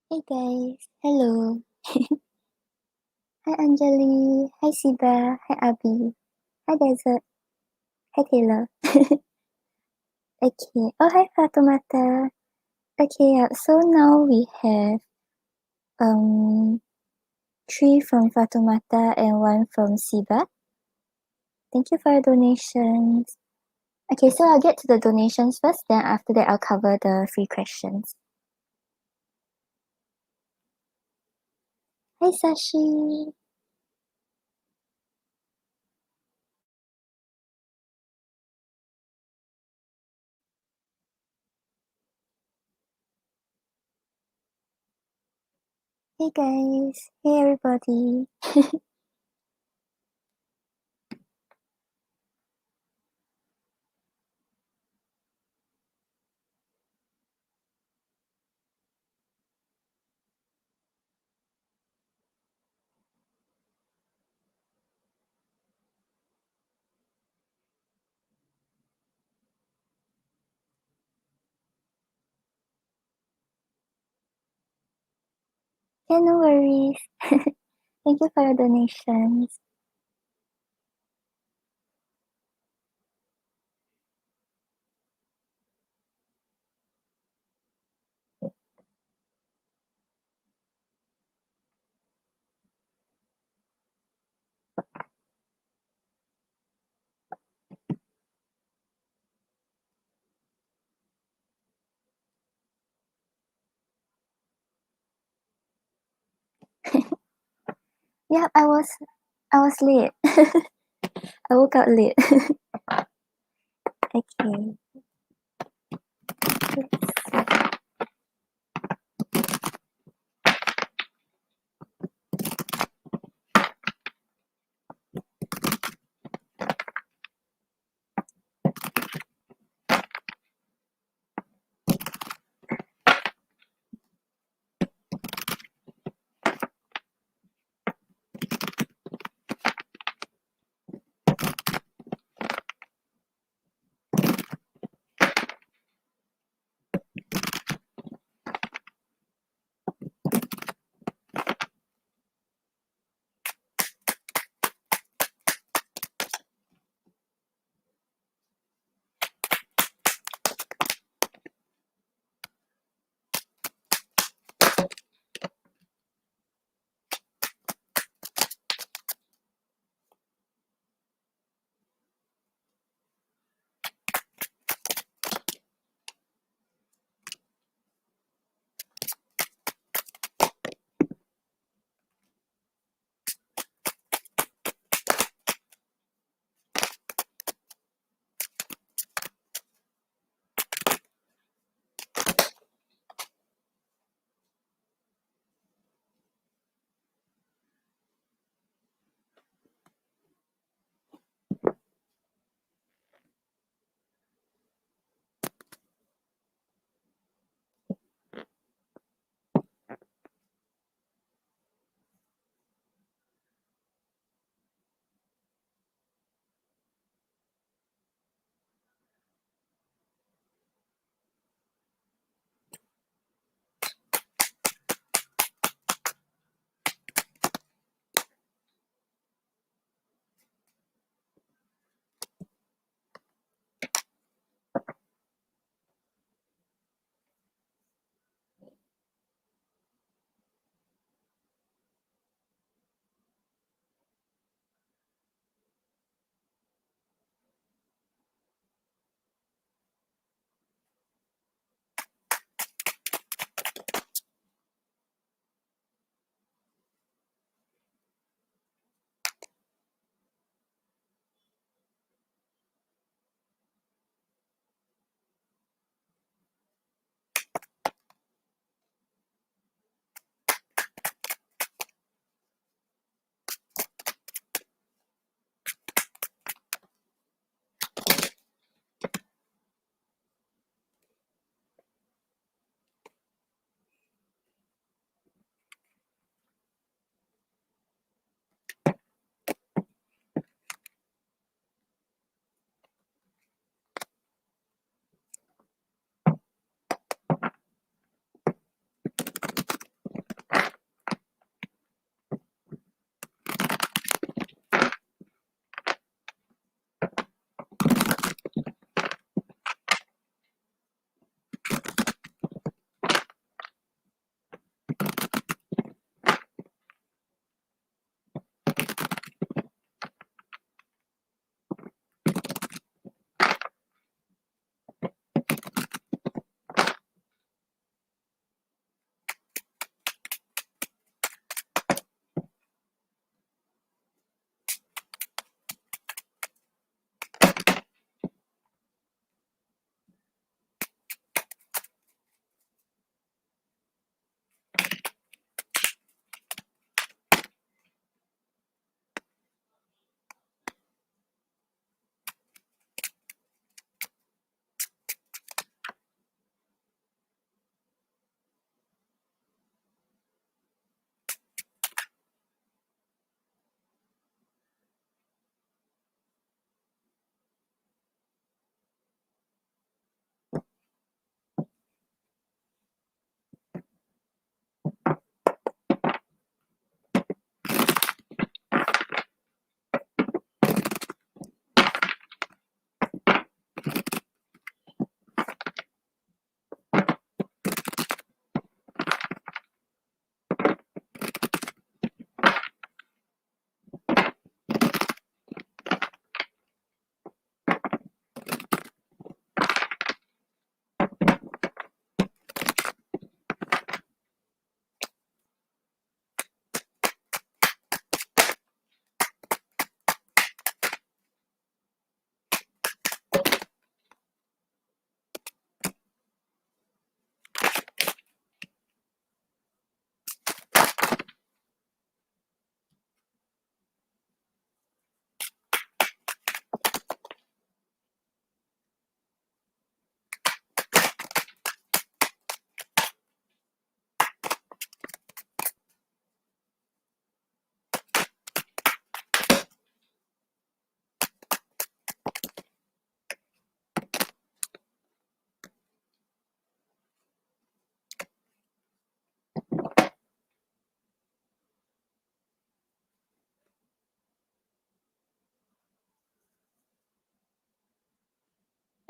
Hey guys, hello. Hi Anjali, hi Siba, hi Abby, hi Desert, hi Taylor. Okay, oh hi Fatumata. Okay, so now we have um 3 from Fatumata and 1 from Siba. Thank you for your donations. Okay, so I'll get to the donations first, then after that I'll cover the free questions. Hi Sashi. Hey guys, hey everybody. Yeah, no worries. Thank you for your donations. Yeah, I was late. I woke up late. Okay.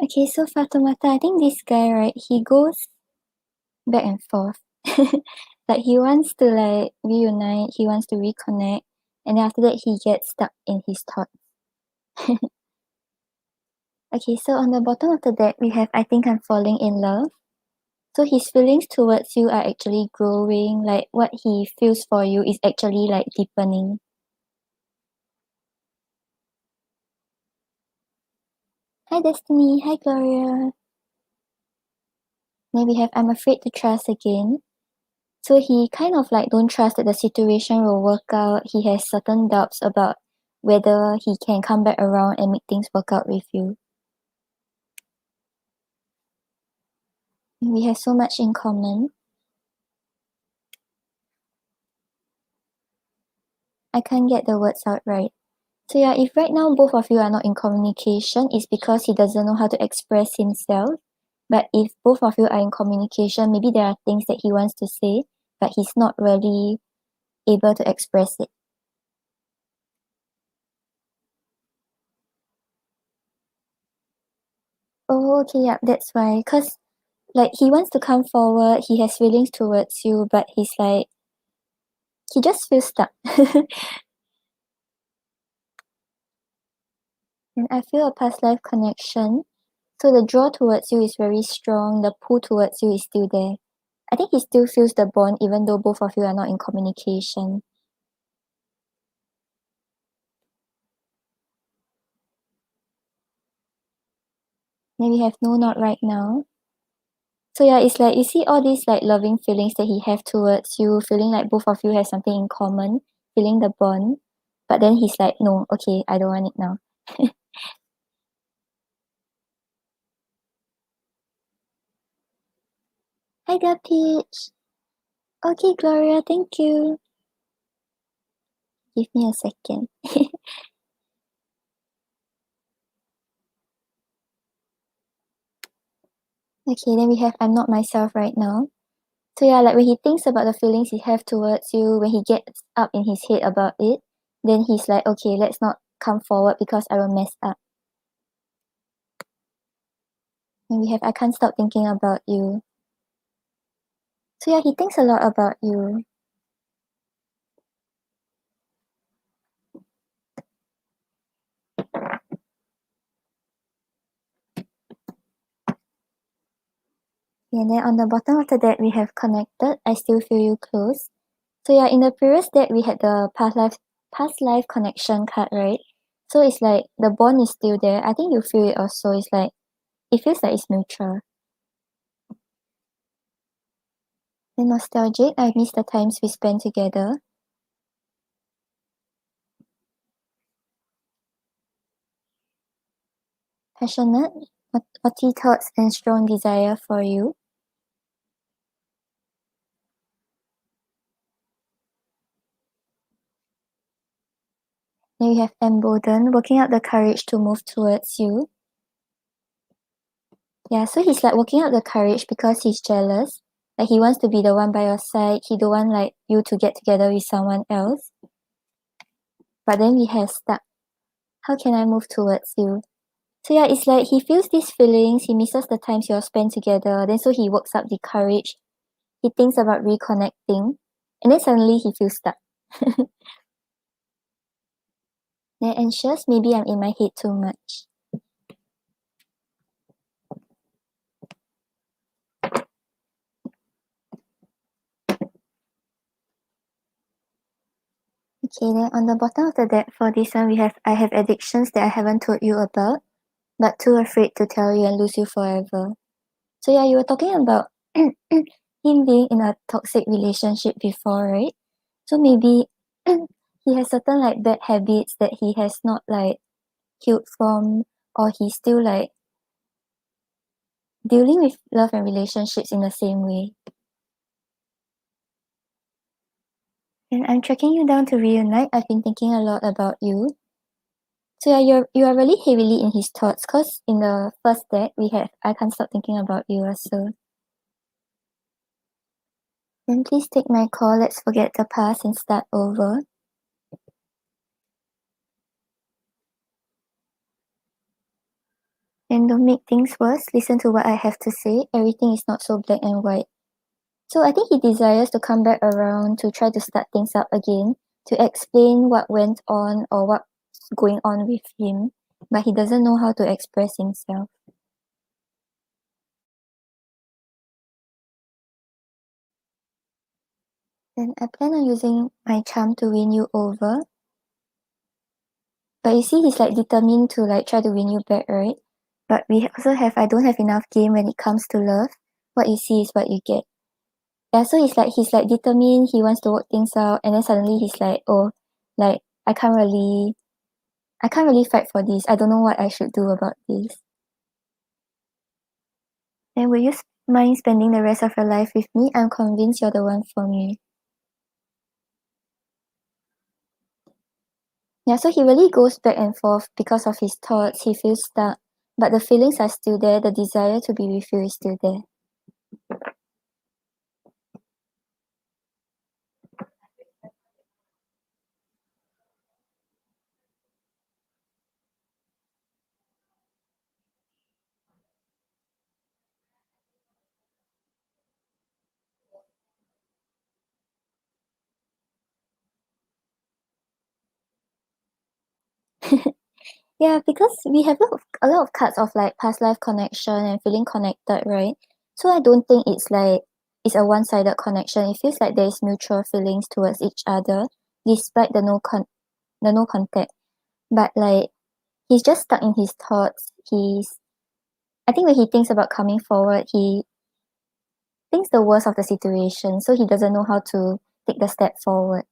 Okay, so Fatumata, I think this guy, right, he goes back and forth. Like he wants to like reunite, he wants to reconnect, and then after that he gets stuck in his thoughts. Okay, so on the bottom of the deck we have I think I'm falling in love. So his feelings towards you are actually growing, like what he feels for you is actually like deepening. Hi Destiny, hi Gloria. Then we have I'm afraid to trust again. So he kind of like don't trust that the situation will work out. He has certain doubts about whether he can come back around and make things work out with you. We have so much in common. I can't get the words out right. So yeah, if right now both of you are not in communication, it's because he doesn't know how to express himself. But if both of you are in communication, maybe there are things that he wants to say, but he's not really able to express it. Oh, okay, yeah, that's why. Cause like he wants to come forward, he has feelings towards you, but he's like he just feels stuck. And I feel a past life connection. So the draw towards you is very strong, the pull towards you is still there. I think he still feels the bond even though both of you are not in communication. Then we have no, not right now. So yeah, it's like you see all these like loving feelings that he have towards you, feeling like both of you have something in common, feeling the bond. But then he's like, no, okay, I don't want it now. Hi there, Peach. Okay, Gloria, thank you. Give me a second. Okay, then we have I'm not myself right now. So yeah, like when he thinks about the feelings he have towards you, when he gets up in his head about it, then he's like, okay, let's not come forward because I will mess up. And we have I can't stop thinking about you. So yeah, he thinks a lot about you. And then on the bottom of the deck we have connected. I still feel you close. So yeah, in the previous deck we had the past life connection card, right? So it's like the bond is still there. I think you feel it also. It's like it feels like it's mutual. Then nostalgic, I miss the times we spent together. Passionate, haughty thoughts and strong desire for you. Then we have emboldened, working out the courage to move towards you. Yeah, so he's like working out the courage because he's jealous. Like he wants to be the one by your side. He don't want like you to get together with someone else. But then we have stuck. How can I move towards you? So yeah, it's like he feels these feelings. He misses the times you all spent together. Then so he works up the courage. He thinks about reconnecting, and then suddenly he feels stuck. Then anxious. Maybe I'm in my head too much. Okay, then on the bottom of the deck for this one, we have I have addictions that I haven't told you about, but too afraid to tell you and lose you forever. So yeah, you were talking about him being in a toxic relationship before, right? So maybe he has certain like bad habits that he has not like healed from, or he's still like dealing with love and relationships in the same way. And I'm tracking you down to reunite. I've been thinking a lot about you. So yeah, you are really heavily in his thoughts because in the first deck we have I can't stop thinking about you also. Then please take my call, let's forget the past and start over. And And don't make things worse, listen to what I have to say. Everything is not so black and white. So I think he desires to come back around to try to start things up again, to explain what went on or what's going on with him, but he doesn't know how to express himself. Then I plan on using my charm to win you over. But you see, he's like determined to like try to win you back, right? But we also have I don't have enough game when it comes to love. What you see is what you get. Yeah, so he's like determined, he wants to work things out, and then suddenly he's like, oh, like I can't really fight for this. I don't know what I should do about this. Then will you mind spending the rest of your life with me? I'm convinced you're the one for me. Yeah, so he really goes back and forth because of his thoughts. He feels stuck, but the feelings are still there. The desire to be with you is still there. Yeah, because we have a lot of cards of like past life connection and feeling connected, right? So I don't think it's a one-sided connection. It feels like there is mutual feelings towards each other, despite the no contact. But like he's just stuck in his thoughts. I think when he thinks about coming forward, he thinks the worst of the situation, so he doesn't know how to take the step forward.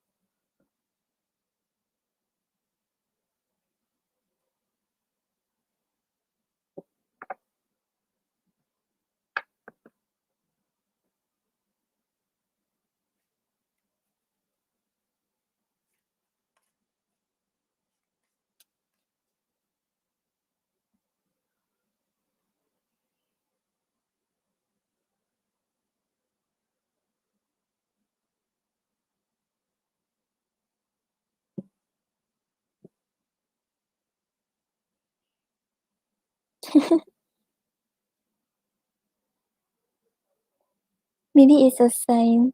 Maybe it's a sign.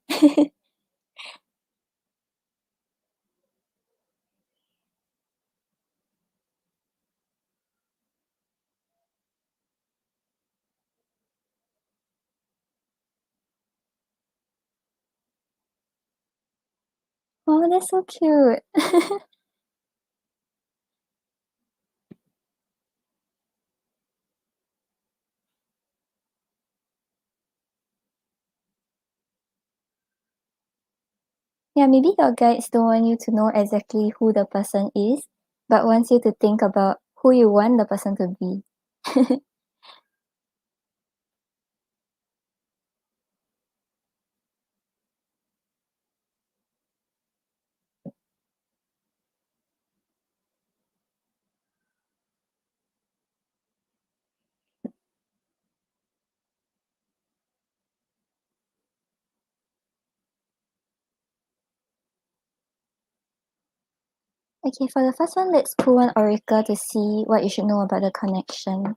Oh, that's so cute. Yeah, maybe your guides don't want you to know exactly who the person is, but wants you to think about who you want the person to be. Okay, for the first one, let's pull one oracle to see what you should know about the connection.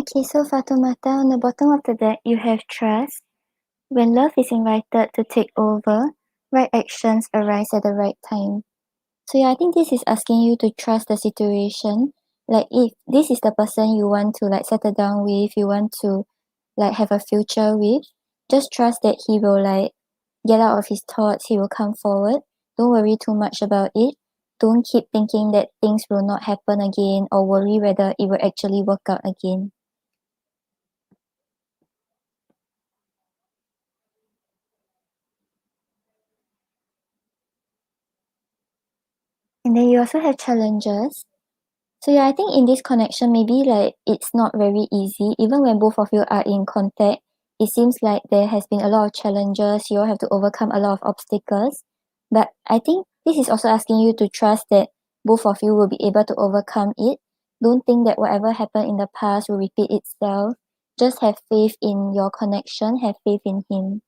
Okay, so Fatumata, on the bottom of the deck, you have trust. When love is invited to take over, right actions arise at the right time. So yeah, I think this is asking you to trust the situation. Like if this is the person you want to like settle down with, you want to like have a future with, just trust that he will like get out of his thoughts, he will come forward. Don't worry too much about it. Don't keep thinking that things will not happen again or worry whether it will actually work out again. And then you also have challenges. So yeah, I think in this connection, maybe like it's not very easy. Even when both of you are in contact, it seems like there has been a lot of challenges. You all have to overcome a lot of obstacles. But I think this is also asking you to trust that both of you will be able to overcome it. Don't think that whatever happened in the past will repeat itself. Just have faith in your connection, have faith in him.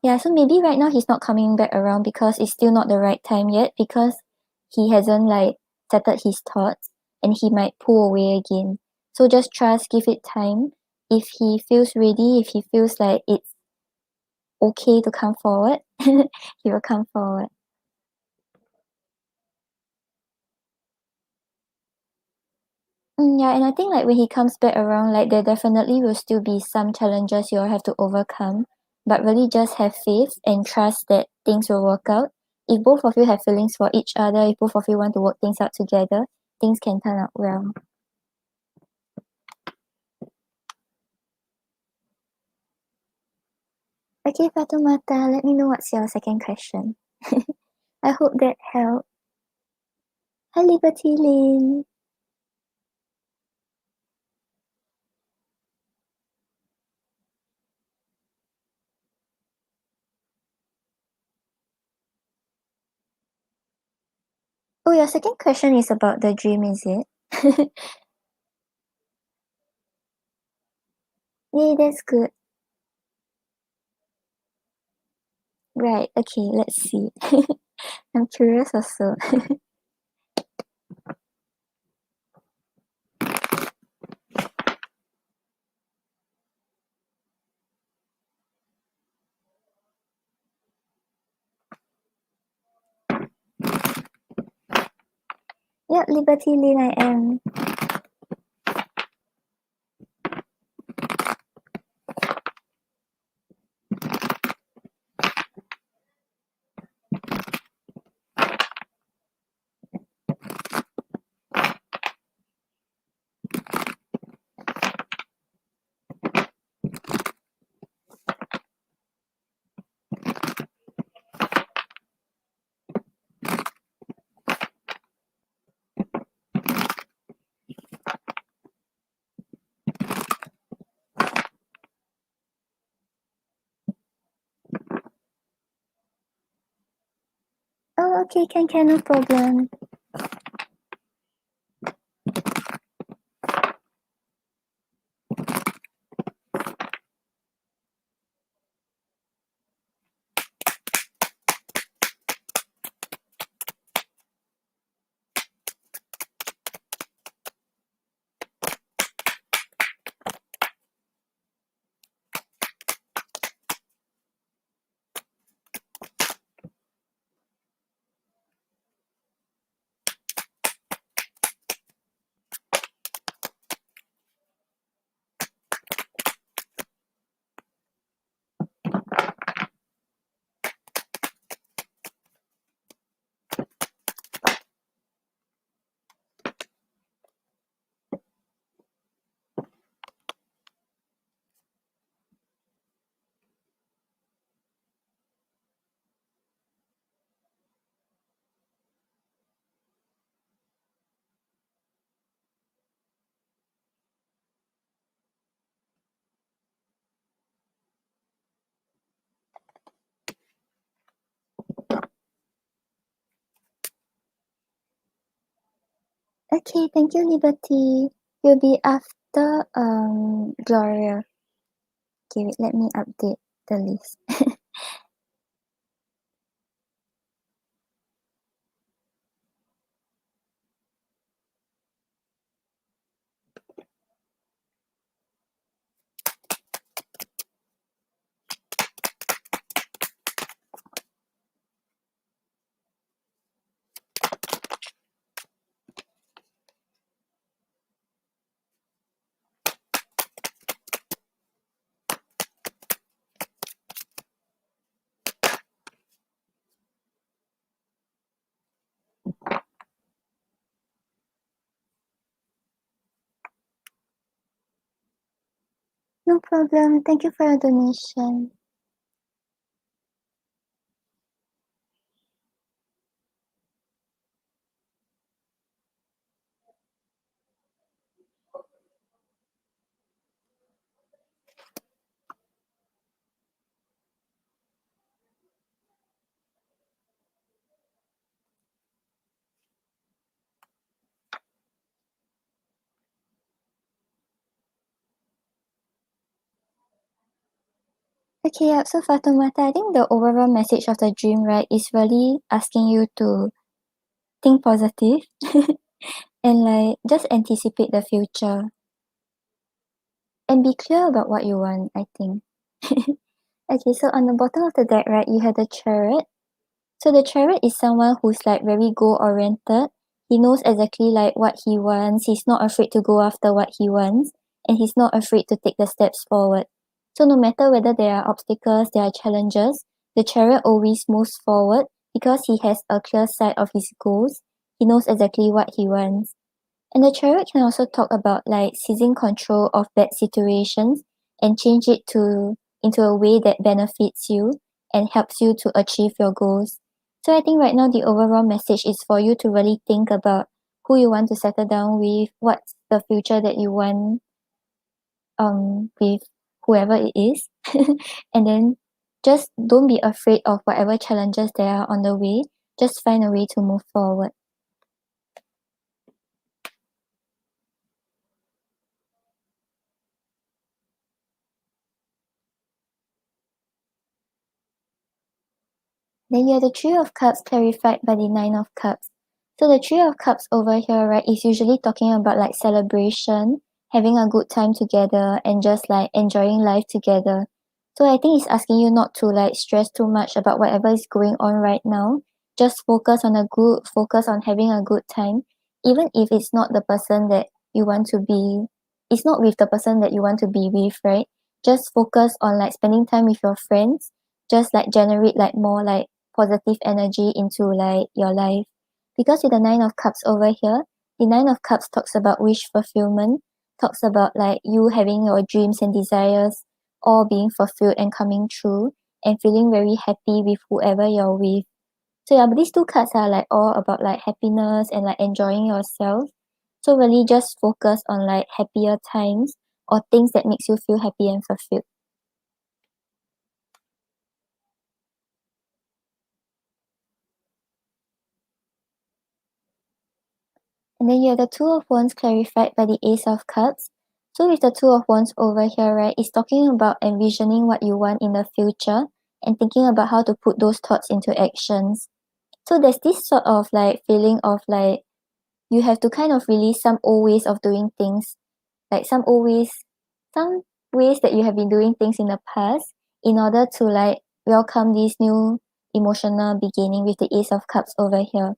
Yeah, so maybe right now he's not coming back around because it's still not the right time yet because he hasn't like settled his thoughts and he might pull away again. So just trust, give it time. If he feels ready, if he feels like it's okay to come forward, he will come forward. Yeah, and I think like when he comes back around, like there definitely will still be some challenges you'll have to overcome. But really just have faith and trust that things will work out. If both of you have feelings for each other, if both of you want to work things out together, things can turn out well. Okay, Fatumata, let me know what's your second question. I hope that helped. Hi, Liberty Lane. Oh, your second question is about the dream, is it? Yay, that's good. Right, okay, let's see. I'm curious also. Yep, Liberty Lane, I am. Oh, okay, can, no problem. Okay, thank you, Liberty. You'll be after Gloria. Okay, wait, let me update the list. No problem. Thank you for your donation. Okay, yeah, so Fatumata, I think the overall message of the dream, right, is really asking you to think positive and like just anticipate the future and be clear about what you want, I think. Okay, so on the bottom of the deck, right, you have the chariot. So the chariot is someone who's like very goal oriented. He knows exactly like what he wants. He's not afraid to go after what he wants, and he's not afraid to take the steps forward. So no matter whether there are obstacles, there are challenges, the chariot always moves forward because he has a clear sight of his goals. He knows exactly what he wants. And the chariot can also talk about like seizing control of bad situations and change it to into a way that benefits you and helps you to achieve your goals. So I think right now the overall message is for you to really think about who you want to settle down with, what's the future that you want with whoever it is. And then just don't be afraid of whatever challenges there are on the way. Just find a way to move forward. Then you have the Three of Cups clarified by the Nine of Cups. So the Three of Cups over here, right, is usually talking about like celebration, having a good time together, and just like enjoying life together. So I think it's asking you not to like stress too much about whatever is going on right now. Just focus on focus on having a good time, even if it's not the person that you want to be. It's not with the person that you want to be with, right? Just focus on like spending time with your friends. Just like generate like more like positive energy into like your life. Because with the Nine of Cups over here, the Nine of Cups talks about wish fulfillment, talks about like you having your dreams and desires all being fulfilled and coming true and feeling very happy with whoever you're with. So yeah, but these two cards are like all about like happiness and like enjoying yourself. So really just focus on like happier times or things that makes you feel happy and fulfilled. And then you have the Two of Wands clarified by the Ace of Cups. So with the Two of Wands over here, right, it's talking about envisioning what you want in the future and thinking about how to put those thoughts into actions. So there's this sort of like feeling of like you have to kind of release some old ways of doing things, like some ways that you have been doing things in the past in order to like welcome this new emotional beginning with the Ace of Cups over here.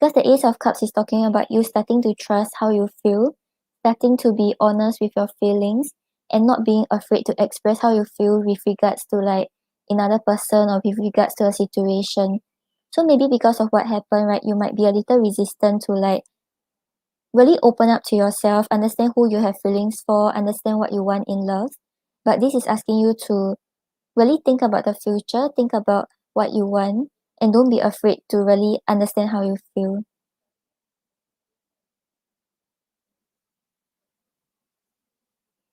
Because the Ace of Cups is talking about you starting to trust how you feel, starting to be honest with your feelings, and not being afraid to express how you feel with regards to like another person or with regards to a situation. So maybe because of what happened, right, you might be a little resistant to like really open up to yourself, understand who you have feelings for, understand what you want in love. But this is asking you to really think about the future, think about what you want, and don't be afraid to really understand how you feel.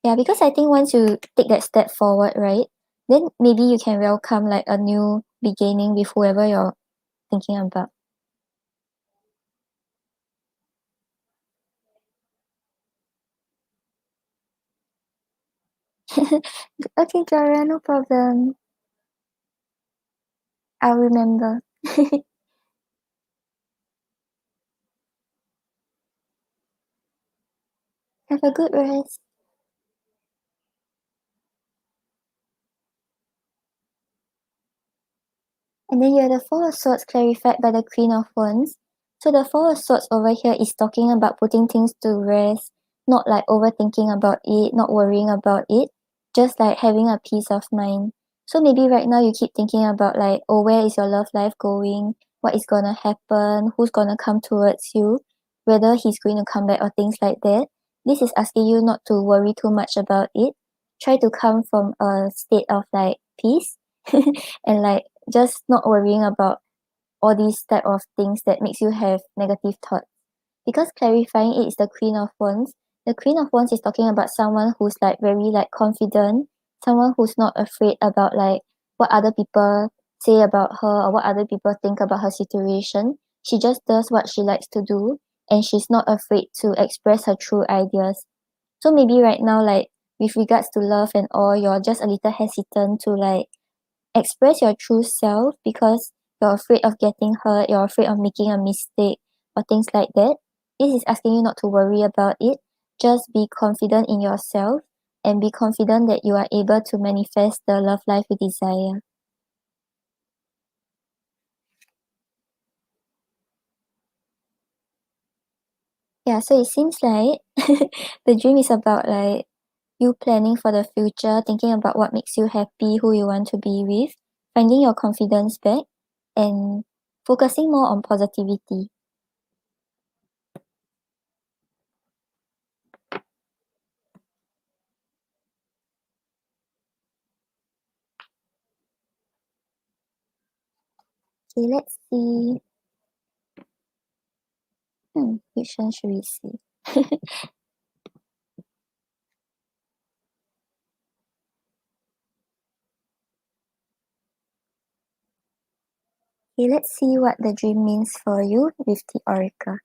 Yeah, because I think once you take that step forward, right, then maybe you can welcome like a new beginning with whoever you're thinking about. Okay, Gloria, no problem. I'll remember. Have a good rest. And then you have the Four of Swords clarified by the Queen of Wands. So the Four of Swords over here is talking about putting things to rest, not like overthinking about it, not worrying about it, just like having a peace of mind. So maybe right now you keep thinking about like, oh, where is your love life going? What is gonna happen? Who's gonna come towards you? Whether he's going to come back or things like that. This is asking you not to worry too much about it. try to come from a state of like peace and like just not worrying about all these type of things that makes you have negative thoughts. Because clarifying it is the Queen of Wands. The Queen of Wands is talking about someone who's like very like confident, someone who's not afraid about like what other people say about her or what other people think about her situation. She just does what she likes to do and she's not afraid to express her true ideas. So maybe right now, like with regards to love and all, you're just a little hesitant to like express your true self because you're afraid of getting hurt, you're afraid of making a mistake or things like that. This is asking you not to worry about it. Just be confident in yourself and be confident that you are able to manifest the love life you desire. Yeah, so it seems like the dream is about like you planning for the future, thinking about what makes you happy, who you want to be with, finding your confidence back, and focusing more on positivity. Okay, let's see. Which one should we see? Okay, let's see what the dream means for you with the oracle.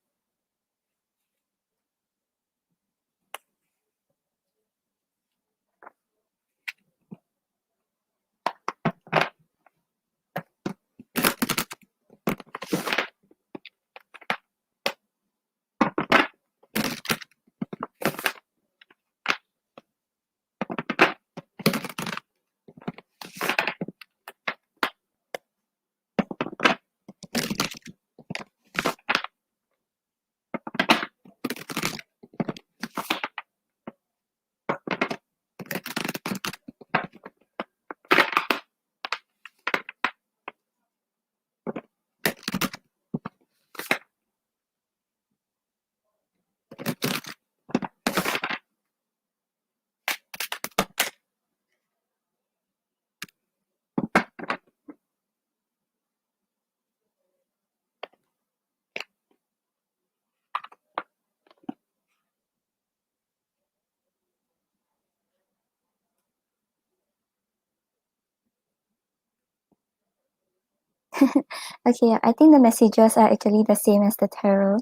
Okay, I think the messages are actually the same as the tarot.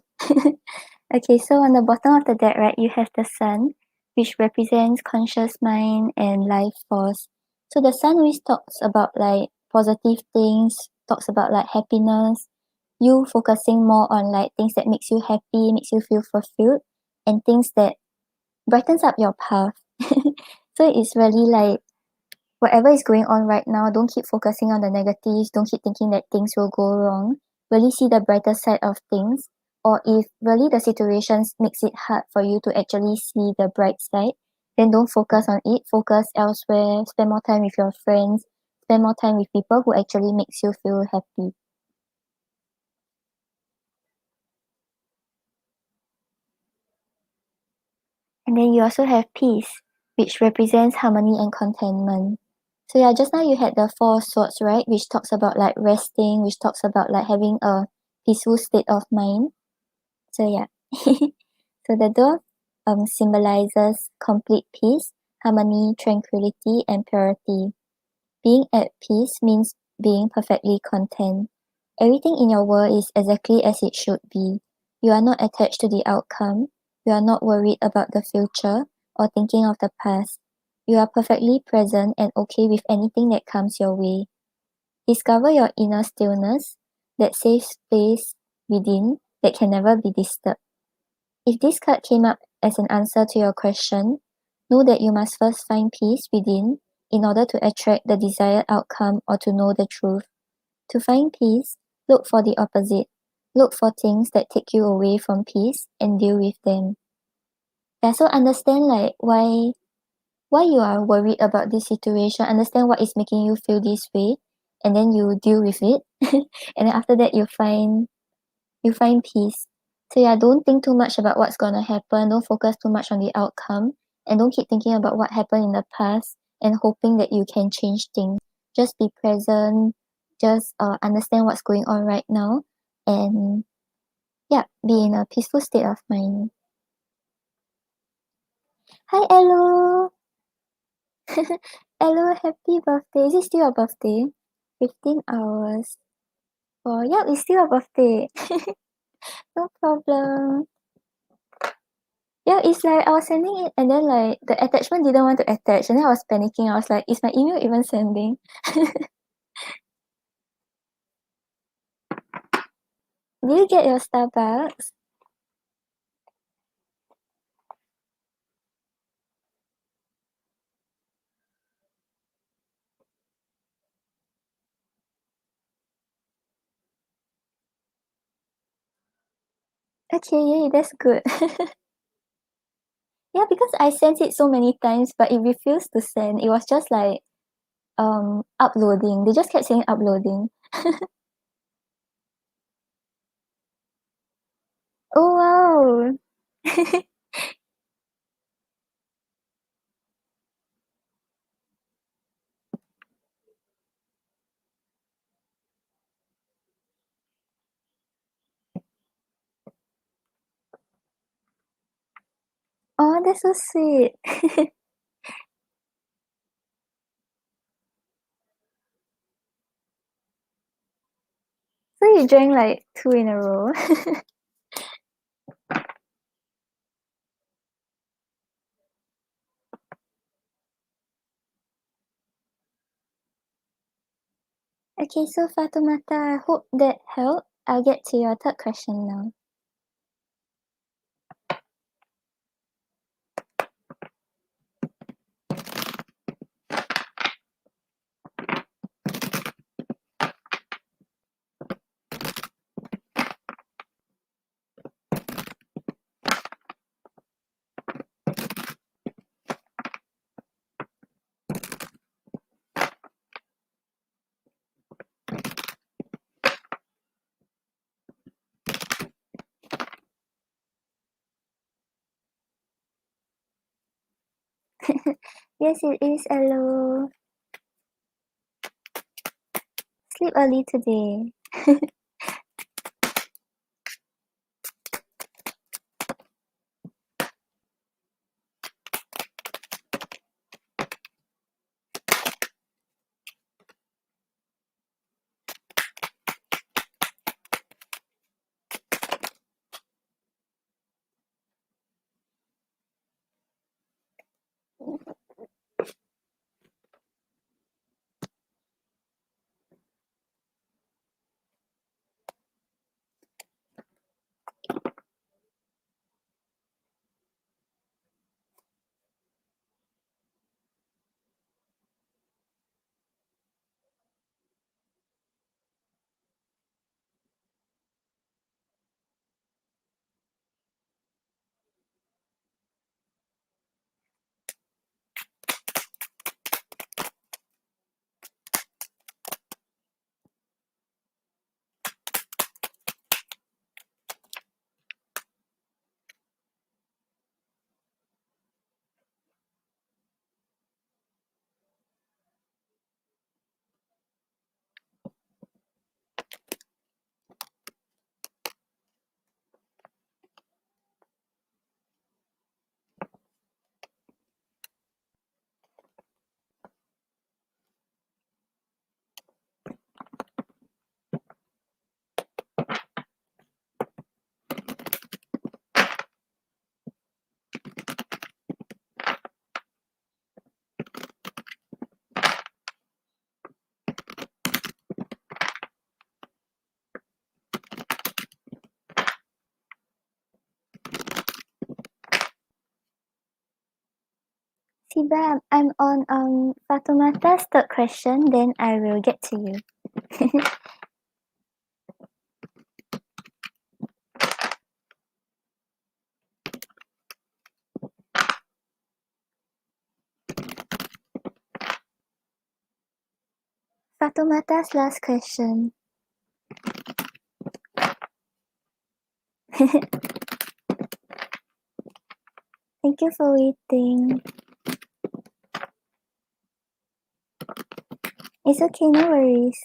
Okay, so on the bottom of the deck, right, you have the sun, which represents conscious mind and life force. So the sun always talks about like positive things, talks about like happiness, you focusing more on like things that makes you happy, makes you feel fulfilled, and things that brightens up your path. So it's really like whatever is going on right now, don't keep focusing on the negatives, don't keep thinking that things will go wrong. Really see the brighter side of things. Or if really the situations makes it hard for you to actually see the bright side, then don't focus on it. Focus elsewhere. Spend more time with your friends. Spend more time with people who actually makes you feel happy. And then you also have peace, which represents harmony and contentment. So yeah, just now you had the four swords, right? Which talks about like resting, which talks about like having a peaceful state of mind. So yeah. So the dwarf symbolizes complete peace, harmony, tranquility, and purity. Being at peace means being perfectly content. Everything in your world is exactly as it should be. You are not attached to the outcome. You are not worried about the future or thinking of the past. You are perfectly present and okay with anything that comes your way. Discover your inner stillness, that safe space within that can never be disturbed. If this card came up as an answer to your question, know that you must first find peace within in order to attract the desired outcome or to know the truth. To find peace, look for the opposite. Look for things that take you away from peace and deal with them. Yeah, so understand like why you are worried about this situation, understand what is making you feel this way, and then you deal with it. And then after that you find peace. So yeah, don't think too much about what's gonna happen, don't focus too much on the outcome, and don't keep thinking about what happened in the past and hoping that you can change things. Just be present, just understand what's going on right now, and yeah, be in a peaceful state of mind. Hi, Elo! Elo, happy birthday. Is it still your birthday? 15 hours. Oh, yeah, it's still your birthday. No problem. Yeah, it's like I was sending it and then like the attachment didn't want to attach and then I was panicking. I was like, is my email even sending? Did you get your Starbucks? Okay, yay, that's good. Yeah, because I sent it so many times but it refused to send. It was just like uploading. They just kept saying uploading. Oh wow. Oh, that's so sweet. So you drank like two in a row. Okay, so Fatumata, I hope that helped. I'll get to your third question now. Yes, it is. Hello. Sleep early today. Siba, I'm on Fatumata's third question, then I will get to you. Fatumata's last question. Thank Thank you for waiting. It's okay, no worries.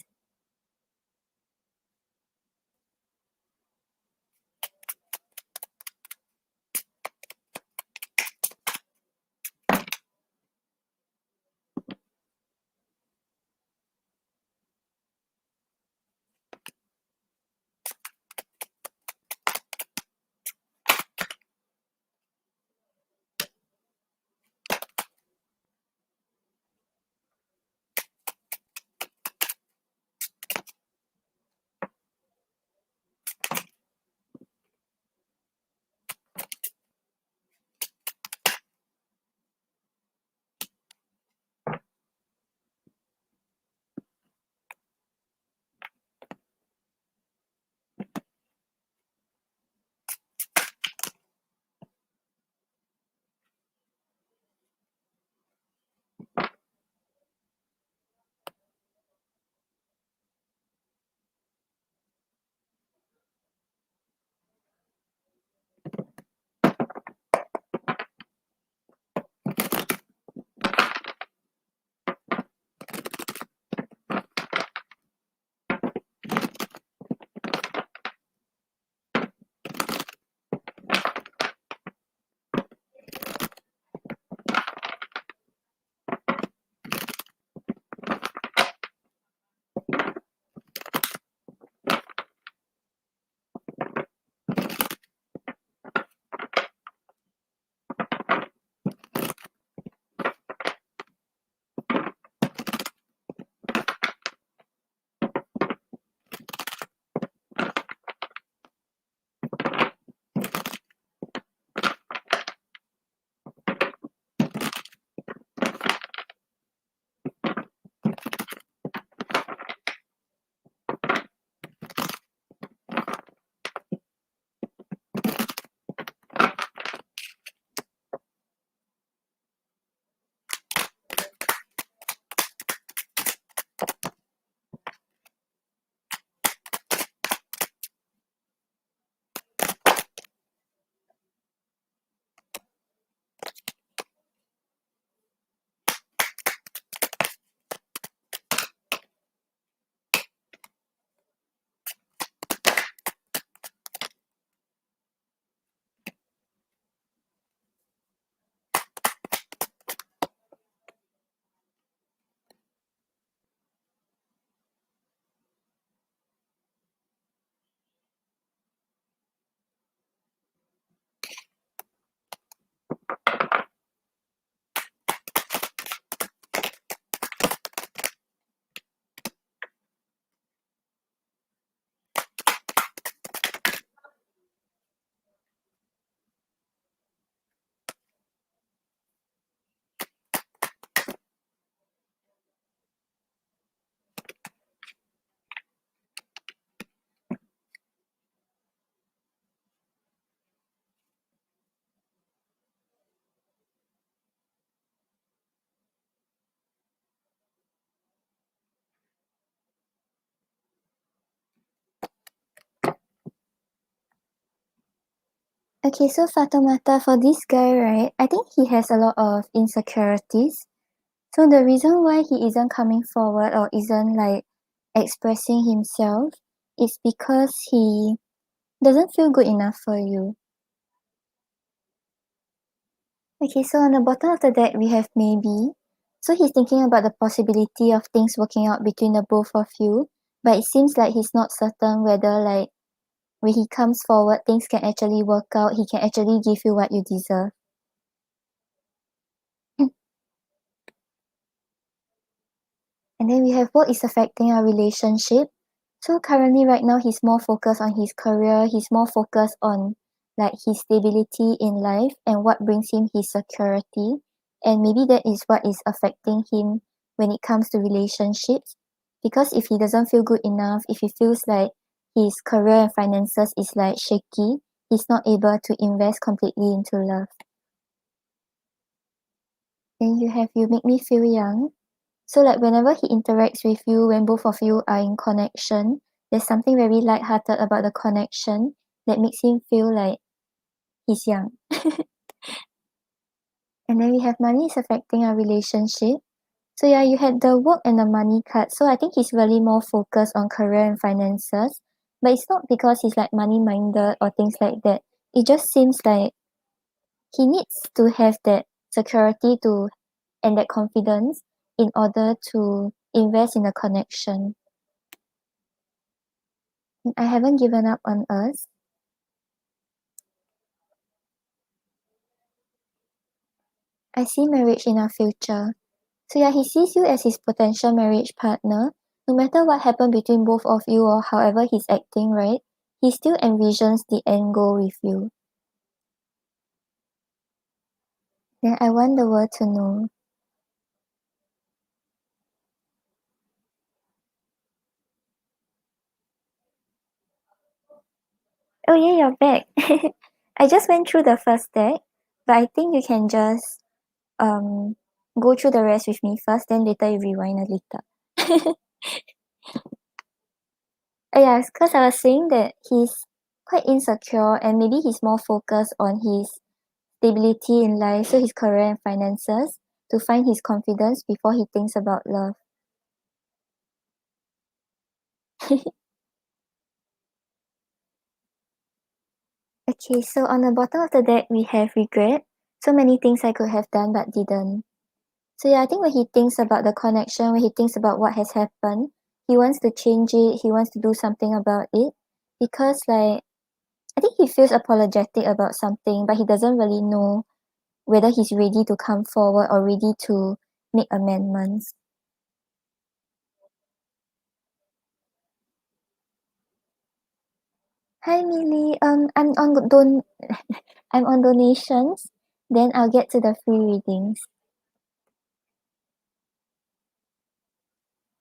Okay, so Fatumata, for this guy, right, I think he has a lot of insecurities. So the reason why he isn't coming forward or isn't like expressing himself is because he doesn't feel good enough for you. Okay, so on the bottom of the deck, we have maybe. So he's thinking about the possibility of things working out between the both of you, but it seems like he's not certain whether like when he comes forward, things can actually work out. He can actually give you what you deserve. And then we have what is affecting our relationship. So currently right now he's more focused on his career, he's more focused on like his stability in life and what brings him his security. And maybe that is what is affecting him when it comes to relationships. Because if he doesn't feel good enough, if he feels like his career and finances is like shaky, he's not able to invest completely into love. Then you have You Make Me Feel Young. So like whenever he interacts with you, when both of you are in connection, there's something very light-hearted about the connection that makes him feel like he's young. And then we have money is affecting our relationship. So yeah, you had the work and the money card. So I think he's really more focused on career and finances. But it's not because he's like money minded or things like that. It just seems like he needs to have that security to and that confidence in order to invest in a connection. I haven't given up on us. I see marriage in our future. So yeah, he sees you as his potential marriage partner. No matter what happened between both of you or however he's acting, right? He still envisions the end goal with you. Then I want the world to know. Oh yeah, you're back. I just went through the first deck, but I think you can just um go through the rest with me first, then later you rewind a little. Yeah, because I was saying that he's quite insecure and maybe he's more focused on his stability in life, so his career and finances, to find his confidence before he thinks about love. Okay, so on the bottom of the deck, we have regret. So many things I could have done but didn't. So yeah, I think when he thinks about the connection, when he thinks about what has happened, he wants to change it, he wants to do something about it. Because like I think he feels apologetic about something, but he doesn't really know whether he's ready to come forward or ready to make amendments. Hi Millie, I'm on donations. Then I'll get to the free readings.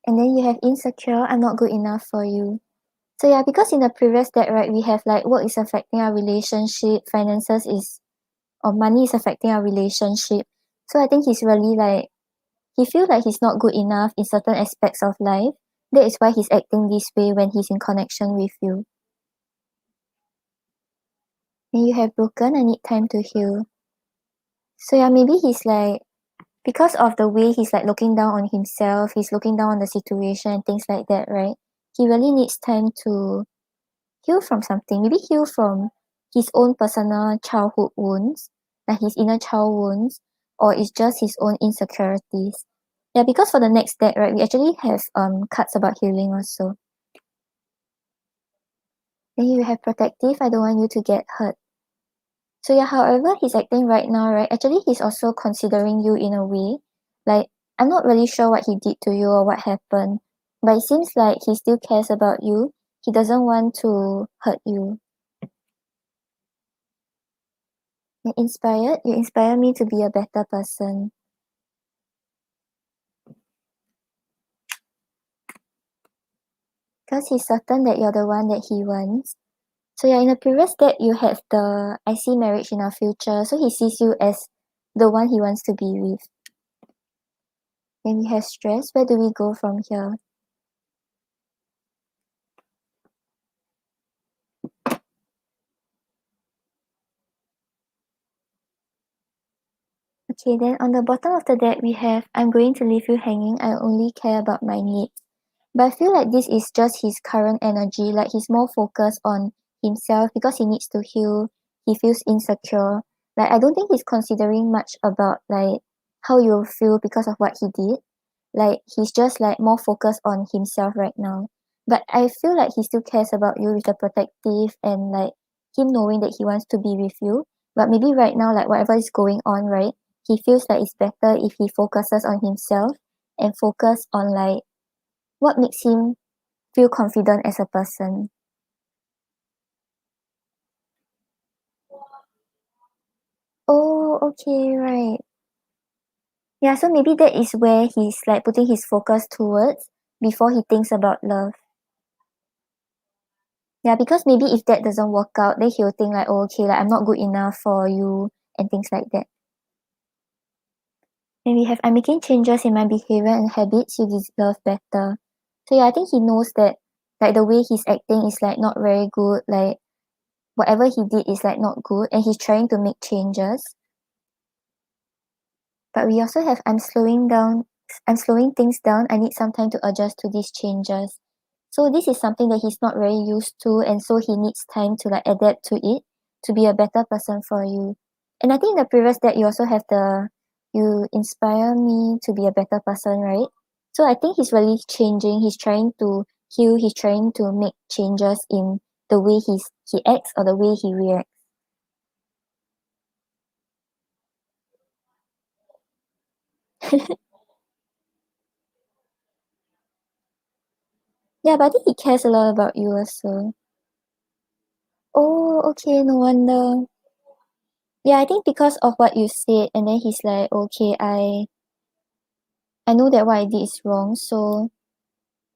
And then you have insecure, I'm not good enough for you. So yeah, because in the previous deck, right, we have like work is affecting our relationship, finances is or money is affecting our relationship. So I think he's really like he feels like he's not good enough in certain aspects of life. That is why he's acting this way when he's in connection with you. And you have broken, I need time to heal. So yeah, maybe he's like because of the way he's like looking down on himself, he's looking down on the situation and things like that, right? He really needs time to heal from something. Maybe heal from his own personal childhood wounds, like his inner child wounds, or it's just his own insecurities. Yeah, because for the next deck, right, we actually have cards about healing also. Then you have protective, I don't want you to get hurt. So yeah, however he's acting right now, right, actually he's also considering you in a way. Like, I'm not really sure what he did to you or what happened, but it seems like he still cares about you. He doesn't want to hurt you. You're inspired, you inspire me to be a better person. Because he's certain that you're the one that he wants. So yeah, in the previous deck you have the I see marriage in our future. So he sees you as the one he wants to be with. Then we have stress. Where do we go from here? Okay, then on the bottom of the deck we have I'm going to leave you hanging. I only care about my needs. But I feel like this is just his current energy. Like he's more focused on himself because he needs to heal. He feels insecure. Like I don't think he's considering much about like how you'll feel because of what he did. Like he's just like more focused on himself right now. But I feel like he still cares about you with the protective and like him knowing that he wants to be with you. But maybe right now, like whatever is going on, right? He feels like it's better if he focuses on himself and focus on like what makes him feel confident as a person. Oh, okay, right. Yeah, so maybe that is where he's like putting his focus towards before he thinks about love. Yeah, because maybe if that doesn't work out, then he'll think like, oh, okay, like I'm not good enough for you and things like that. And we have I'm making changes in my behavior and habits, you deserve better. So yeah, I think he knows that like the way he's acting is like not very good, like whatever he did is like not good and he's trying to make changes. But we also have I'm slowing things down. I need some time to adjust to these changes. So this is something that he's not very used to, and so he needs time to like adapt to it to be a better person for you. And I think the previous deck you also have the you inspire me to be a better person, right? So I think he's really changing. He's trying to heal. He's trying to make changes in the way he acts or the way he reacts. Yeah, but I think he cares a lot about you also. Oh, okay, no wonder. Yeah, I think because of what you said, and then he's like, okay, I know that what I did is wrong, so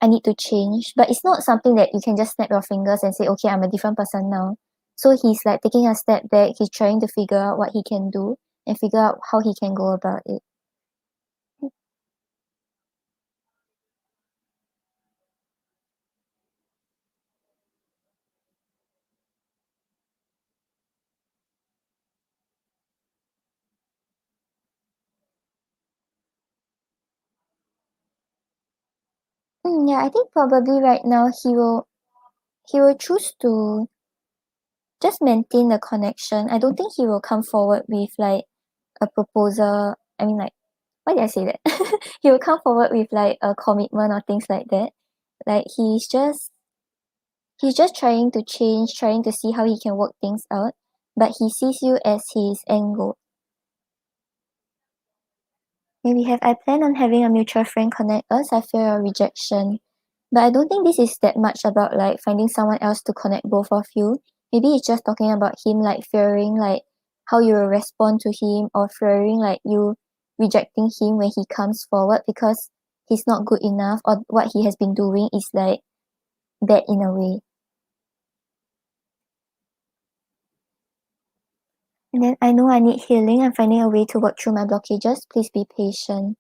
I need to change. But it's not something that you can just snap your fingers and say, okay, I'm a different person now. So he's like taking a step back. He's trying to figure out what he can do and figure out how he can go about it. Yeah, I think probably right now he will choose to just maintain the connection. I don't think he will come forward with like a proposal. I mean, like, why did I say that? He will come forward with like a commitment or things like that. Like he's just trying to change, trying to see how he can work things out, but he sees you as his end goal. Maybe have I plan on having a mutual friend connect us. I fear a rejection. But I don't think this is that much about like finding someone else to connect both of you. Maybe it's just talking about him like fearing like how you will respond to him or fearing like you rejecting him when he comes forward because he's not good enough or what he has been doing is like bad in a way. And then I know I need healing. I'm finding a way to work through my blockages. Please be patient.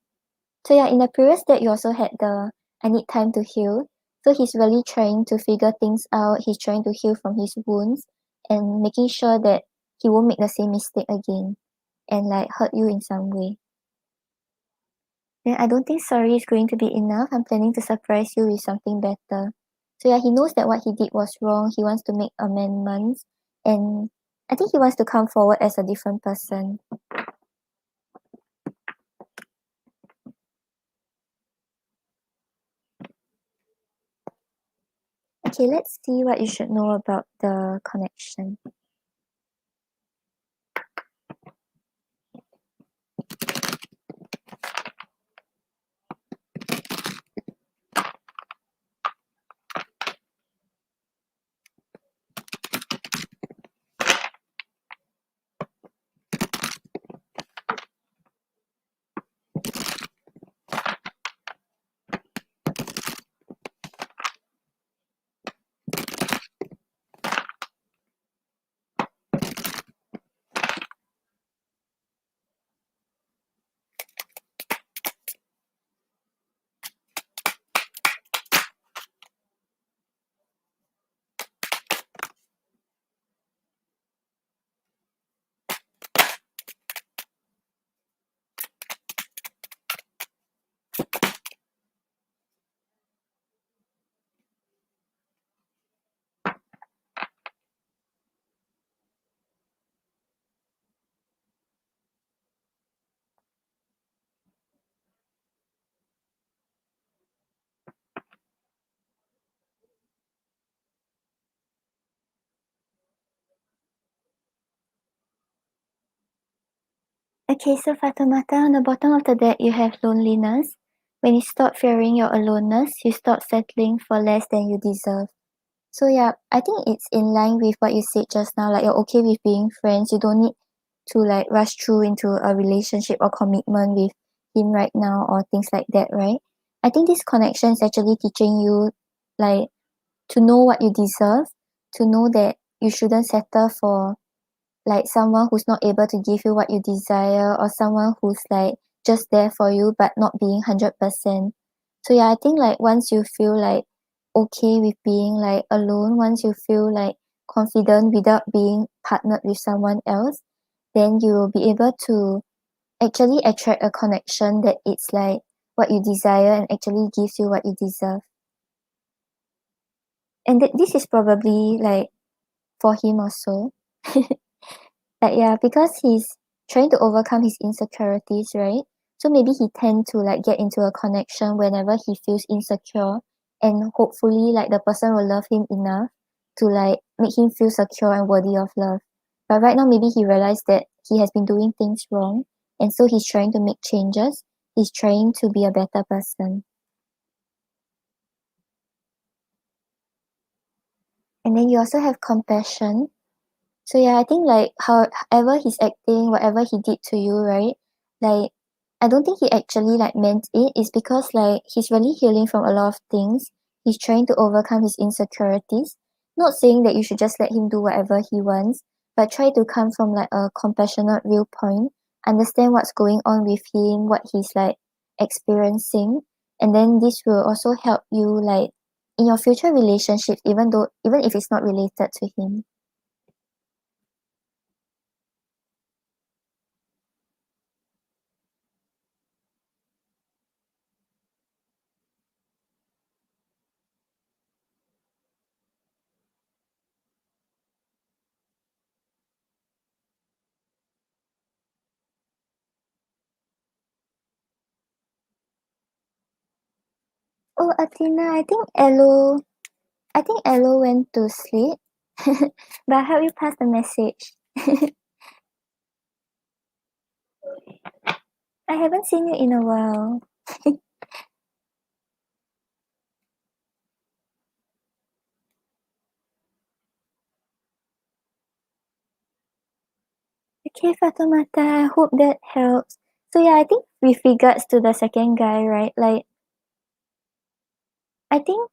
So yeah, in the previous deck you also had the I need time to heal. So he's really trying to figure things out. He's trying to heal from his wounds and making sure that he won't make the same mistake again and like hurt you in some way. Then I don't think sorry is going to be enough. I'm planning to surprise you with something better. So yeah, he knows that what he did was wrong. He wants to make amendments and I think he wants to come forward as a different person. Okay, let's see what you should know about the connection. Okay, so Fatumata, on the bottom of the deck, you have loneliness. When you stop fearing your aloneness, you stop settling for less than you deserve. So yeah, I think it's in line with what you said just now. Like you're okay with being friends. You don't need to like rush through into a relationship or commitment with him right now or things like that, right? I think this connection is actually teaching you like to know what you deserve, to know that you shouldn't settle for like someone who's not able to give you what you desire or someone who's like just there for you but not being 100%. So yeah, I think like once you feel like okay with being like alone, once you feel like confident without being partnered with someone else, then you will be able to actually attract a connection that it's like what you desire and actually gives you what you deserve. And this is probably like for him also. Like yeah, because he's trying to overcome his insecurities, right? So maybe he tend to like get into a connection whenever he feels insecure, and hopefully like the person will love him enough to like make him feel secure and worthy of love. But right now maybe he realized that he has been doing things wrong, and so he's trying to make changes. He's trying to be a better person. And then you also have compassion. So yeah, I think like however he's acting, whatever he did to you, right? Like I don't think he actually like meant it. It's because like he's really healing from a lot of things. He's trying to overcome his insecurities. Not saying that you should just let him do whatever he wants, but try to come from like a compassionate viewpoint, understand what's going on with him, what he's like experiencing, and then this will also help you like in your future relationships, even if it's not related to him. Oh, Athena, I think Elo went to sleep, but I help you pass the message. I haven't seen you in a while. Okay, Fatumata, I hope that helps. So yeah, I think with regards to the second guy, right? Like, I think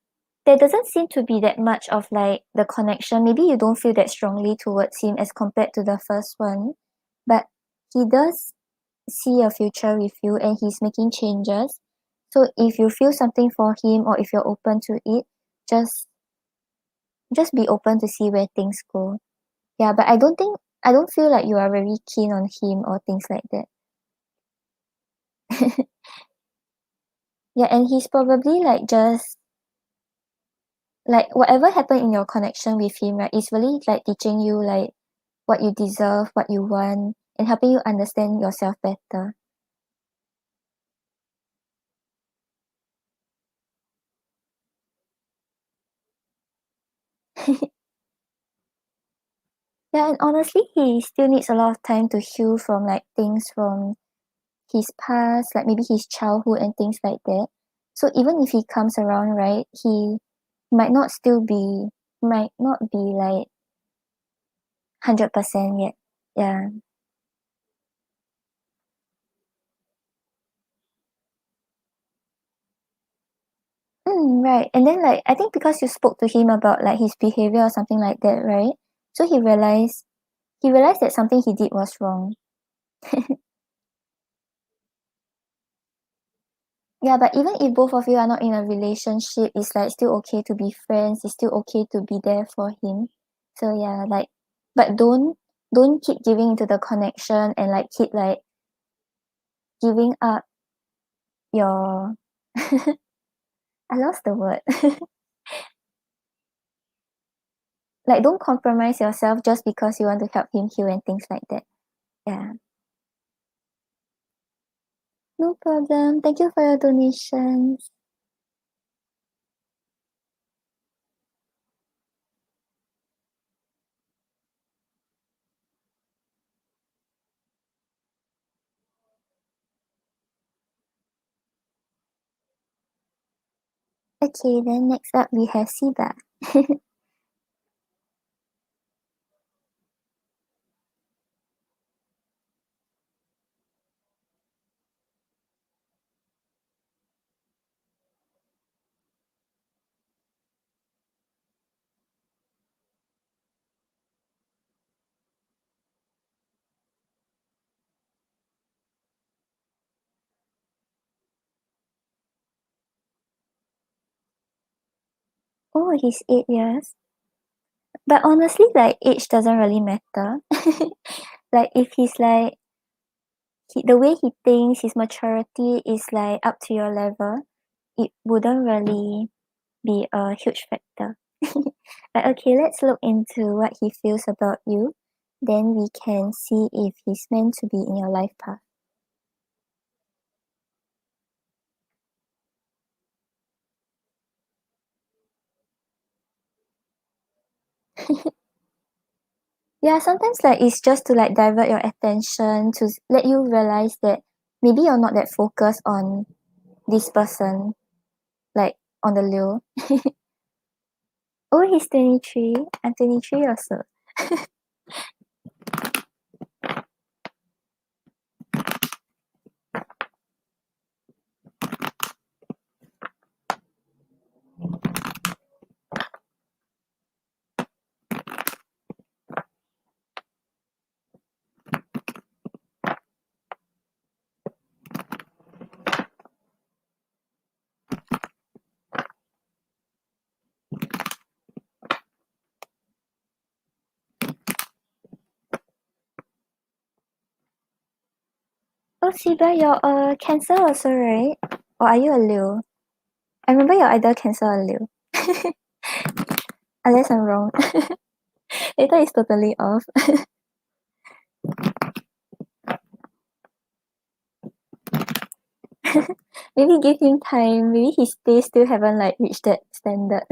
there doesn't seem to be that much of like the connection. Maybe you don't feel that strongly towards him as compared to the first one, but he does see a future with you and he's making changes. So if you feel something for him or if you're open to it, just just be open to see where things go. Yeah, but I don't feel like you are very keen on him or things like that. Yeah, and he's probably like just like whatever happened in your connection with him, right, is really like teaching you like what you deserve, what you want, and helping you understand yourself better. Yeah, and honestly, he still needs a lot of time to heal from like things from his past, like maybe his childhood and things like that. So even if he comes around, right, he might not still be might not be like 100% yet. Yeah. Right. And then like I think because you spoke to him about like his behavior or something like that, right? So he realized that something he did was wrong. Yeah, but even if both of you are not in a relationship, it's like still okay to be friends. It's still okay to be there for him. So yeah, like but don't keep giving into the connection and like keep like giving up your I lost the word. Like don't compromise yourself just because you want to help him heal and things like that. Yeah. No problem. Thank you for your donations. Okay, then next up we have Siba. Oh, he's 8 years. But honestly, like age doesn't really matter. Like if he's like the way he thinks, his maturity is like up to your level, it wouldn't really be a huge factor. But okay, let's look into what he feels about you. Then we can see if he's meant to be in your life path. Yeah, sometimes like it's just to like divert your attention to let you realize that maybe you're not that focused on this person, like on the Leo. Oh, he's 23. I'm 23 also. Oh, Siba, you're a Cancer also, right? Or are you a Leo? I remember you're either Cancer or Leo. Unless I'm wrong. Later it's totally off. Maybe give him time. Maybe his days still haven't like reached that standard.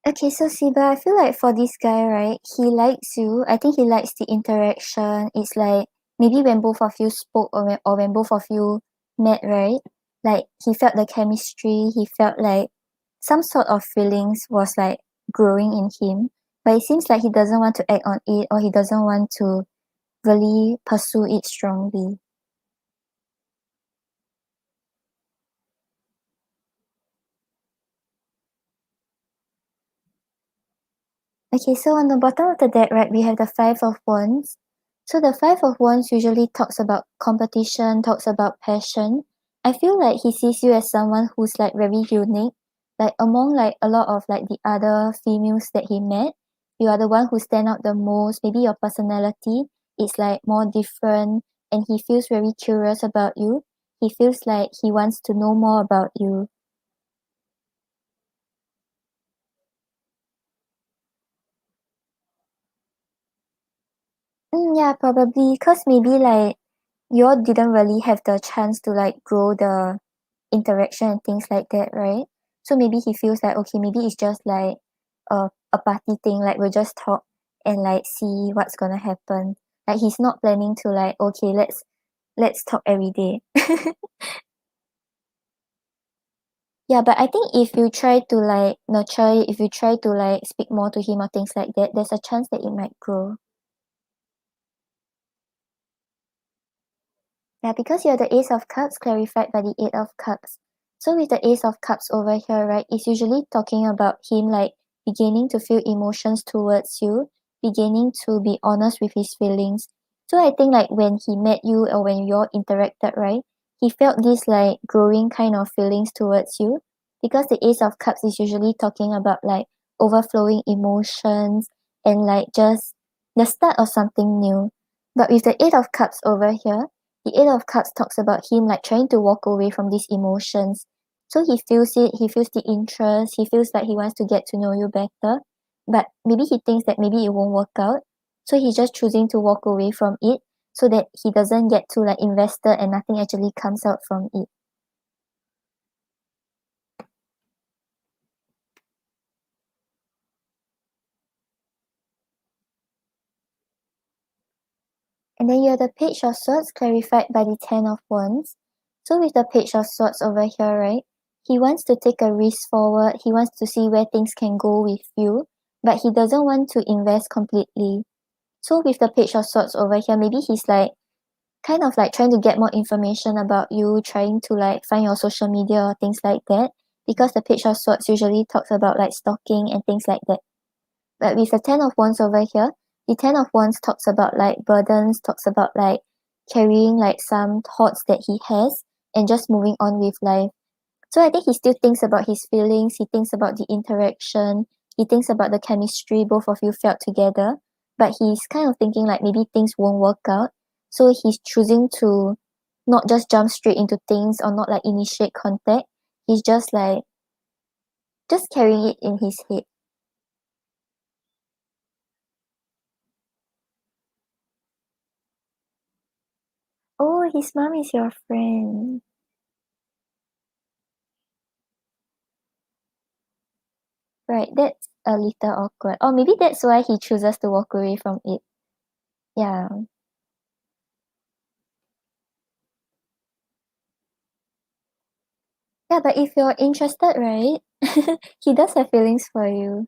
Okay, so Siba, I feel like for this guy, right, he likes you. I think he likes the interaction. It's like maybe when both of you spoke or when both of you met, right? Like he felt the chemistry, he felt like some sort of feelings was like growing in him. But it seems like he doesn't want to act on it or he doesn't want to really pursue it strongly. Okay, so on the bottom of the deck, right, we have the Five of Wands. So the Five of Wands usually talks about competition, talks about passion. I feel like he sees you as someone who's like very unique. Like among like a lot of like the other females that he met, you are the one who stand out the most. Maybe your personality is like more different and he feels very curious about you. He feels like he wants to know more about you. Yeah, probably because maybe like you all didn't really have the chance to like grow the interaction and things like that, right? So maybe he feels like okay, maybe it's just like a party thing, like we'll just talk and like see what's gonna happen. Like he's not planning to like okay, let's talk every day. Yeah, but I think if you try to like nurture it, if you try to like speak more to him or things like that, there's a chance that it might grow. Yeah, because you're the Ace of Cups clarified by the Eight of Cups. So with the Ace of Cups over here, right, it's usually talking about him like beginning to feel emotions towards you, beginning to be honest with his feelings. So I think like when he met you or when you all interacted, right, he felt this like growing kind of feelings towards you because the Ace of Cups is usually talking about like overflowing emotions and like just the start of something new. But with the Eight of Cups over here, the Eight of Cups talks about him like trying to walk away from these emotions. So he feels it, he feels the interest, he feels like he wants to get to know you better, but maybe he thinks that maybe it won't work out. So he's just choosing to walk away from it so that he doesn't get too like invested and nothing actually comes out from it. And then you have the Page of Swords clarified by the Ten of Wands. So with the Page of Swords over here, right, he wants to take a risk forward. He wants to see where things can go with you, but he doesn't want to invest completely. So with the Page of Swords over here, maybe he's like kind of like trying to get more information about you, trying to like find your social media or things like that, because the Page of Swords usually talks about like stalking and things like that. But with the Ten of Wands over here, the Ten of Wands talks about like burdens, talks about like carrying like some thoughts that he has and just moving on with life. So I think he still thinks about his feelings, he thinks about the interaction, he thinks about the chemistry both of you felt together, but he's kind of thinking like maybe things won't work out. So he's choosing to not just jump straight into things or not like initiate contact. He's just carrying it in his head. Oh, his mom is your friend. Right, that's a little awkward. Or maybe that's why he chooses to walk away from it. Yeah. Yeah, but if you're interested, right? He does have feelings for you.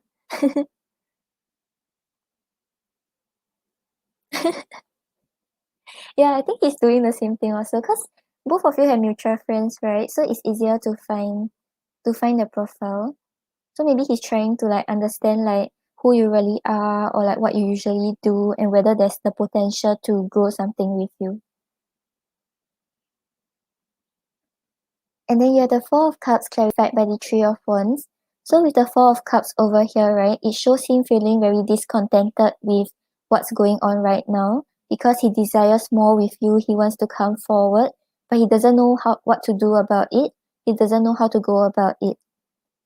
Yeah, I think he's doing the same thing also because both of you have mutual friends, right? So it's easier to find the profile. So maybe he's trying to like understand like who you really are or like what you usually do and whether there's the potential to grow something with you. And then you have the Four of Cups clarified by the Three of Wands. So with the Four of Cups over here, right, it shows him feeling very discontented with what's going on right now because he desires more with you. He wants to come forward, but he doesn't know what to do about it. He doesn't know how to go about it.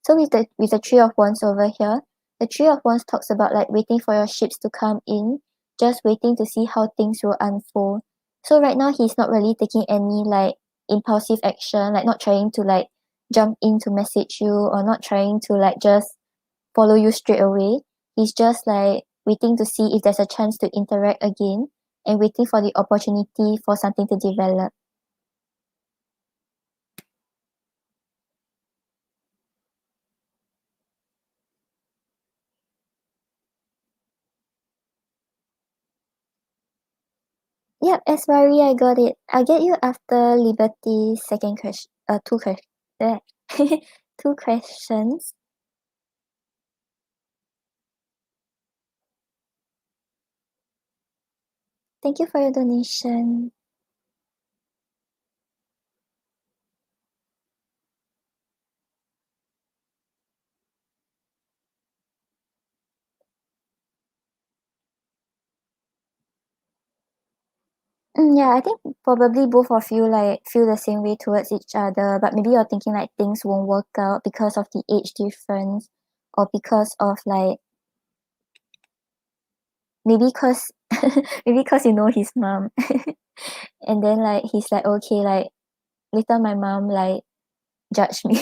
So with the Three of Wands over here, the Three of Wands talks about like waiting for your ships to come in, just waiting to see how things will unfold. So right now he's not really taking any like impulsive action, like not trying to like jump in to message you or not trying to like just follow you straight away. He's just like waiting to see if there's a chance to interact again and waiting for the opportunity for something to develop. Yep, Eswari, I got it. I'll get you after Liberty second question. Two questions. Two questions. Thank you for your donation. Yeah, I think probably both of you like feel the same way towards each other, but maybe you're thinking like things won't work out because of the age difference or because of like maybe cause maybe cause you know his mom. And then like he's like okay like later my mom like judge me.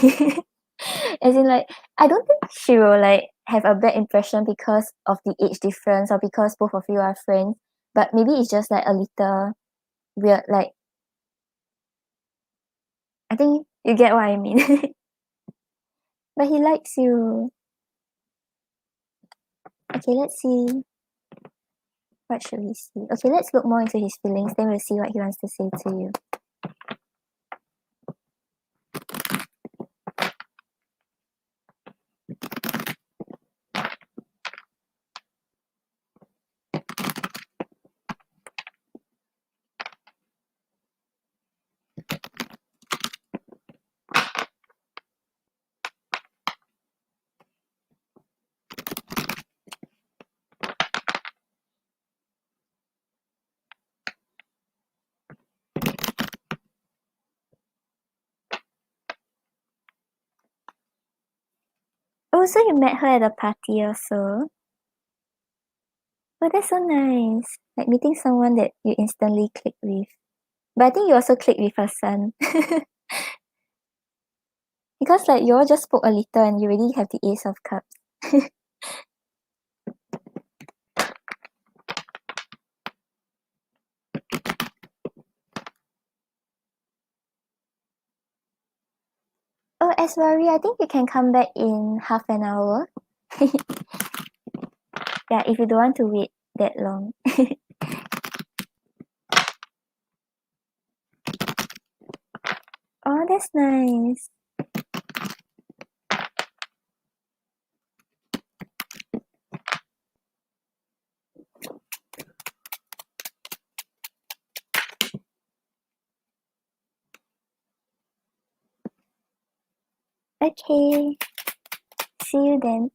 As in like I don't think she will like have a bad impression because of the age difference or because both of you are friends, but maybe it's just like a little weird like I think you get what I mean. But he likes you. Okay, let's see. What should we see? Okay, let's look more into his feelings, then we'll see what he wants to say to you. Oh, so you met her at a party also? Oh, that's so nice. Like meeting someone that you instantly click with. But I think you also click with her son. Because like you all just spoke a little and you already have the Ace of Cups. Oh, Aswari, I think you can come back in half an hour. Yeah, if you don't want to wait that long. Oh, that's nice. Okay. See you then.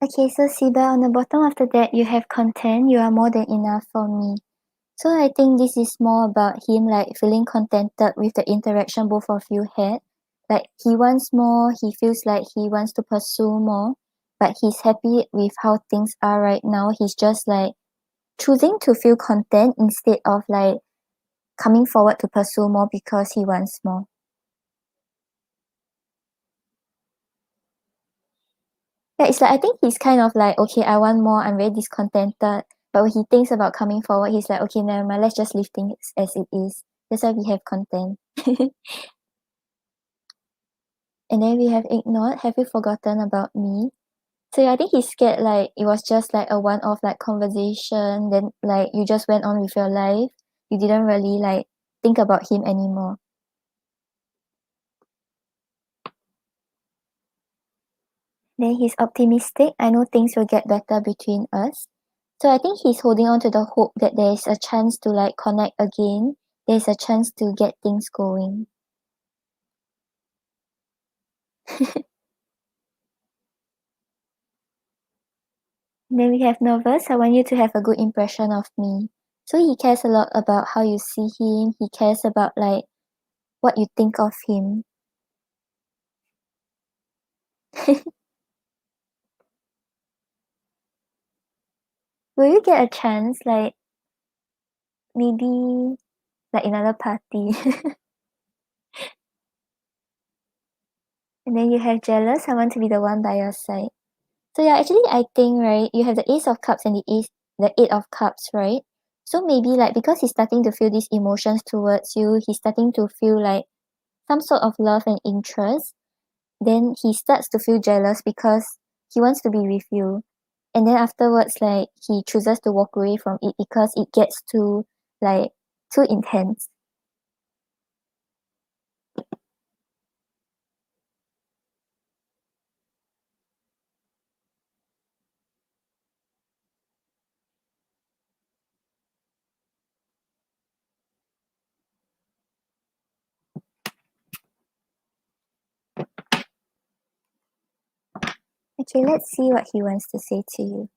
Okay, so Siba, on the bottom after that, you have content. You are more than enough for me. So I think this is more about him like feeling contented with the interaction both of you had. Like he wants more, he feels like he wants to pursue more, but he's happy with how things are right now. He's just like choosing to feel content instead of like coming forward to pursue more because he wants more. Yeah, it's like I think he's kind of like, okay, I want more, I'm very discontented. But when he thinks about coming forward, he's like, okay, never mind, let's just leave things as it is. That's why we have content. And then we have ignored, have you forgotten about me? So yeah, I think he's scared like it was just like a one off like conversation, then like you just went on with your life. You didn't really like think about him anymore. Then he's optimistic. I know things will get better between us. So I think he's holding on to the hope that there is a chance to like connect again. There's a chance to get things going. Then we have nervous. I want you to have a good impression of me. So he cares a lot about how you see him. He cares about like what you think of him. Will you get a chance like maybe like another party? And then you have jealous. I want to be the one by your side. So yeah, actually I think right, you have the Ace of Cups and the Eight of Cups, right? So maybe like because he's starting to feel these emotions towards you, he's starting to feel like some sort of love and interest. Then he starts to feel jealous because he wants to be with you. And then afterwards, like he chooses to walk away from it because it gets like too intense. Okay, let's see what he wants to say to you.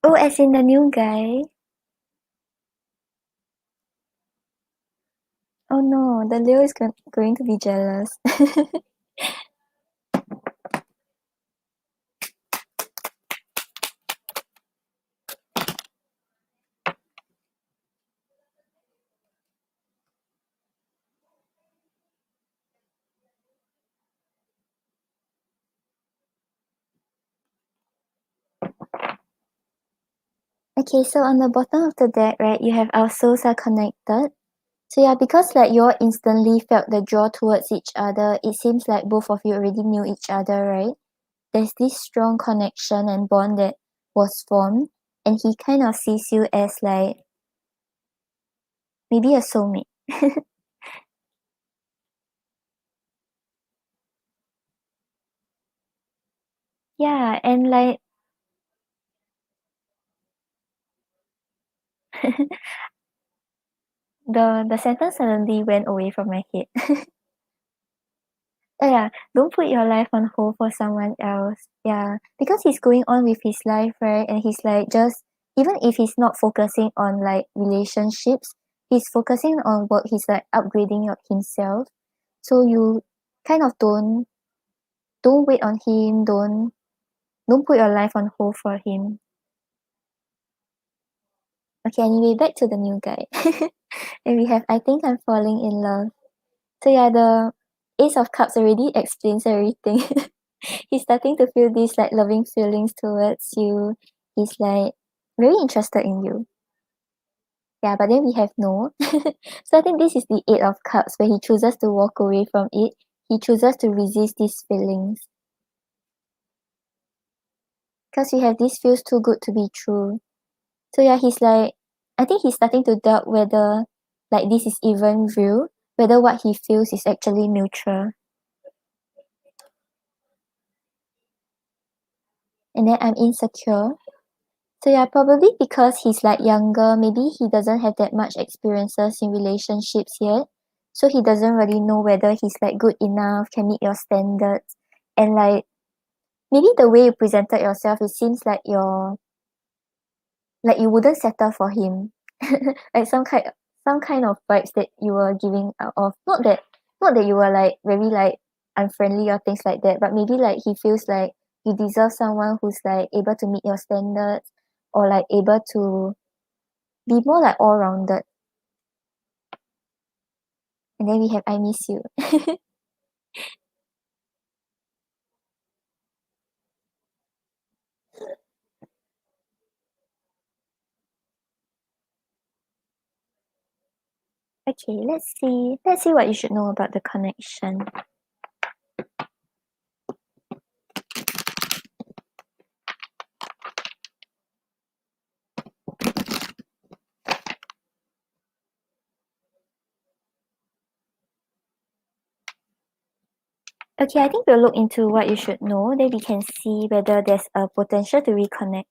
Oh, as in the new guy? Oh no, the Leo is going to be jealous. Okay, so on the bottom of the deck, right, you have our souls are connected. So yeah, because like you all instantly felt the draw towards each other, it seems like both of you already knew each other, right? There's this strong connection and bond that was formed, and he kind of sees you as like maybe a soulmate. Yeah, and like the sentence suddenly went away from my head. Oh yeah, don't put your life on hold for someone else. Yeah, because he's going on with his life, right? And he's like just even if he's not focusing on like relationships, he's focusing on work. He's like upgrading himself. So you kind of don't wait on him. Don't put your life on hold for him. Okay, anyway, back to the new guy. And we have I think I'm falling in love. So yeah, the Ace of Cups already explains everything. He's starting to feel these like loving feelings towards you. He's like very interested in you. Yeah, but then we have no. So I think this is the Eight of Cups where he chooses to walk away from it. He chooses to resist these feelings. Because we have this feels too good to be true. So yeah, he's like I think he's starting to doubt whether like this is even real, whether what he feels is actually mutual. And then I'm insecure. So yeah, probably because he's like younger, maybe he doesn't have that much experiences in relationships yet. So he doesn't really know whether he's like good enough, can meet your standards. And like maybe the way you presented yourself, it seems like you wouldn't settle for him. Like some kind of vibes that you were giving out of. Not that you were like very like unfriendly or things like that, but maybe like he feels like you deserve someone who's like able to meet your standards or like able to be more like all rounded. And then we have I miss you. Okay, let's see. Let's see what you should know about the connection. Okay, I think we'll look into what you should know, then we can see whether there's a potential to reconnect.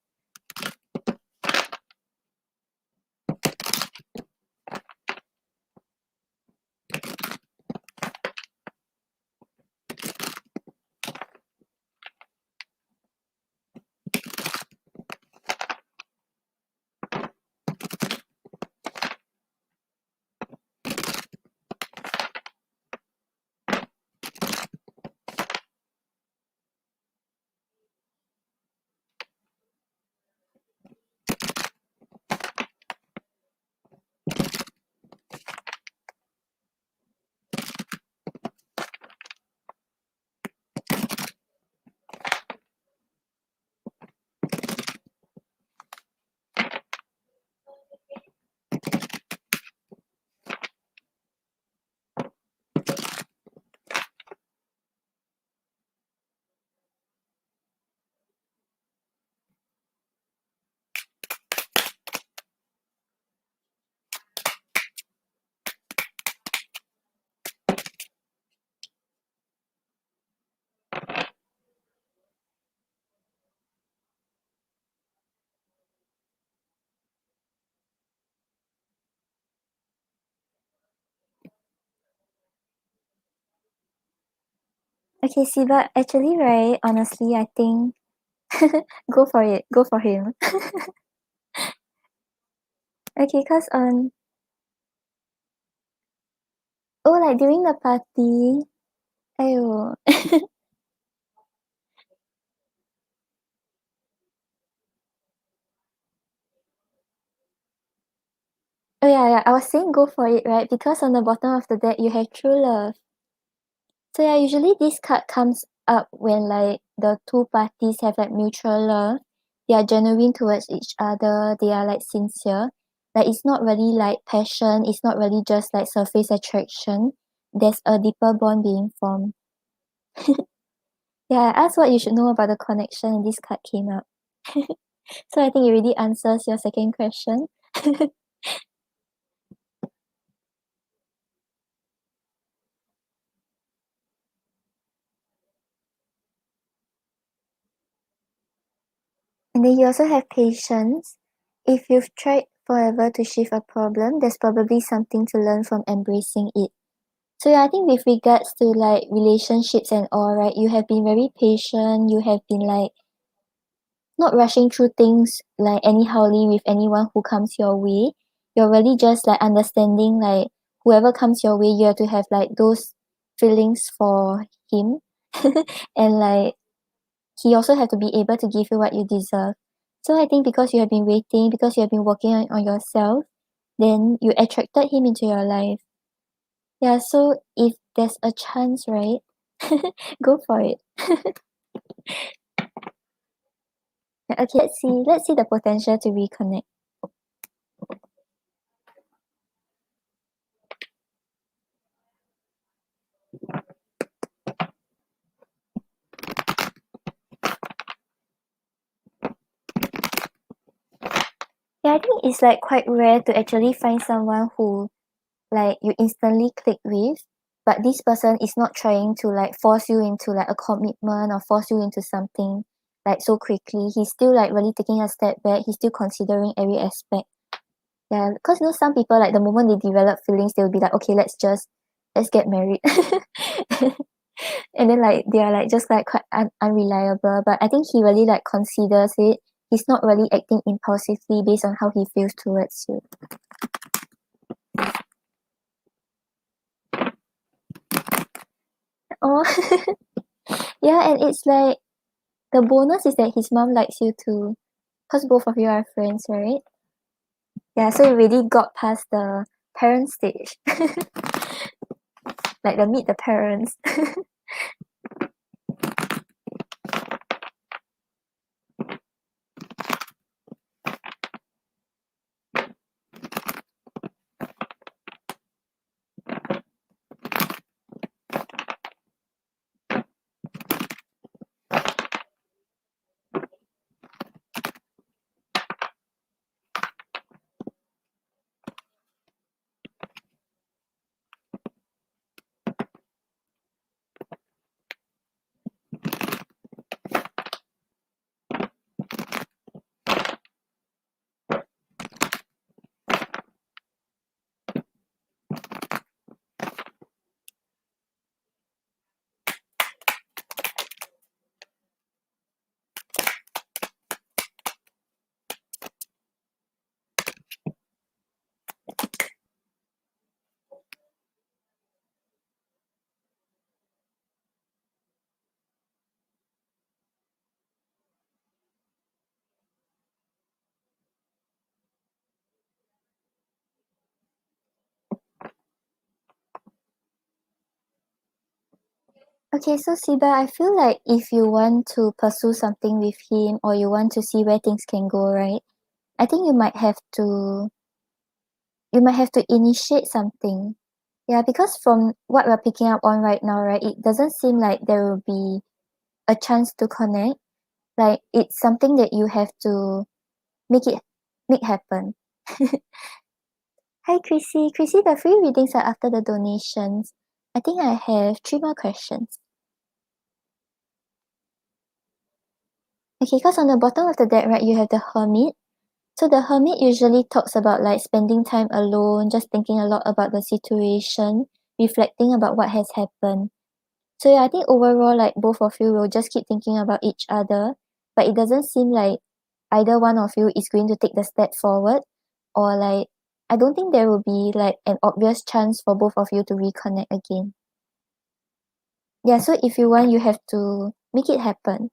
Okay, Siva, actually, right, honestly, I think go for it. Go for him. Okay, cause oh, like during the party, ayo. Oh yeah, yeah. I was saying go for it, right? Because on the bottom of the deck you have true love. So yeah, usually this card comes up when like the two parties have like mutual love. They are genuine towards each other. They are like sincere. Like it's not really like passion. It's not really just like surface attraction. There's a deeper bond being formed. Yeah, I asked what you should know about the connection, and this card came up. So I think it really answers your second question. And then you also have patience. If you've tried forever to shift a problem, there's probably something to learn from embracing it. So yeah, I think with regards to like relationships and all, right, you have been very patient. You have been like not rushing through things like anyhowly with anyone who comes your way. You're really just like understanding like whoever comes your way, you have to have like those feelings for him. And like he also have to be able to give you what you deserve. So I think because you have been waiting, because you have been working on yourself, then you attracted him into your life. Yeah, so if there's a chance, right, go for it. Yeah, okay, let's see the potential to reconnect. Yeah, I think it's like quite rare to actually find someone who like you instantly click with, but this person is not trying to like force you into like a commitment or force you into something like so quickly. He's still like really taking a step back. He's still considering every aspect. Yeah, because you know some people like the moment they develop feelings, they'll be like, okay, let's get married. And then like they are like just like quite unreliable. But I think he really like considers it. He's not really acting impulsively based on how he feels towards you. Oh, yeah, and it's like the bonus is that his mom likes you too, because both of you are friends, right? Yeah, so you really got past the parent stage, like the meet the parents. Okay, so Siba, I feel like if you want to pursue something with him or you want to see where things can go, right? I think you might have to initiate something. Yeah, because from what we're picking up on right now, right, it doesn't seem like there will be a chance to connect. Like it's something that you have to make it make happen. Hi Chrissy. Chrissy, the free readings are after the donations. I think I have 3 more questions. Okay, because on the bottom of the deck, right, you have the Hermit. So the Hermit usually talks about like spending time alone, just thinking a lot about the situation, reflecting about what has happened. So yeah, I think overall, like both of you will just keep thinking about each other, but it doesn't seem like either one of you is going to take the step forward, or like I don't think there will be like an obvious chance for both of you to reconnect again. Yeah, so if you want, you have to make it happen.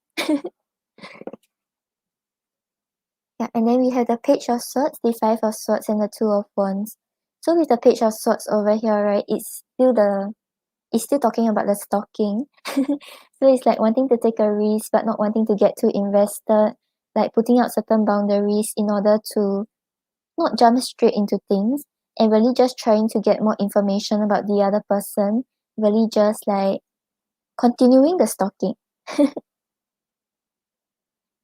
Yeah, and then we have the Page of Swords, the Five of Swords, and the Two of Wands. So with the Page of Swords over here, right, it's still talking about the stalking. So it's like wanting to take a risk but not wanting to get too invested, like putting out certain boundaries in order to not jump straight into things and really just trying to get more information about the other person, really just like continuing the stalking.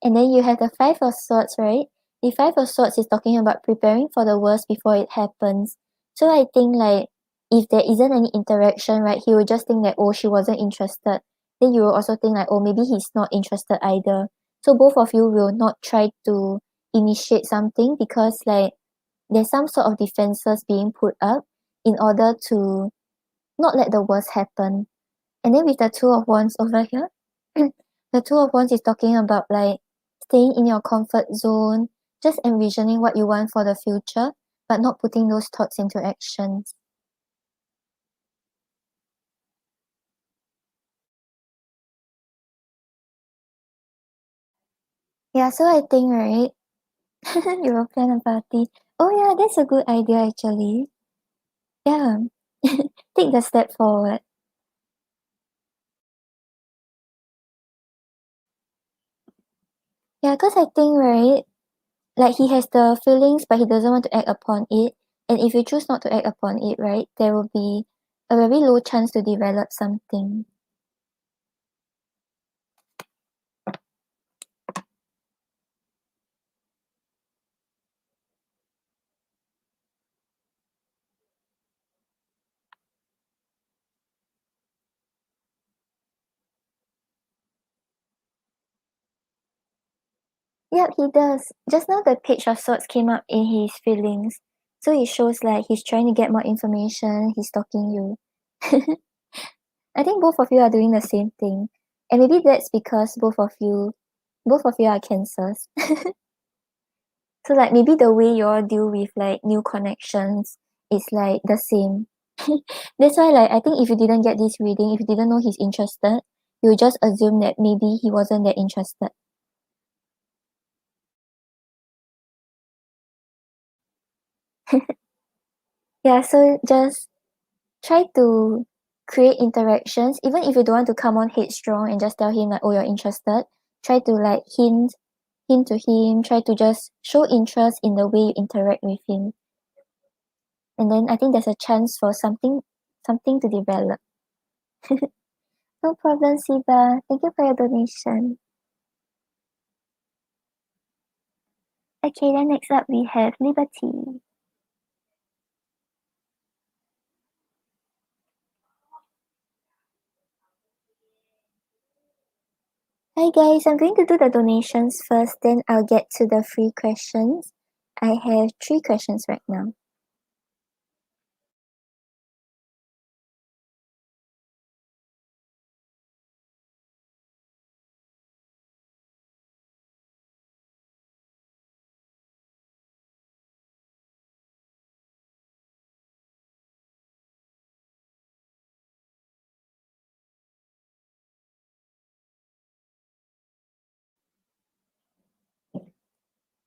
And then you have the Five of Swords, right? The Five of Swords is talking about preparing for the worst before it happens. So I think like if there isn't any interaction, right, he will just think that oh she wasn't interested. Then you will also think like oh maybe he's not interested either. So both of you will not try to initiate something because like there's some sort of defenses being put up in order to not let the worst happen. And then with the Two of Wands over here, the Two of Wands is talking about like staying in your comfort zone, just envisioning what you want for the future, but not putting those thoughts into actions. Yeah, so I think, right, you will plan a party. Oh yeah, that's a good idea actually. Yeah. Take the step forward. Yeah, because I think, right, like he has the feelings but he doesn't want to act upon it. And if you choose not to act upon it, right, there will be a very low chance to develop something. Yep, he does. Just now the Page of Swords came up in his feelings. So it shows like he's trying to get more information, he's stalking you. I think both of you are doing the same thing. And maybe that's because both of you are cancers. So like maybe the way you all deal with like new connections is like the same. That's why like I think if you didn't get this reading, if you didn't know he's interested, you just assume that maybe he wasn't that interested. Yeah, so just try to create interactions even if you don't want to come on headstrong and just tell him like oh you're interested. Try to like hint to him, try to just show interest in the way you interact with him, and then I think there's a chance for something to develop. No problem, Siba. Thank you for your donation. Okay, then next up we have Liberty. Hi guys, I'm going to do the donations first, then I'll get to the free questions. I have 3 questions right now.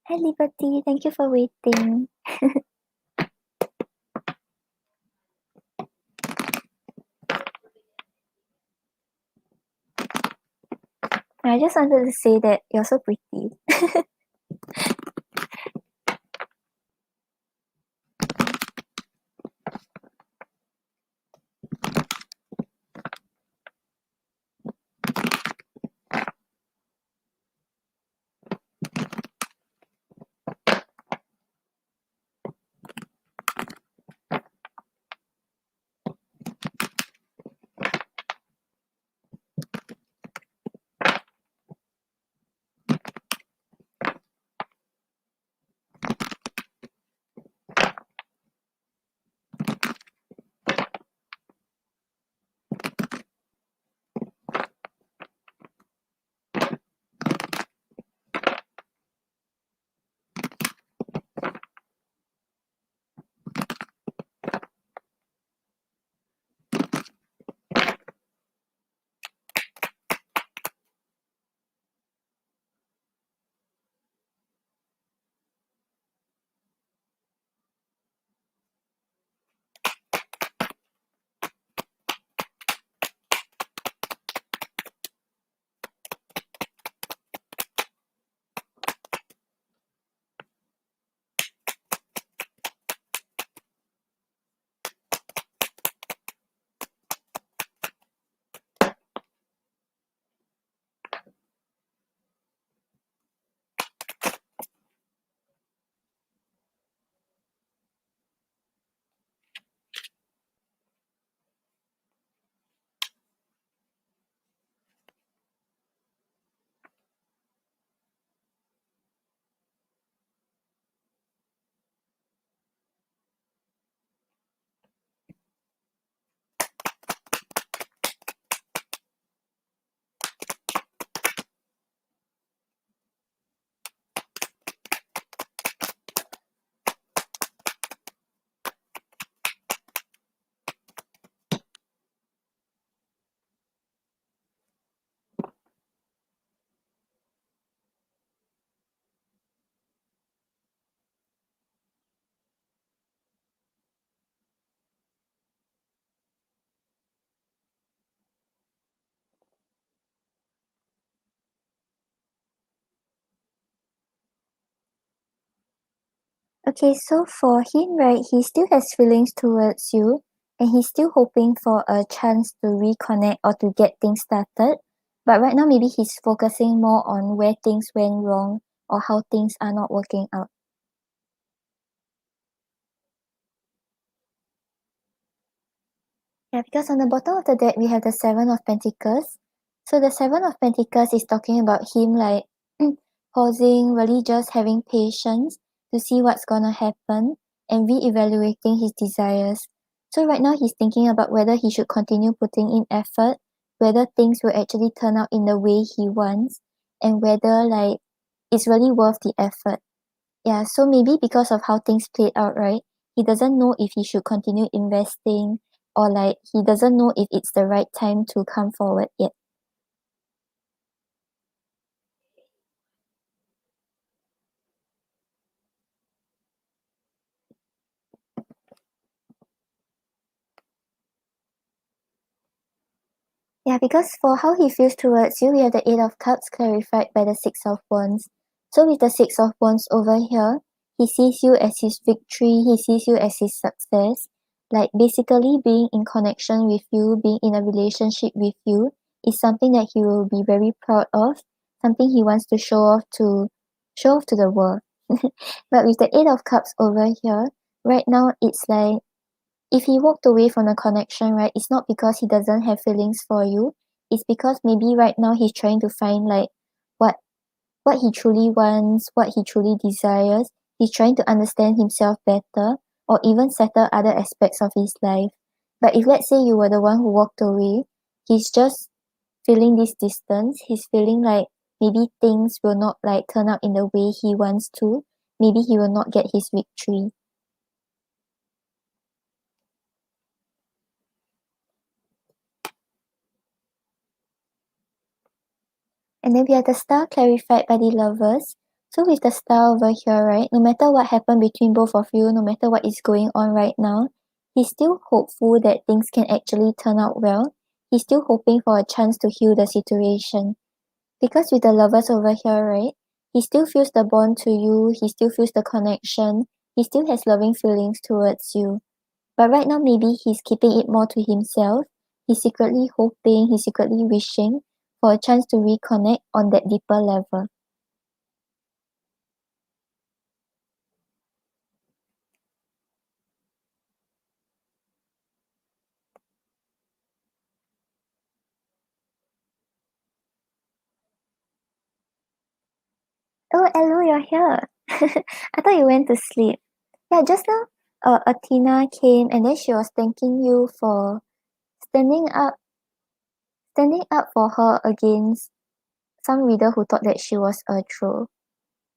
Hi Liberty, thank you for waiting. I just wanted to say that you're so pretty. Okay, so for him, right, he still has feelings towards you, and he's still hoping for a chance to reconnect or to get things started. But right now, maybe he's focusing more on where things went wrong or how things are not working out. Yeah, because on the bottom of the deck, we have the Seven of Pentacles. So the Seven of Pentacles is talking about him like pausing, really just having patience to see what's gonna happen and re-evaluating his desires. So right now he's thinking about whether he should continue putting in effort, whether things will actually turn out in the way he wants, and whether like it's really worth the effort. Yeah, so maybe because of how things played out, right? He doesn't know if he should continue investing or like he doesn't know if it's the right time to come forward yet. Yeah, because for how he feels towards you, we have the Eight of Cups clarified by the Six of Wands. So with the Six of Wands over here, he sees you as his victory, he sees you as his success. Like basically being in connection with you, being in a relationship with you is something that he will be very proud of, something he wants to show off to the world. But with the Eight of Cups over here, right now it's like if he walked away from the connection, right, it's not because he doesn't have feelings for you. It's because maybe right now he's trying to find like what what he truly wants, what he truly desires. He's trying to understand himself better or even settle other aspects of his life. But if let's say you were the one who walked away, he's just feeling this distance. He's feeling like maybe things will not like turn out in the way he wants to. Maybe he will not get his victory. And then we have the star clarified by the lovers. So with the star over here, right, no matter what happened between both of you, no matter what is going on right now, he's still hopeful that things can actually turn out well. He's still hoping for a chance to heal the situation. Because with the lovers over here, right, he still feels the bond to you, he still feels the connection, he still has loving feelings towards you. But right now, maybe he's keeping it more to himself. He's secretly hoping, he's secretly wishing for a chance to reconnect on that deeper level. Oh, hello, you're here. I thought you went to sleep. Yeah, just now, Athena came and then she was thanking you for standing up, standing up for her against some reader who thought that she was a troll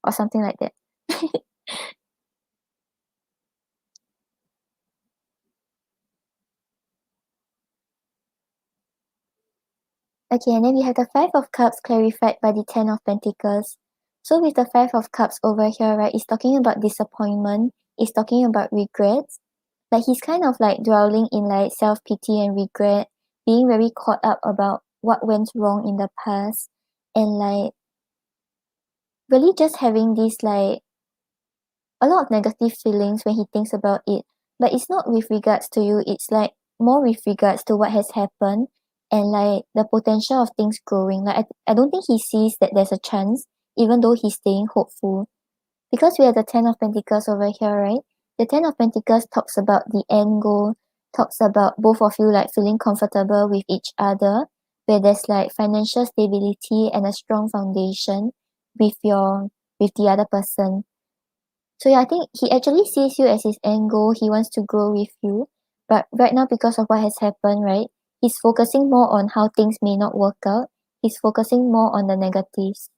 or something like that. Okay, and then we have the Five of Cups clarified by the Ten of Pentacles. So with the Five of Cups over here, right, it's talking about disappointment, it's talking about regrets. Like he's kind of like dwelling in like self-pity and regret, being very caught up about what went wrong in the past, and like really just having this like a lot of negative feelings when he thinks about it. But it's not with regards to you, it's like more with regards to what has happened and like the potential of things growing. Like I don't think he sees that there's a chance, even though he's staying hopeful. Because we have the Ten of Pentacles over here, right? The Ten of Pentacles talks about the end goal, talks about both of you like feeling comfortable with each other, where there's like financial stability and a strong foundation with the other person. So yeah, I think he actually sees you as his end goal. He wants to grow with you. But right now, because of what has happened, right, he's focusing more on how things may not work out. He's focusing more on the negatives.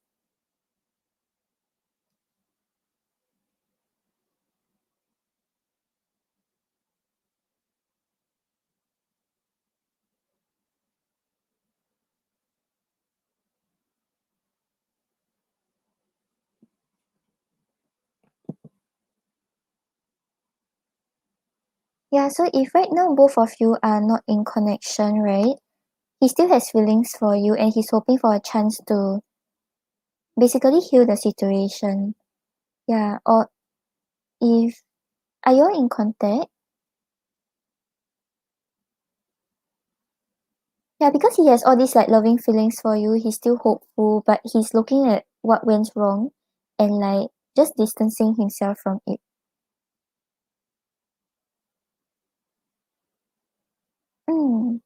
Yeah, so if right now both of you are not in connection, right, he still has feelings for you and he's hoping for a chance to basically heal the situation. Yeah, or if are you all in contact? Yeah, because he has all these like loving feelings for you, he's still hopeful, but he's looking at what went wrong and like just distancing himself from it. Mm.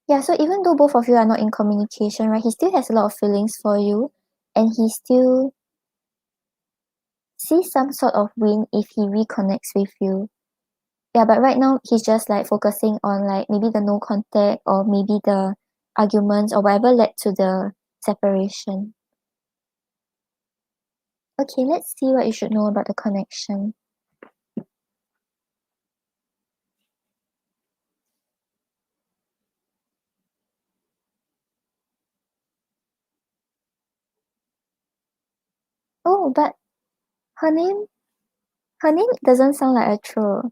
Yeah, so even though both of you are not in communication, right, he still has a lot of feelings for you and he still sees some sort of win if he reconnects with you. Yeah, but right now he's just like focusing on like maybe the no contact or maybe the arguments or whatever led to the separation. Okay, let's see what you should know about the connection. Oh, but her name her name doesn't sound like a troll.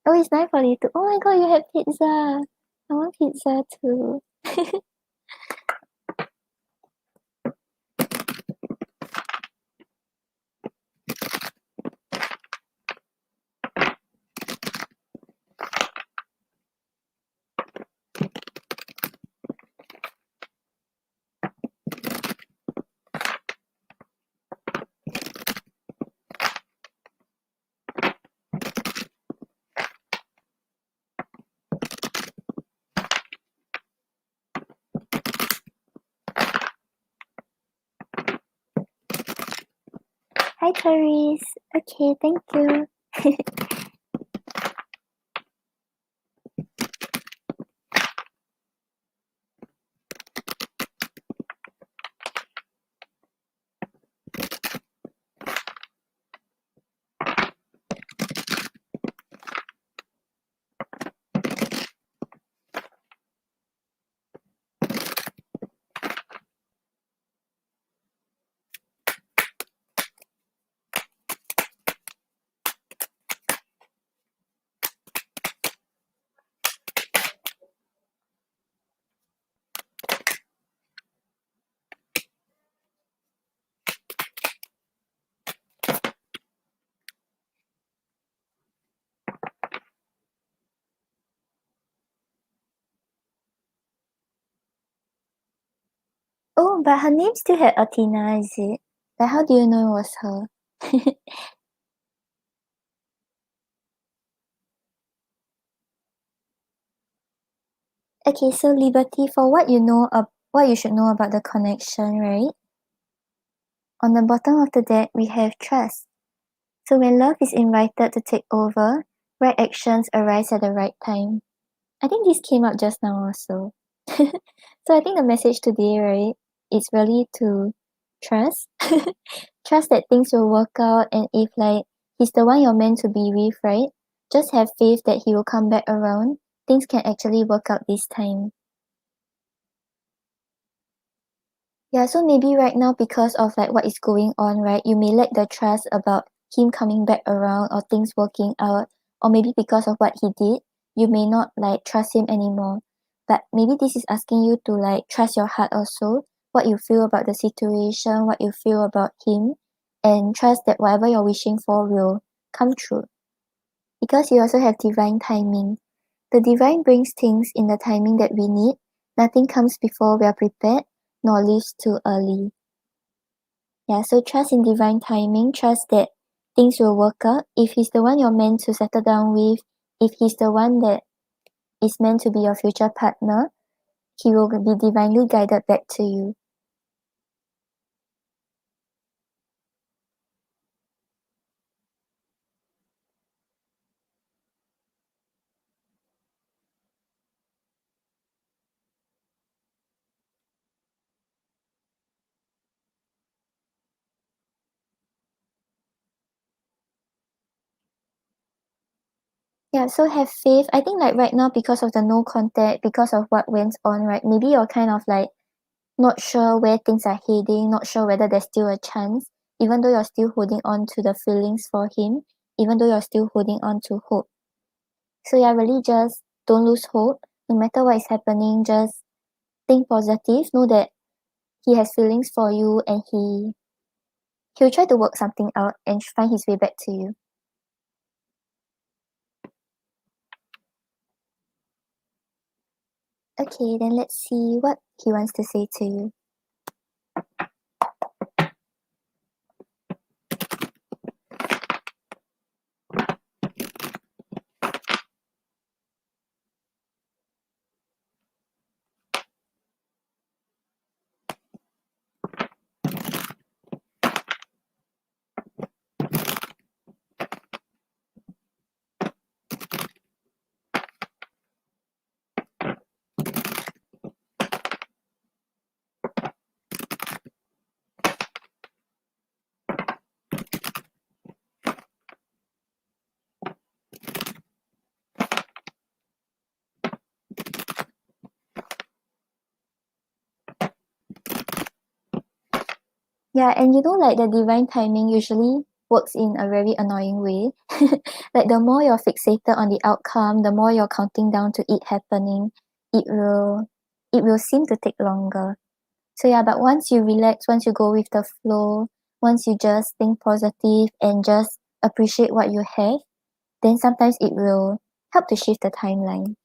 Oh, it's 9:42. Oh my god, you had pizza. I want pizza too. Hi, Teres. Okay, thank you. Oh, but her name still had Athena, is it? Like, how do you know it was her? Okay, so Liberty, for what you know, what you should know about the connection, right? On the bottom of the deck, we have trust. So when love is invited to take over, right actions arise at the right time. I think this came up just now also. So I think the message today, right, is really to trust. Trust that things will work out, and if like he's the one you're meant to be with, right? Just have faith that he will come back around. Things can actually work out this time. Yeah, so maybe right now because of like what is going on, right? You may lack the trust about him coming back around or things working out, or maybe because of what he did, you may not like trust him anymore. But maybe this is asking you to like trust your heart also, what you feel about the situation, what you feel about him, and trust that whatever you're wishing for will come true. Because you also have divine timing. The divine brings things in the timing that we need. Nothing comes before we are prepared, nor leaves too early. Yeah, so trust in divine timing, trust that things will work out. If he's the one you're meant to settle down with, if he's the one that is meant to be your future partner, he will be divinely guided back to you. Yeah, so have faith. I think like right now because of the no contact, because of what went on, right? Maybe you're kind of like not sure where things are heading, not sure whether there's still a chance, even though you're still holding on to the feelings for him, even though you're still holding on to hope. So yeah, really just don't lose hope. No matter what is happening, just think positive. Know that he has feelings for you and he'll try to work something out and find his way back to you. Okay, then let's see what he wants to say to you. Yeah, and you know, like the divine timing usually works in a very annoying way. Like the more you're fixated on the outcome, the more you're counting down to it happening, it will it will seem to take longer. So yeah, but once you relax, once you go with the flow, once you just think positive and just appreciate what you have, then sometimes it will help to shift the timeline.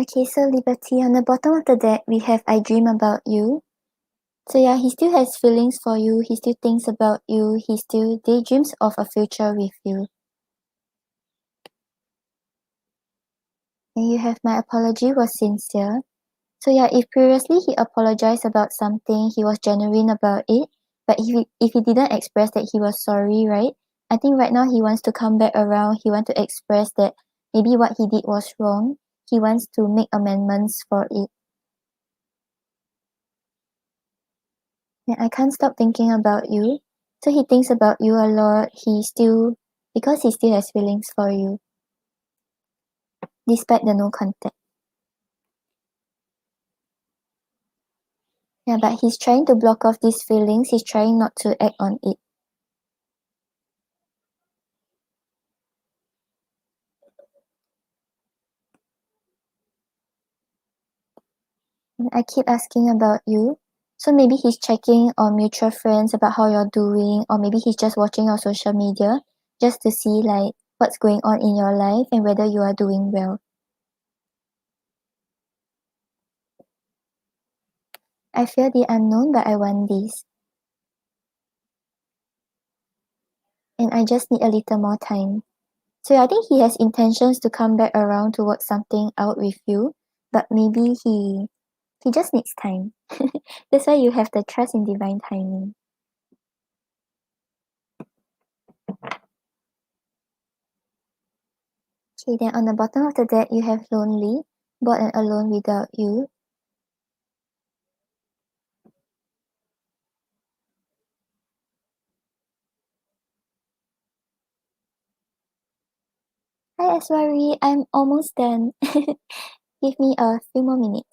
Okay, so Liberty, on the bottom of the deck, we have I dream about you. So yeah, he still has feelings for you, he still thinks about you, he still daydreams of a future with you. And you have my apology was sincere. So yeah, if previously he apologized about something, he was genuine about it, but if he didn't express that he was sorry, right? I think right now he wants to come back around, he wants to express that maybe what he did was wrong. He wants to make amendments for it. And I can't stop thinking about you. So he thinks about you a lot. Because he still has feelings for you, despite the no contact. Yeah, but he's trying to block off these feelings. He's trying not to act on it. And I keep asking about you. So maybe he's checking on mutual friends about how you're doing, or maybe he's just watching your social media just to see like what's going on in your life and whether you are doing well. I fear the unknown, but I want this. And I just need a little more time. So I think he has intentions to come back around to work something out with you, but maybe he just needs time. That's why you have the trust in divine timing. Okay, then on the bottom of the deck you have lonely, bored and alone without you. Hi Aswari, I'm almost done. Give me a few more minutes.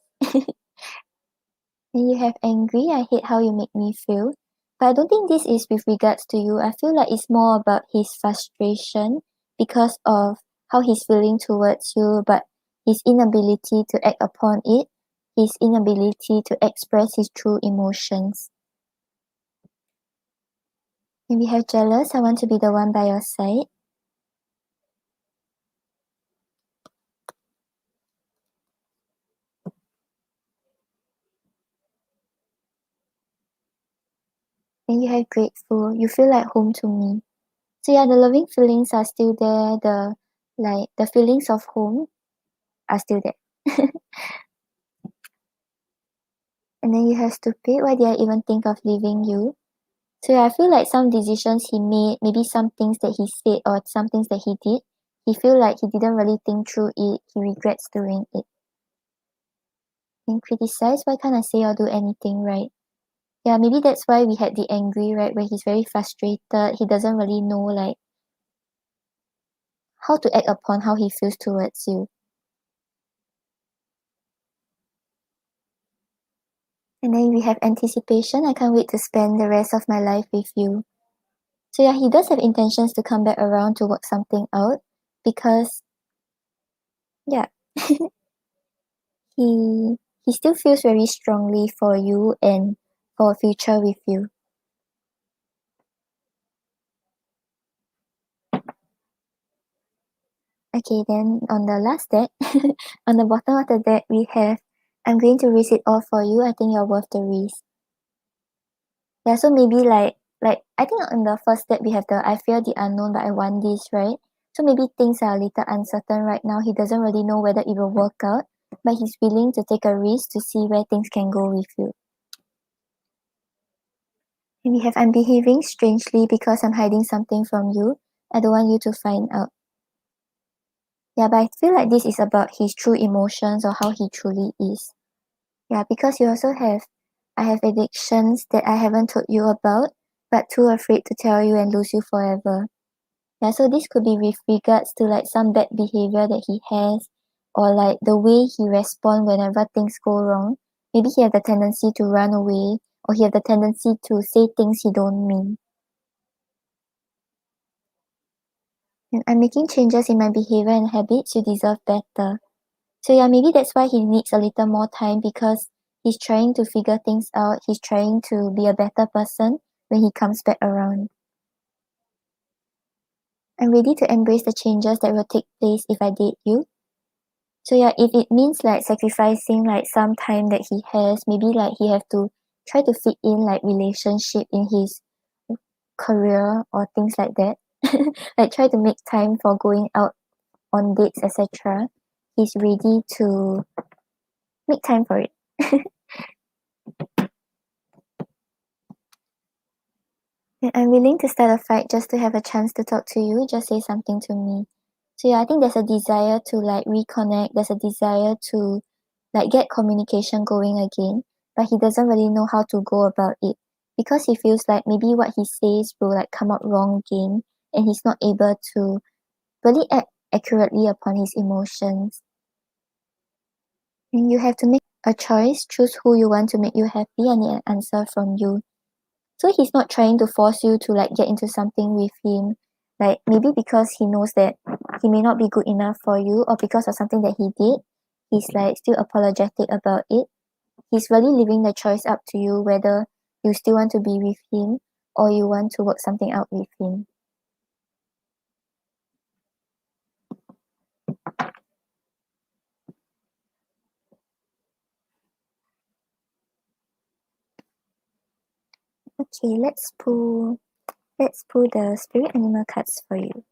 Then you have angry, I hate how you make me feel. But I don't think this is with regards to you. I feel like it's more about his frustration because of how he's feeling towards you, but his inability to act upon it, his inability to express his true emotions. When we have jealous, I want to be the one by your side. When you have grateful, you feel like home to me. So yeah, the loving feelings are still there, the feelings of home are still there. And then you have stupid, why did I even think of leaving you? So yeah, I feel like some decisions he made, maybe some things that he said or some things that he did, he feel like he didn't really think through it, he regrets doing it. And criticize, why can't I say or do anything right? Yeah, maybe that's why we had the angry, right, where he's very frustrated, he doesn't really know like how to act upon how he feels towards you. And then we have anticipation, I can't wait to spend the rest of my life with you. So yeah, he does have intentions to come back around to work something out because yeah, he still feels very strongly for you and for a future with you. Okay, then on the last deck, on the bottom of the deck we have I'm going to risk it all for you. I think you're worth the risk. Yeah, so maybe like I think on the first step we have the I fear the unknown but I want this, right? So maybe things are a little uncertain right now. He doesn't really know whether it will work out, but he's willing to take a risk to see where things can go with you. And we have I'm behaving strangely because I'm hiding something from you. I don't want you to find out. Yeah, but I feel like this is about his true emotions or how he truly is. Yeah, because you also have I have addictions that I haven't told you about, but too afraid to tell you and lose you forever. Yeah, so this could be with regards to like some bad behavior that he has or like the way he responds whenever things go wrong. Maybe he has the tendency to run away or he has the tendency to say things he don't mean. And I'm making changes in my behavior and habits, you deserve better. So yeah, maybe that's why he needs a little more time because he's trying to figure things out. He's trying to be a better person when he comes back around. I'm ready to embrace the changes that will take place if I date you. So yeah, if it means like sacrificing like some time that he has, maybe like he have to try to fit in like relationship in his career or things like that. Like try to make time for going out on dates, etc. He's ready to make time for it. And I'm willing to start a fight just to have a chance to talk to you. Just say something to me. So yeah, I think there's a desire to like reconnect. There's a desire to like get communication going again, but he doesn't really know how to go about it because he feels like maybe what he says will like come out wrong again, and he's not able to really act accurately upon his emotions. And you have to make a choice, choose who you want to make you happy, and an answer from you. So he's not trying to force you to like get into something with him. Like maybe because he knows that he may not be good enough for you or because of something that he did, he's like still apologetic about it. He's really leaving the choice up to you whether you still want to be with him or you want to work something out with him. Okay, let's pull the spirit animal cards for you.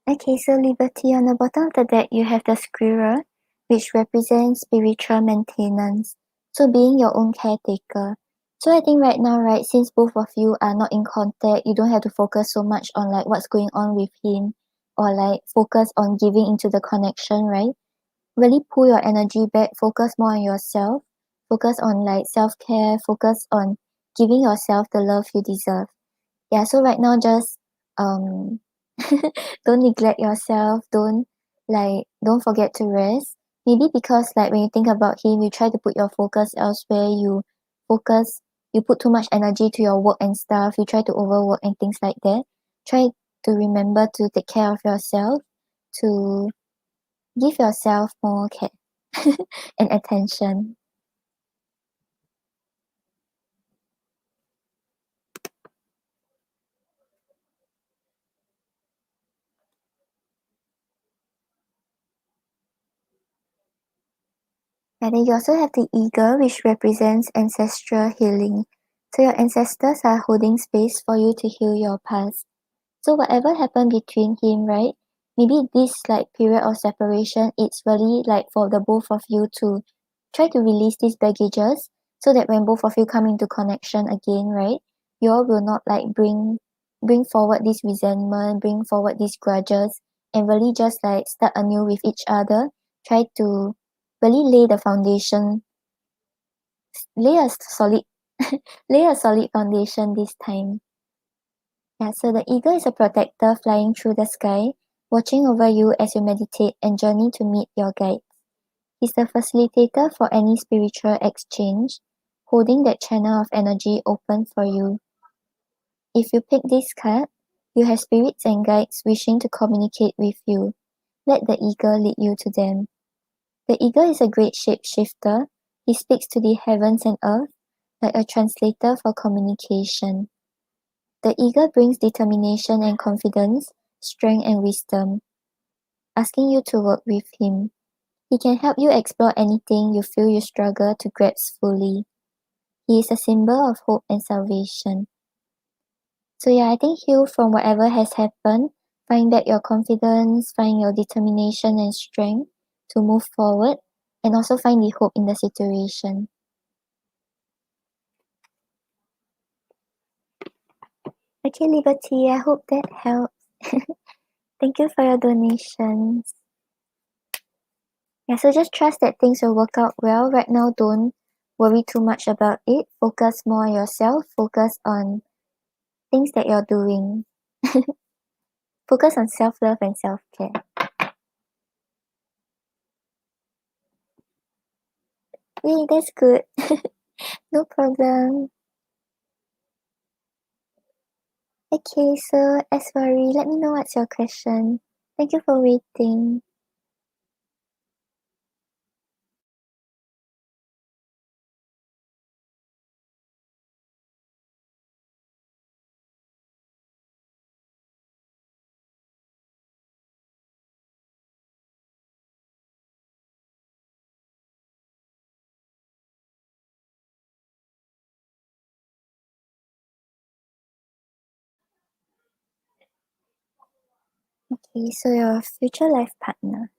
Okay, so Liberty, on the bottom of the deck, you have the squirrel, which represents spiritual maintenance. So being your own caretaker. So I think right now, right, since both of you are not in contact, you don't have to focus so much on like what's going on with him or like focus on giving into the connection, right? Really pull your energy back, focus more on yourself, focus on like self-care, focus on giving yourself the love you deserve. Yeah, so right now just um don't neglect yourself, don't forget to rest. Maybe because like when you think about him, you try to put your focus elsewhere, focus you put too much energy to your work and stuff, you try to overwork and things like that. Try to remember to take care of yourself, to give yourself more care and attention. And then you also have the eagle, which represents ancestral healing. So your ancestors are holding space for you to heal your past. So whatever happened between him, right? Maybe this like period of separation, it's really like for the both of you to try to release these baggages so that when both of you come into connection again, right? You all will not like bring forward this resentment, bring forward these grudges, and really just like start anew with each other. Try to really lay the foundation, lay a solid lay a solid foundation this time. Yeah, so the eagle is a protector flying through the sky, watching over you as you meditate and journey to meet your guides. He's the facilitator for any spiritual exchange, holding that channel of energy open for you. If you pick this card, you have spirits and guides wishing to communicate with you. Let the eagle lead you to them. The eagle is a great shapeshifter. He speaks to the heavens and earth, like a translator for communication. The eagle brings determination and confidence, strength and wisdom, asking you to work with him. He can help you explore anything you feel you struggle to grasp fully. He is a symbol of hope and salvation. So yeah, I think heal from whatever has happened, find back your confidence, find your determination and strength to move forward, and also find the hope in the situation. Okay, Liberty, I hope that helps. Thank you for your donations. Yeah, so just trust that things will work out well. Right now, don't worry too much about it. Focus more on yourself. Focus on things that you're doing. Focus on self-love and self-care. Yay, that's good. No problem. Okay, so Aswari, let me know what's your question. Thank you for waiting. Okay, so your future life partner.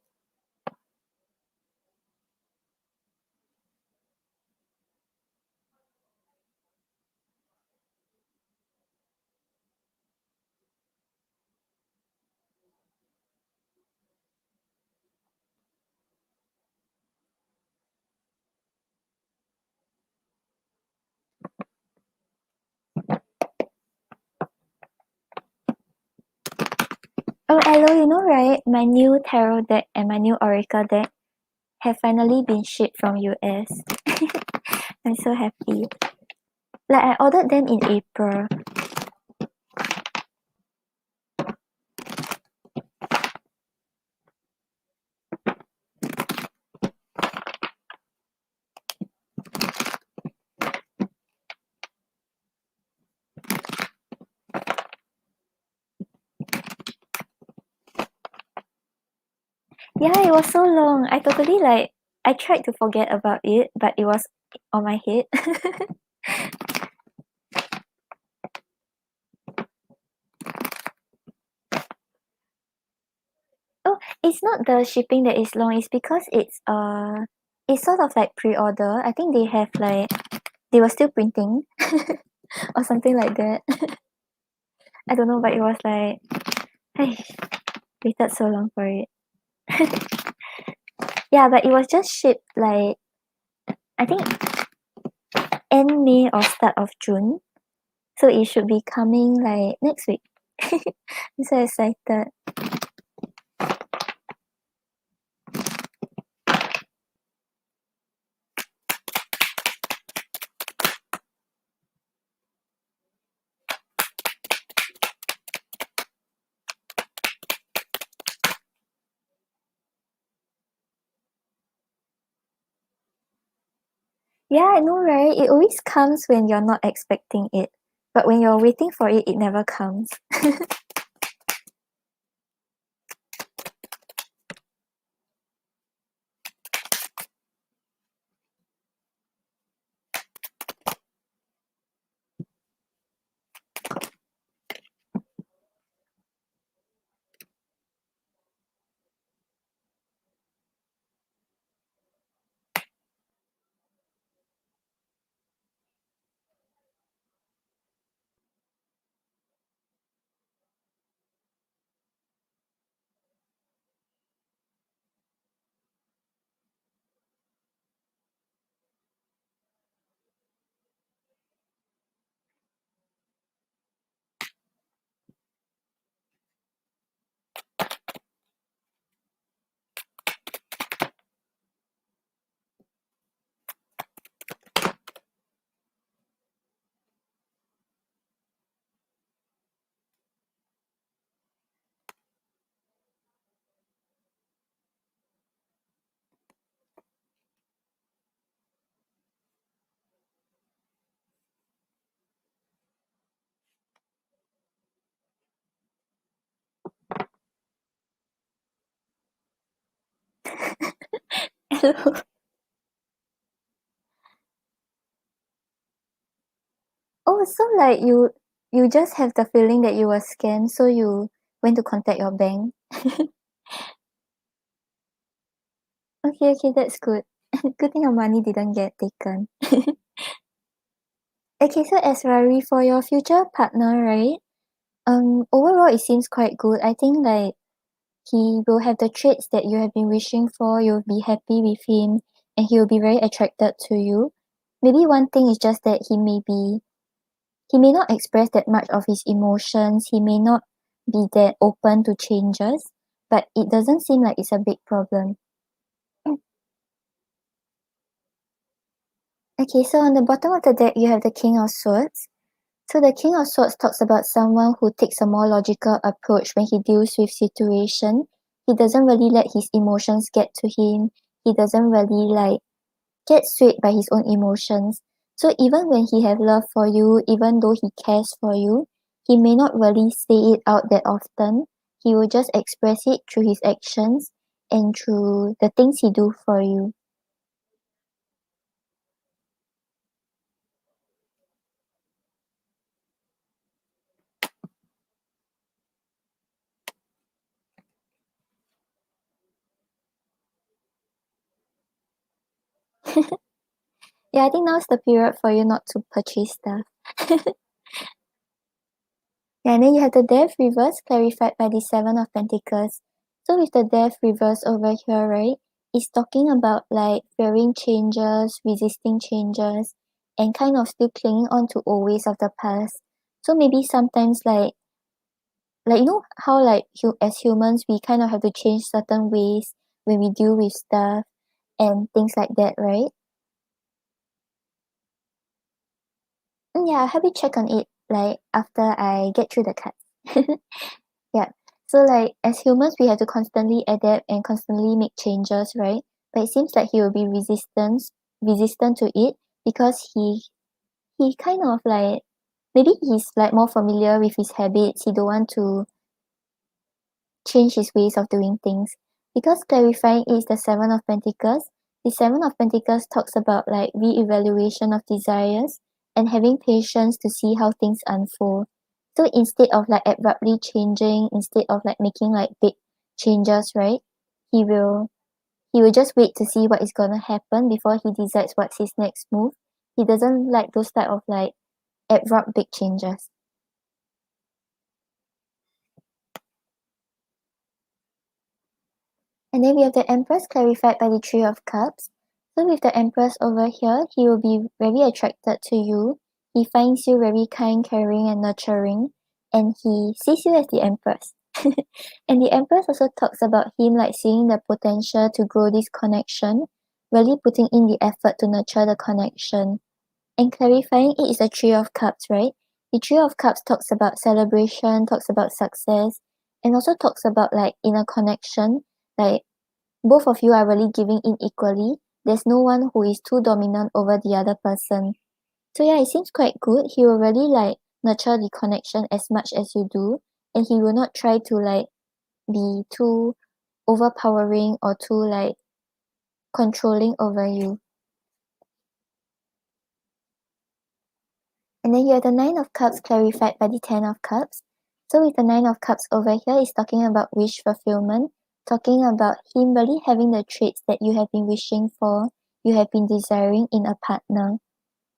Oh, hello, you know, right? My new tarot deck and my new oracle deck have finally been shipped from US. I'm so happy. Like, I ordered them in April. Yeah, it was so long. I totally like, I tried to forget about it, but it was on my head. Oh, it's not the shipping that is long, it's because it's sort of like pre-order. I think they have like, they were still printing or something like that. I don't know, but it was like, hey, waited so long for it. Yeah, but it was just shipped like, I think end May or start of June. So it should be coming like next week. I'm so excited. Yeah, I know, right? It always comes when you're not expecting it. But when you're waiting for it, it never comes. Oh, so like you just have the feeling that you were scammed, so you went to contact your bank. Okay, that's good. Good thing your money didn't get taken. Okay, so Asrari, for your future partner, right? Overall it seems quite good. I think like he will have the traits that you have been wishing for. You'll be happy with him, and he will be very attracted to you. Maybe one thing is just that he may not express that much of his emotions. He may not be that open to changes, but it doesn't seem like it's a big problem. Okay, so on the bottom of the deck, you have the King of Swords. So the King of Swords talks about someone who takes a more logical approach when he deals with situation. He doesn't really let his emotions get to him. He doesn't really like get swayed by his own emotions. So even when he have love for you, even though he cares for you, he may not really say it out that often. He will just express it through his actions and through the things he do for you. Yeah, I think now's the period for you not to purchase stuff. Yeah, and then you have the Death reverse clarified by the Seven of Pentacles. So with the Death reverse over here, right, it's talking about like fearing changes, resisting changes, and kind of still clinging on to old ways of the past. So maybe sometimes like you know how like as humans we kind of have to change certain ways when we deal with stuff and things like that, right? Yeah, I'll have you check on it like after I get through the cards. Yeah. So like as humans we have to constantly adapt and constantly make changes, right? But it seems like he will be resistant to it because he kind of like maybe he's like more familiar with his habits. He don't want to change his ways of doing things. Because clarifying is the Seven of Pentacles. The Seven of Pentacles talks about like re-evaluation of desires and having patience to see how things unfold. So instead of like abruptly changing, instead of like making like big changes, right? He will he will just wait to see what is gonna happen before he decides what's his next move. He doesn't like those type of like abrupt big changes. And then we have the Empress clarified by the Three of Cups. So with the Empress over here, he will be very attracted to you. He finds you very kind, caring, and nurturing, and he sees you as the Empress. And the Empress also talks about him like seeing the potential to grow this connection, really putting in the effort to nurture the connection. And clarifying it is a Three of Cups, right? The Three of Cups talks about celebration, talks about success, and also talks about like inner connection, like both of you are really giving in equally. There's no one who is too dominant over the other person. So yeah, it seems quite good. He will really like nurture the connection as much as you do, and he will not try to like be too overpowering or too like controlling over you. And then you have the Nine of Cups clarified by the Ten of Cups. So with the Nine of Cups over here is talking about wish fulfillment, talking about him really having the traits that you have been wishing for, you have been desiring in a partner.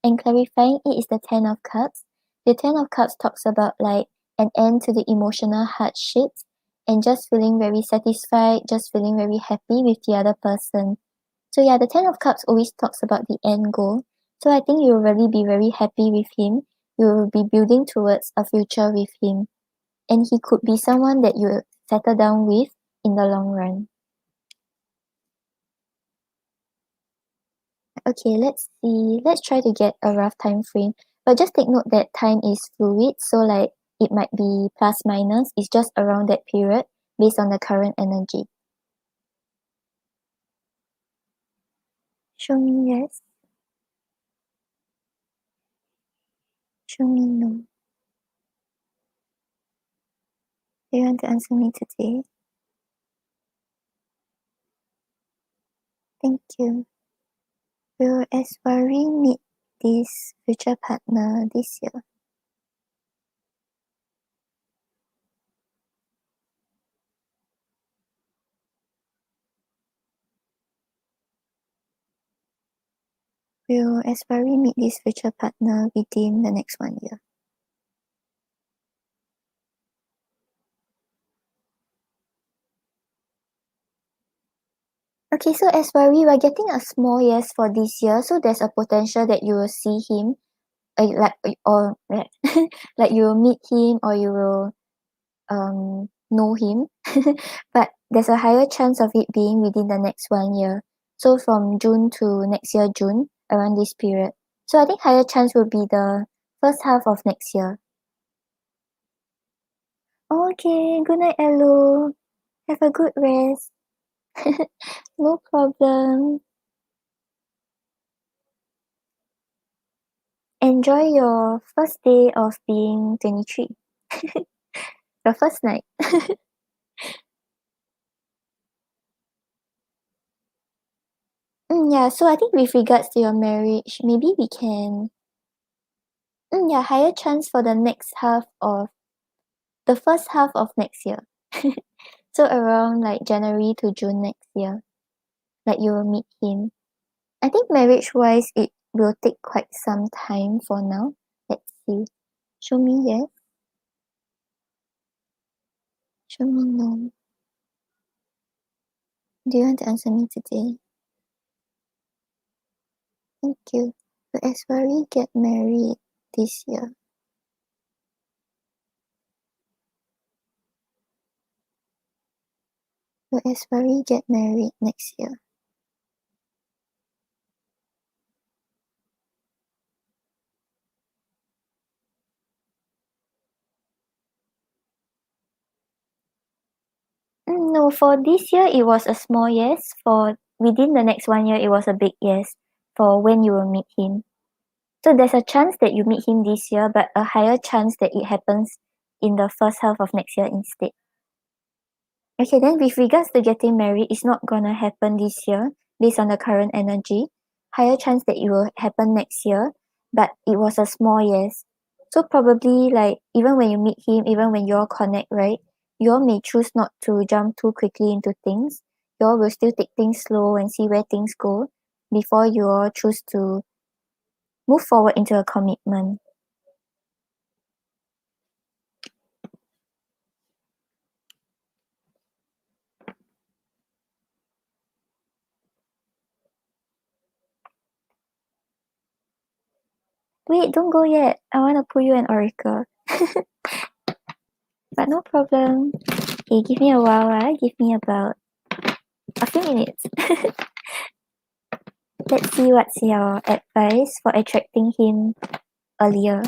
And clarifying it is the Ten of Cups. The Ten of Cups talks about like an end to the emotional hardships and just feeling very satisfied, just feeling very happy with the other person. So yeah, the Ten of Cups always talks about the end goal. So I think you'll really be very happy with him. You will be building towards a future with him. And he could be someone that you settle down with in the long run. Okay, let's see. Let's try to get a rough time frame. But just take note that time is fluid, so like it might be plus minus. It's just around that period based on the current energy. Show me yes. Show me no. Do you want to answer me today? Thank you. Will Eswari meet this future partner this year? Will Eswari meet this future partner within the next 1 year? Okay, so Eswari, we're getting a small yes for this year, so there's a potential that you will see him, like you will meet him or you will know him, but there's a higher chance of it being within the next 1 year. So from June to next year June, around this period. So I think higher chance will be the first half of next year. Okay, good night, Elo. Have a good rest. No problem. Enjoy your first day of being 23. Your first night. Yeah, so I think with regards to your marriage, maybe we can yeah, higher chance for the next half of the first half of next year. So around like January to June next year, like you will meet him. I think marriage wise it will take quite some time for now. Let's see. Show me yes. Show me no. Do you want to answer me today? Thank you. Will Eswari get married this year? Will Eswari get married next year? No, for this year it was a small yes. For within the next 1 year it was a big yes for when you will meet him. So there's a chance that you meet him this year, but a higher chance that it happens in the first half of next year instead. Okay, then with regards to getting married, it's not gonna happen this year based on the current energy. Higher chance that it will happen next year, but it was a small yes. So probably like even when you meet him, even when you all connect, right? You all may choose not to jump too quickly into things. You all will still take things slow and see where things go before you all choose to move forward into a commitment. Wait, don't go yet. I want to pull you an oracle. But no problem. Okay, give me a while, Give me about a few minutes. Let's see what's your advice for attracting him earlier.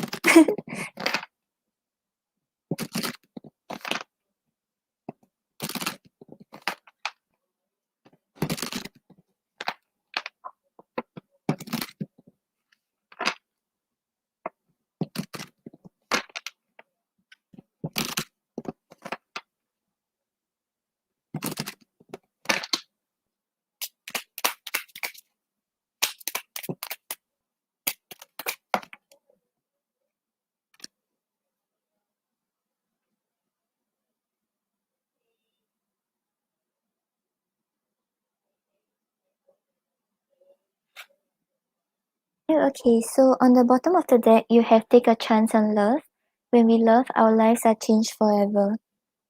Okay, so on the bottom of the deck, you have take a chance on love. When we love, our lives are changed forever.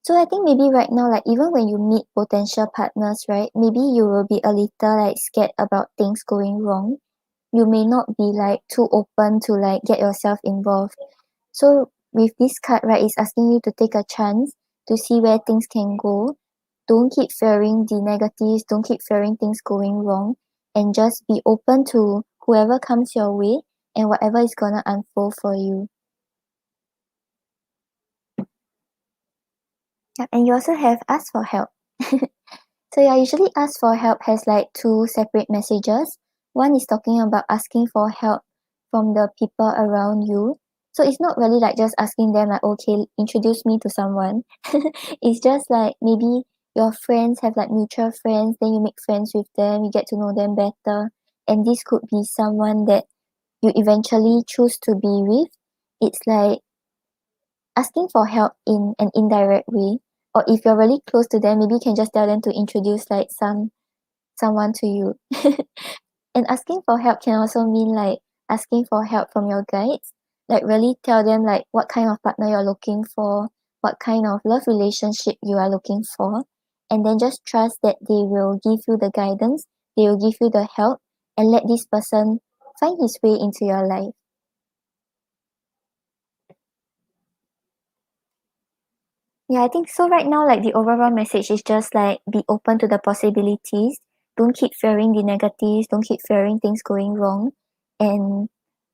So I think maybe right now, like even when you meet potential partners, right? Maybe you will be a little like scared about things going wrong. You may not be like too open to like get yourself involved. So with this card, right, it's asking you to take a chance to see where things can go. Don't keep fearing the negatives, don't keep fearing things going wrong, and just be open to whoever comes your way and whatever is gonna unfold for you. Yeah, and you also have asked for help. So yeah, usually ask for help has like two separate messages. One is talking about asking for help from the people around you. So it's not really like just asking them like, okay, introduce me to someone. It's just like maybe your friends have like mutual friends, then you make friends with them, you get to know them better, and this could be someone that you eventually choose to be with. It's like asking for help in an indirect way, or if you're really close to them, maybe you can just tell them to introduce like someone to you. And asking for help can also mean like asking for help from your guides, like really tell them like what kind of partner you're looking for, what kind of love relationship you are looking for, and then just trust that they will give you the guidance, they will give you the help, and let this person find his way into your life. Yeah, I think so right now, like the overall message is just like be open to the possibilities. Don't keep fearing the negatives, don't keep fearing things going wrong, and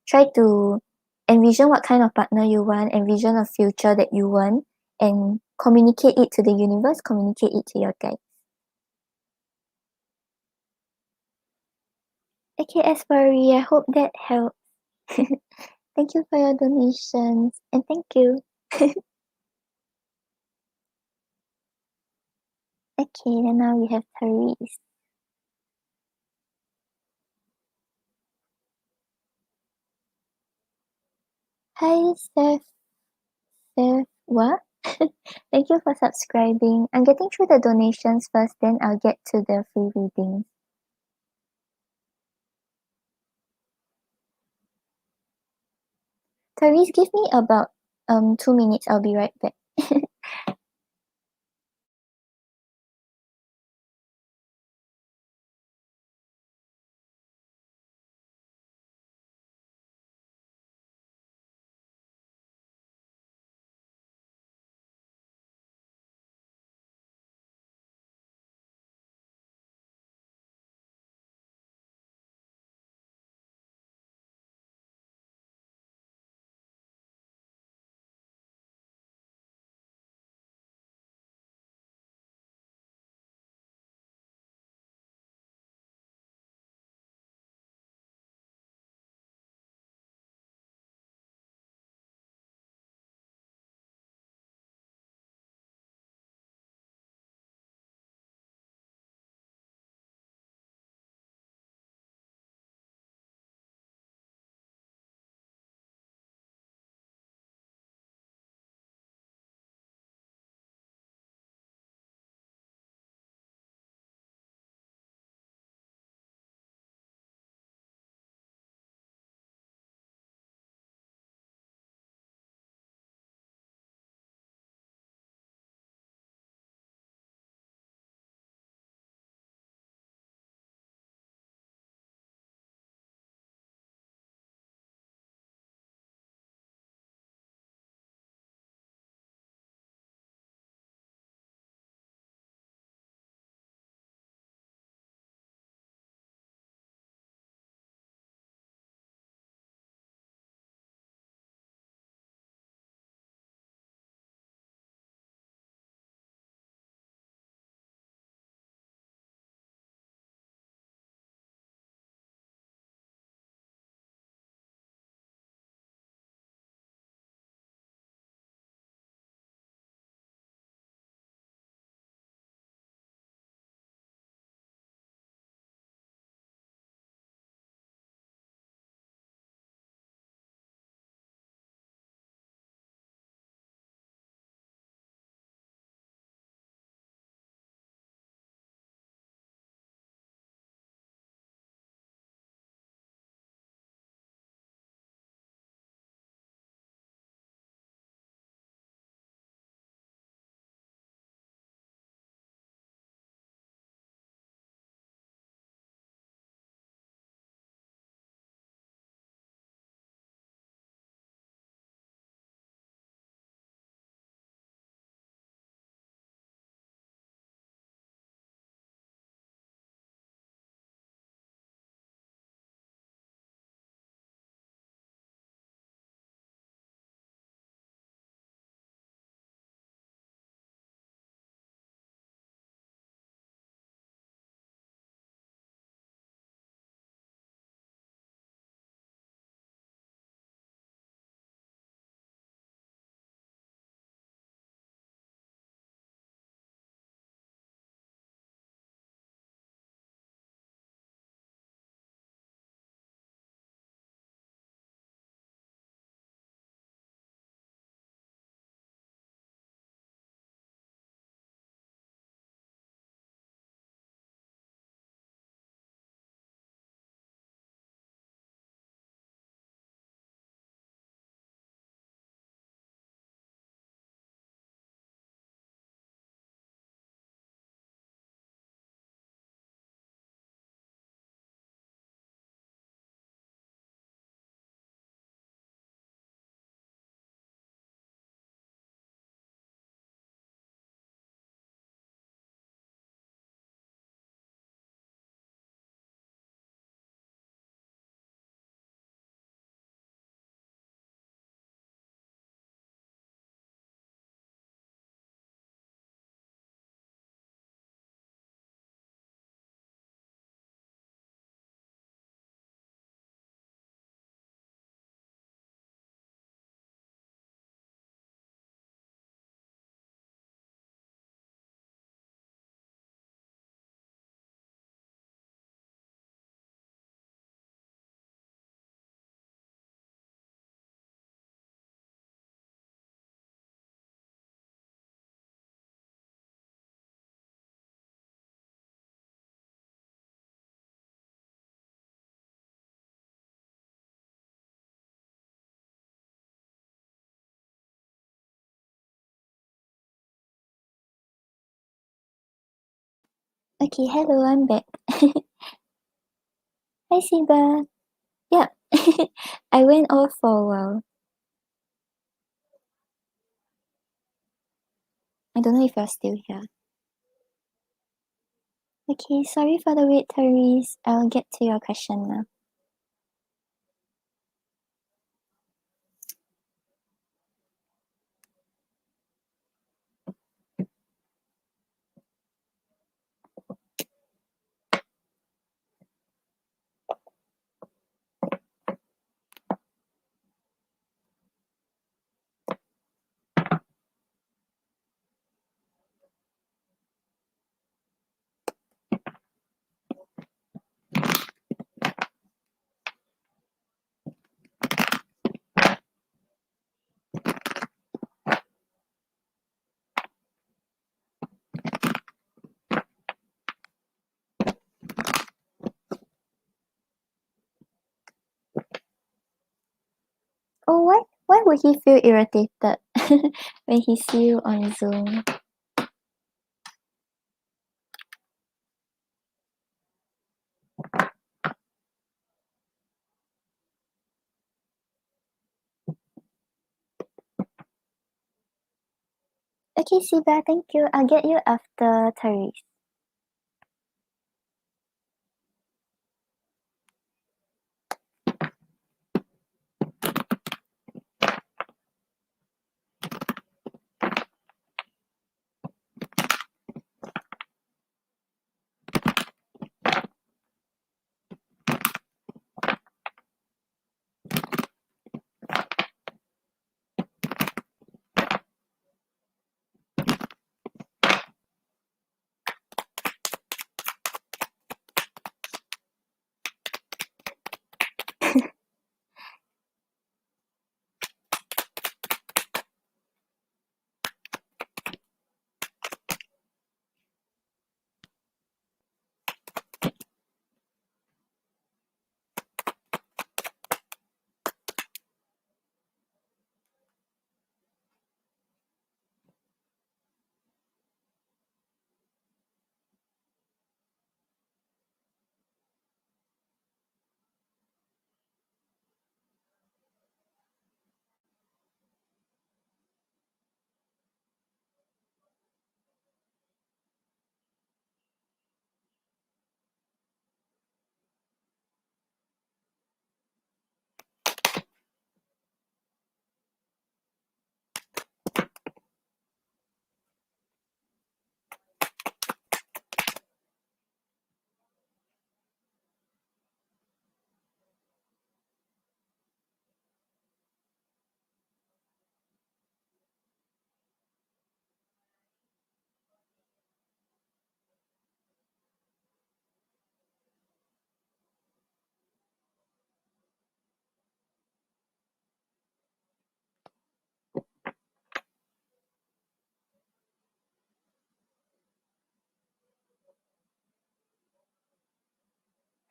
try to envision what kind of partner you want, envision a future that you want, and communicate it to the universe, communicate it to your guide. Okay, Asbury, I hope that helped. Thank you for your donations, and thank you. Okay, then now we have Teres. Hi, Seth. Seth, what? Thank you for subscribing. I'm getting through the donations first, then I'll get to the free readings. Therese, give me about 2 minutes. I'll be right back. Okay, hello, I'm back. Hi, Siba. Yeah, I went off for a while. I don't know if you're still here. Okay, sorry for the wait, Teres. I'll get to your question now. Oh, why would he feel irritated when he see you on Zoom? Okay, Siba, thank you. I'll get you after Teres.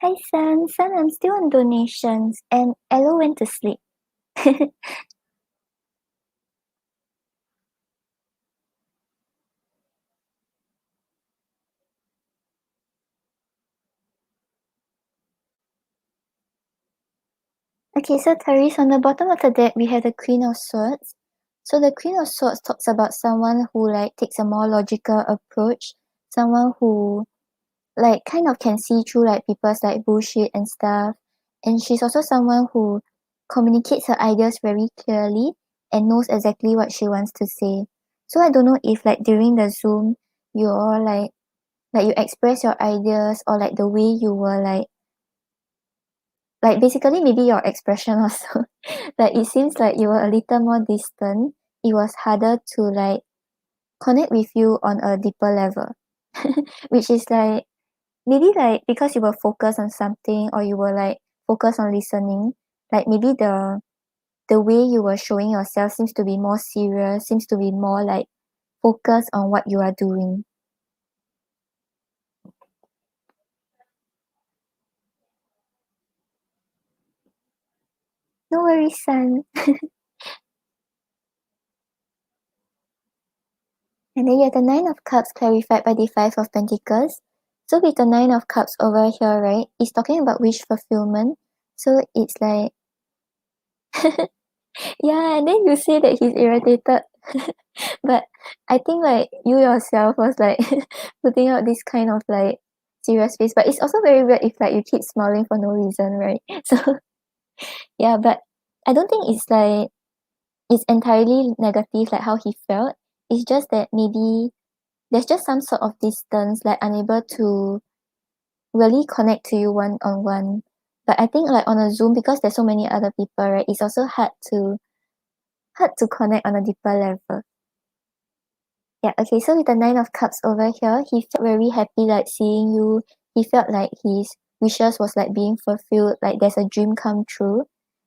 Hi, Sun. Sun, I'm still on donations, and Elo went to sleep. Okay, so Teres, on the bottom of the deck, we have the Queen of Swords. So the Queen of Swords talks about someone who takes a more logical approach, someone who kind of can see through people's bullshit and stuff. And she's also someone who communicates her ideas very clearly and knows exactly what she wants to say. So I don't know if during the Zoom you're you express your ideas, or the way you were basically maybe your expression also. It seems like you were a little more distant. It was harder to connect with you on a deeper level. Which is maybe because you were focused on something, or you were focused on listening, maybe the way you were showing yourself seems to be more serious, seems to be more focused on what you are doing. No worries, son. And then you have the Nine of Cups clarified by the Five of Pentacles. So with the Nine of Cups over here, right, it's talking about wish fulfillment. So it's like, yeah, and then you say that he's irritated. But I think like you yourself was like putting out this kind of like serious face. But it's also very weird if like you keep smiling for no reason, right? So yeah, but I don't think it's like it's entirely negative like how he felt. It's just that maybe there's just some sort of distance, like unable to really connect to you one on one. But I think like on a Zoom because there's so many other people, right? It's also hard to connect on a deeper level. Yeah, okay, so with the Nine of Cups over here, he felt very happy like seeing you. He felt like his wishes was like being fulfilled, like there's a dream come true.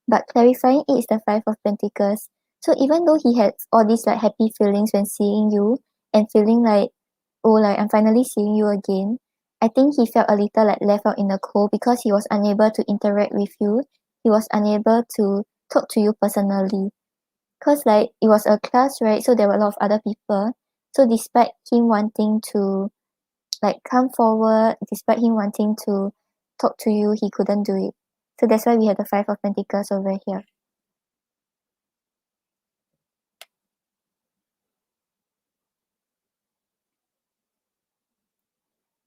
But clarifying it is the Five of Pentacles. So even though he had all these like happy feelings when seeing you and feeling like, oh, like I'm finally seeing you again, I think he felt a little like left out in the cold because he was unable to interact with you. He was unable to talk to you personally. Cause like it was a class, right? So there were a lot of other people. So despite him wanting to like come forward, despite him wanting to talk to you, he couldn't do it. So that's why we have the Five of Pentacles over here.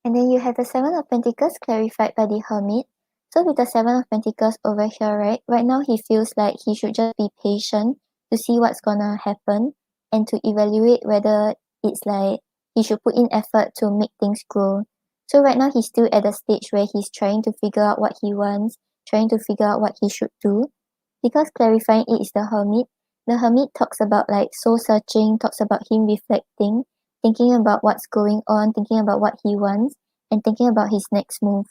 And then you have the Seven of Pentacles clarified by the Hermit. So with the Seven of Pentacles over here, right now he feels like he should just be patient to see what's gonna happen and to evaluate whether it's like he should put in effort to make things grow. So right now he's still at the stage where he's trying to figure out what he wants, trying to figure out what he should do. Because clarifying it is the Hermit. The Hermit talks about like soul searching, talks about him reflecting, thinking about what's going on, thinking about what he wants, and thinking about his next move.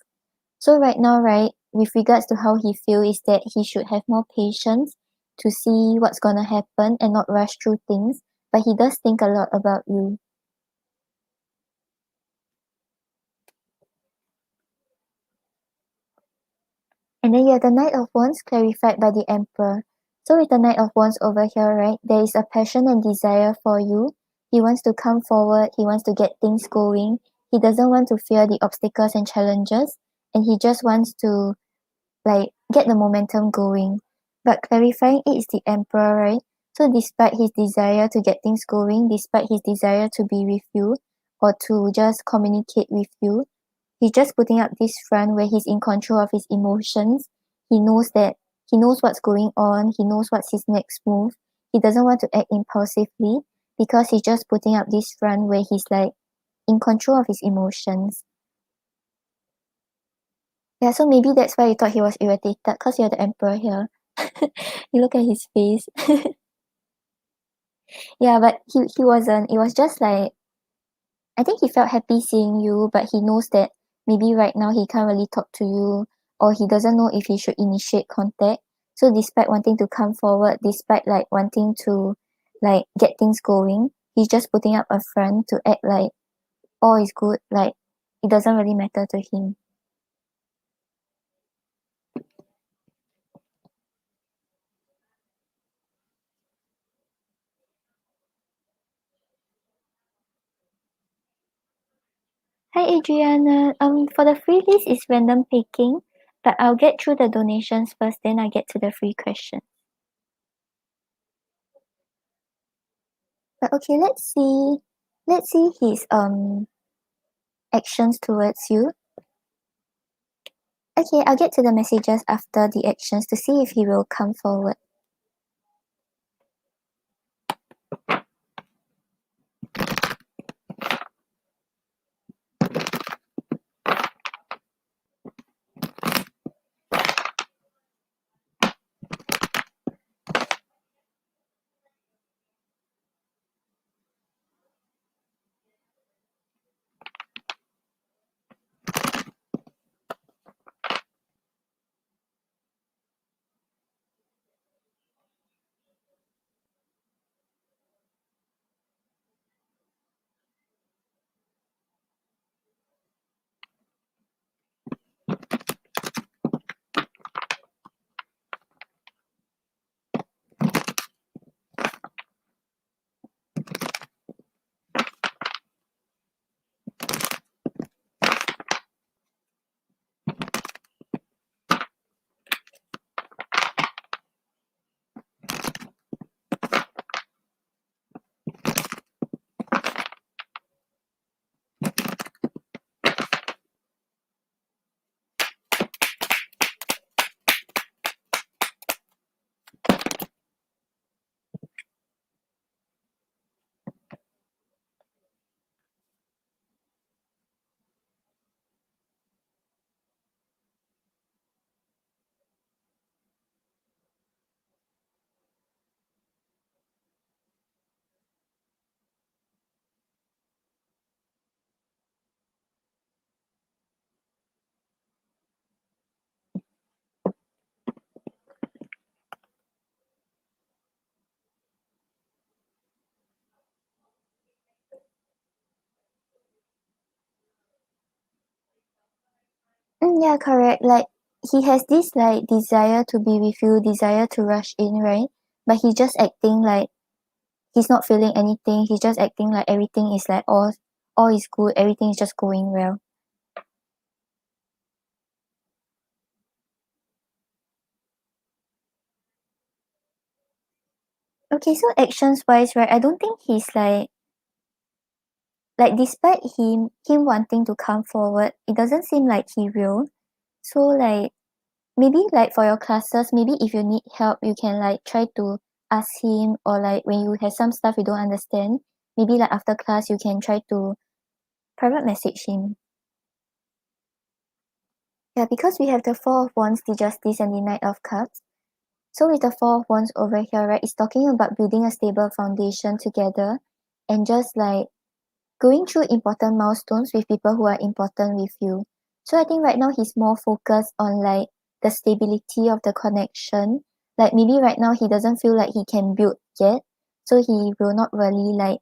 So right now, right, with regards to how he feels is that he should have more patience to see what's gonna happen and not rush through things. But he does think a lot about you. And then you have the Knight of Wands clarified by the Emperor. So with the Knight of Wands over here, right, there is a passion and desire for you. He wants to come forward. He wants to get things going. He doesn't want to fear the obstacles and challenges. And he just wants to like get the momentum going. But clarifying it is the Emperor, right? So despite his desire to get things going, despite his desire to be with you or to just communicate with you, he's just putting up this front where he's in control of his emotions. He knows what's going on, he knows what's his next move. He doesn't want to act impulsively because he's just putting up this front where he's like in control of his emotions. Yeah, so maybe that's why you thought he was irritated because you're the emperor here. You look at his face. Yeah, but he wasn't. It was just like I think he felt happy seeing you, but he knows that maybe right now he can't really talk to you or he doesn't know if he should initiate contact. So despite wanting to come forward, despite like wanting to like get things going, he's just putting up a front to act like all is good, like it doesn't really matter to him. Hi Adriana. For the free list is random picking, but I'll get through the donations first, then I get to the free question. But okay, let's see his actions towards you. Okay, I'll get to the messages after the actions to see if he will come forward. Yeah, correct. Like he has this like desire to be with you, desire to rush in, right? But he's just acting like he's not feeling anything. He's just acting like everything is like all is good, everything is just going well. Okay, so actions wise, right? I don't think he's like despite him wanting to come forward, it doesn't seem like he will. So like maybe like for your classes, maybe if you need help, you can like try to ask him, or like when you have some stuff you don't understand, maybe like after class you can try to private message him. Yeah, because we have the Four of Wands, the Justice, and the Knight of Cups. So with the Four of Wands over here, right, it's talking about building a stable foundation together and just like going through important milestones with people who are important with you. So I think right now he's more focused on like the stability of the connection. Like maybe right now he doesn't feel like he can build yet. So he will not really like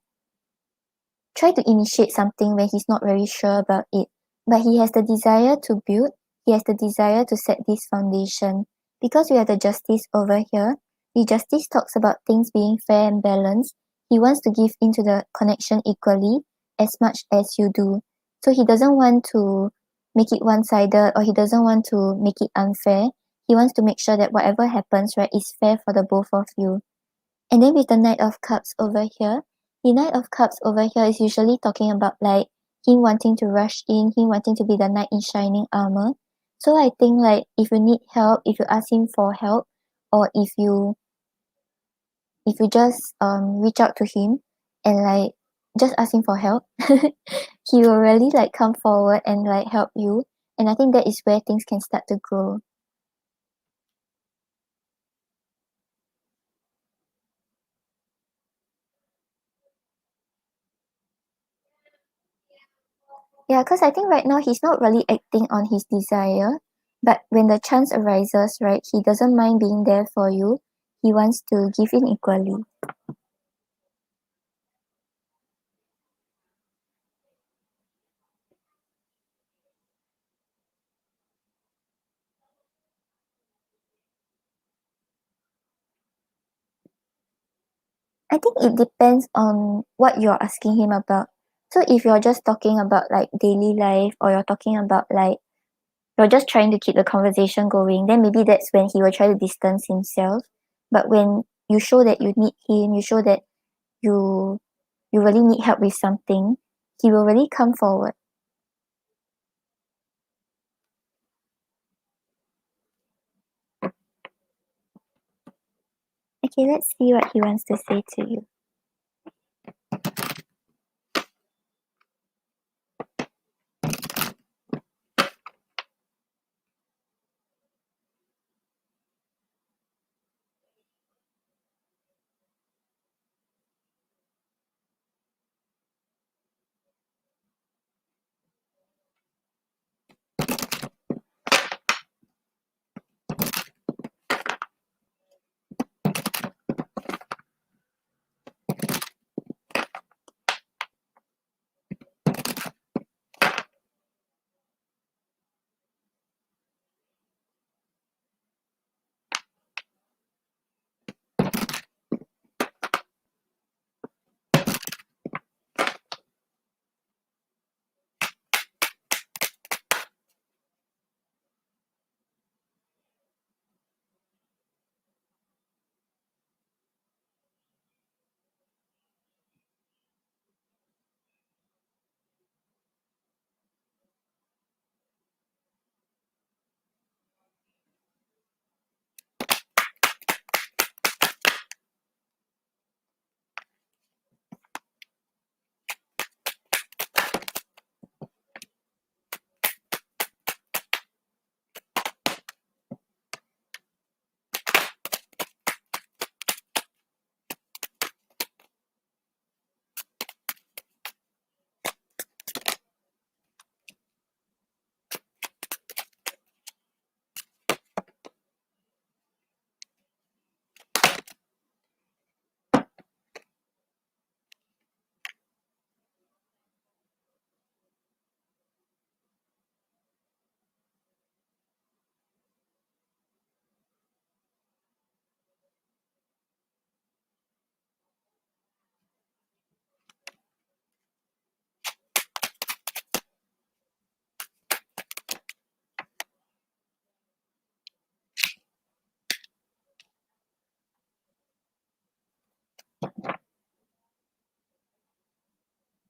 try to initiate something when he's not very sure about it. But he has the desire to build, he has the desire to set this foundation. Because we have the justice over here, the justice talks about things being fair and balanced. He wants to give into the connection equally as much as you do. So he doesn't want to make it one sided, or he doesn't want to make it unfair. He wants to make sure that whatever happens, right, is fair for the both of you. And then with the Knight of Cups over here, the Knight of Cups over here is usually talking about like him wanting to rush in, him wanting to be the knight in shining armor. So I think like if you need help, if you ask him for help, or if you just reach out to him and like just ask him for help, he will really like come forward and like help you. And I think that is where things can start to grow. Yeah, because I think right now he's not really acting on his desire, but when the chance arises, right, he doesn't mind being there for you. He wants to give in equally. I think it depends on what you're asking him about. So if you're just talking about like daily life, or you're talking about like you're just trying to keep the conversation going, then maybe that's when he will try to distance himself. But when you show that you need him, you show that you you really need help with something, he will really come forward. Okay, let's see what he wants to say to you.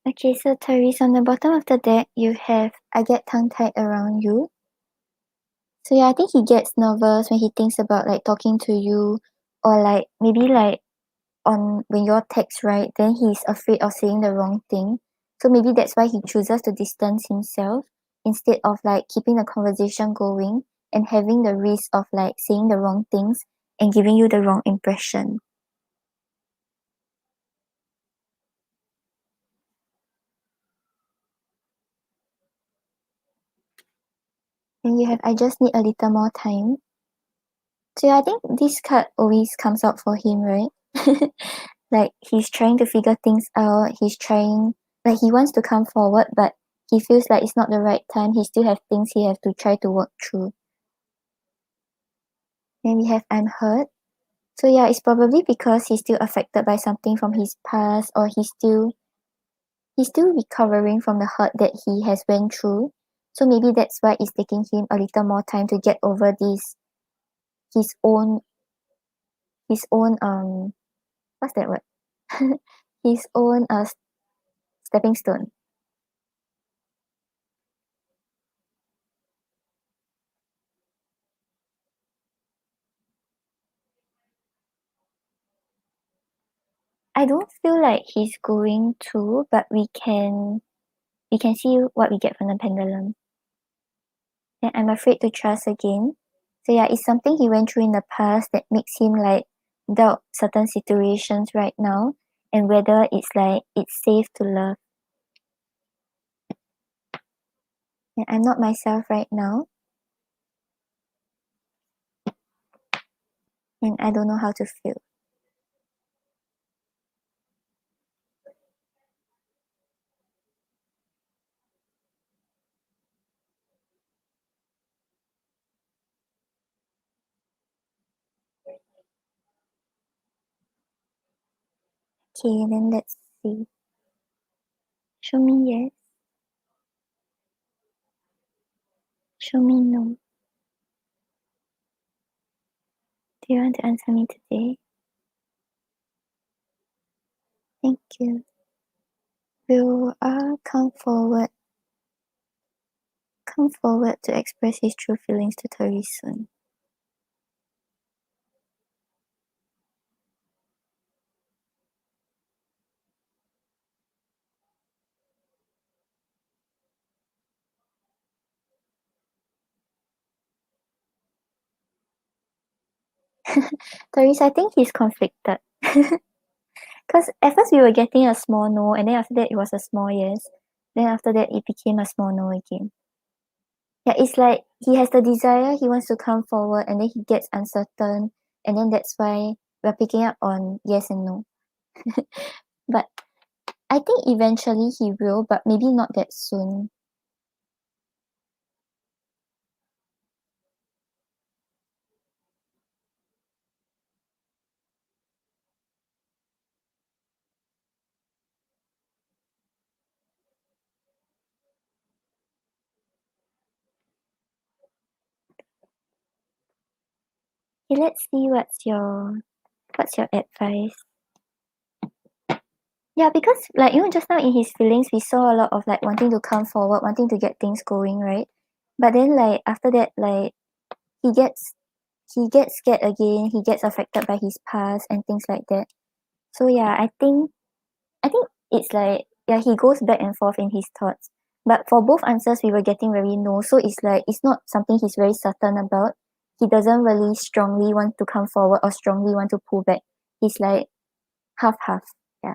Okay, so Teres, on the bottom of the deck, you have I get tongue-tied around you. So yeah, I think he gets nervous when he thinks about like talking to you, or like maybe like on when your text right, then he's afraid of saying the wrong thing. So maybe that's why he chooses to distance himself instead of like keeping the conversation going and having the risk of like saying the wrong things and giving you the wrong impression. And you have I just need a little more time. So yeah, I think this card always comes out for him, right? Like he's trying to figure things out. He's trying like he wants to come forward, but he feels like it's not the right time. He still have things he have to try to work through. Then we have I'm hurt. So yeah, it's probably because he's still affected by something from his past, or he's still recovering from the hurt that he has went through. So maybe that's why it's taking him a little more time to get over this his own his own what's that word? His own stepping stone. I don't feel like he's going to, but we can see what we get from the pendulum. And I'm afraid to trust again. So yeah, it's something he went through in the past that makes him like doubt certain situations right now and whether it's like it's safe to love. And I'm not myself right now and I don't know how to feel. Okay, then let's see. Show me yes. Show me no. Do you want to answer me today? Thank you. Will come forward to express his true feelings to Teres soon. Teres, I think he's conflicted. Because at first we were getting a small no, and then after that it was a small yes. Then after that it became a small no again. Yeah, it's like he has the desire, he wants to come forward, and then he gets uncertain, and then that's why we're picking up on yes and no. But I think eventually he will, but maybe not that soon. Okay, let's see what's your advice. Yeah, because like just now in his feelings we saw a lot of like wanting to come forward, wanting to get things going, right? But then like after that, like he gets he gets scared again, he gets affected by his past and things like that. So yeah, I think it's like yeah, he goes back and forth in his thoughts. But for both answers we were getting very no. So it's like it's not something he's very certain about. He doesn't really strongly want to come forward or strongly want to pull back. He's like half half. Yeah.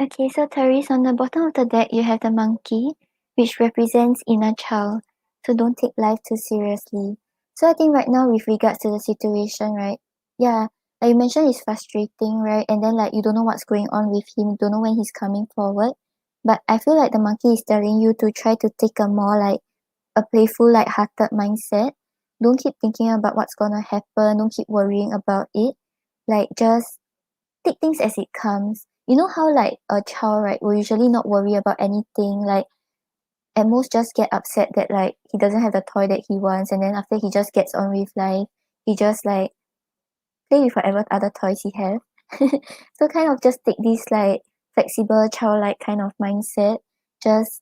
Okay, so Teres, on the bottom of the deck, you have the monkey, which represents inner child. So don't take life too seriously. So I think right now, with regards to the situation, right? Yeah, like you mentioned, it's frustrating, right? And then like you don't know what's going on with him, you don't know when he's coming forward. But I feel like the monkey is telling you to try to take a more like a playful, light-hearted mindset. Don't keep thinking about what's gonna happen. Don't keep worrying about it. Like just take things as it comes. You know how like a child, right, will usually not worry about anything, like at most just get upset that like he doesn't have the toy that he wants, and then after he just gets on with life, he just like play with whatever other toys he has. So kind of just take this like flexible childlike kind of mindset. Just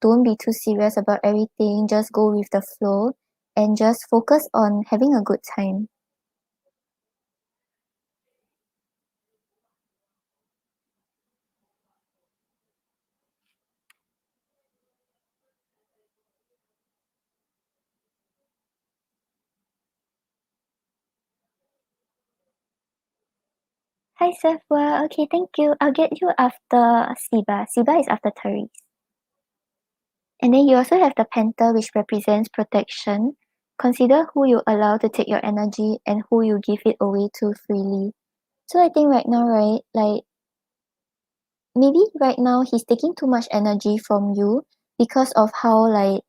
don't be too serious about everything. Just go with the flow and just focus on having a good time. Hi, Seth. Well, okay, thank you. I'll get you after Siba. Siba is after Therese. And then you also have the Panther, which represents protection. Consider who you allow to take your energy and who you give it away to freely. So I think right now, right, like maybe right now he's taking too much energy from you because of how like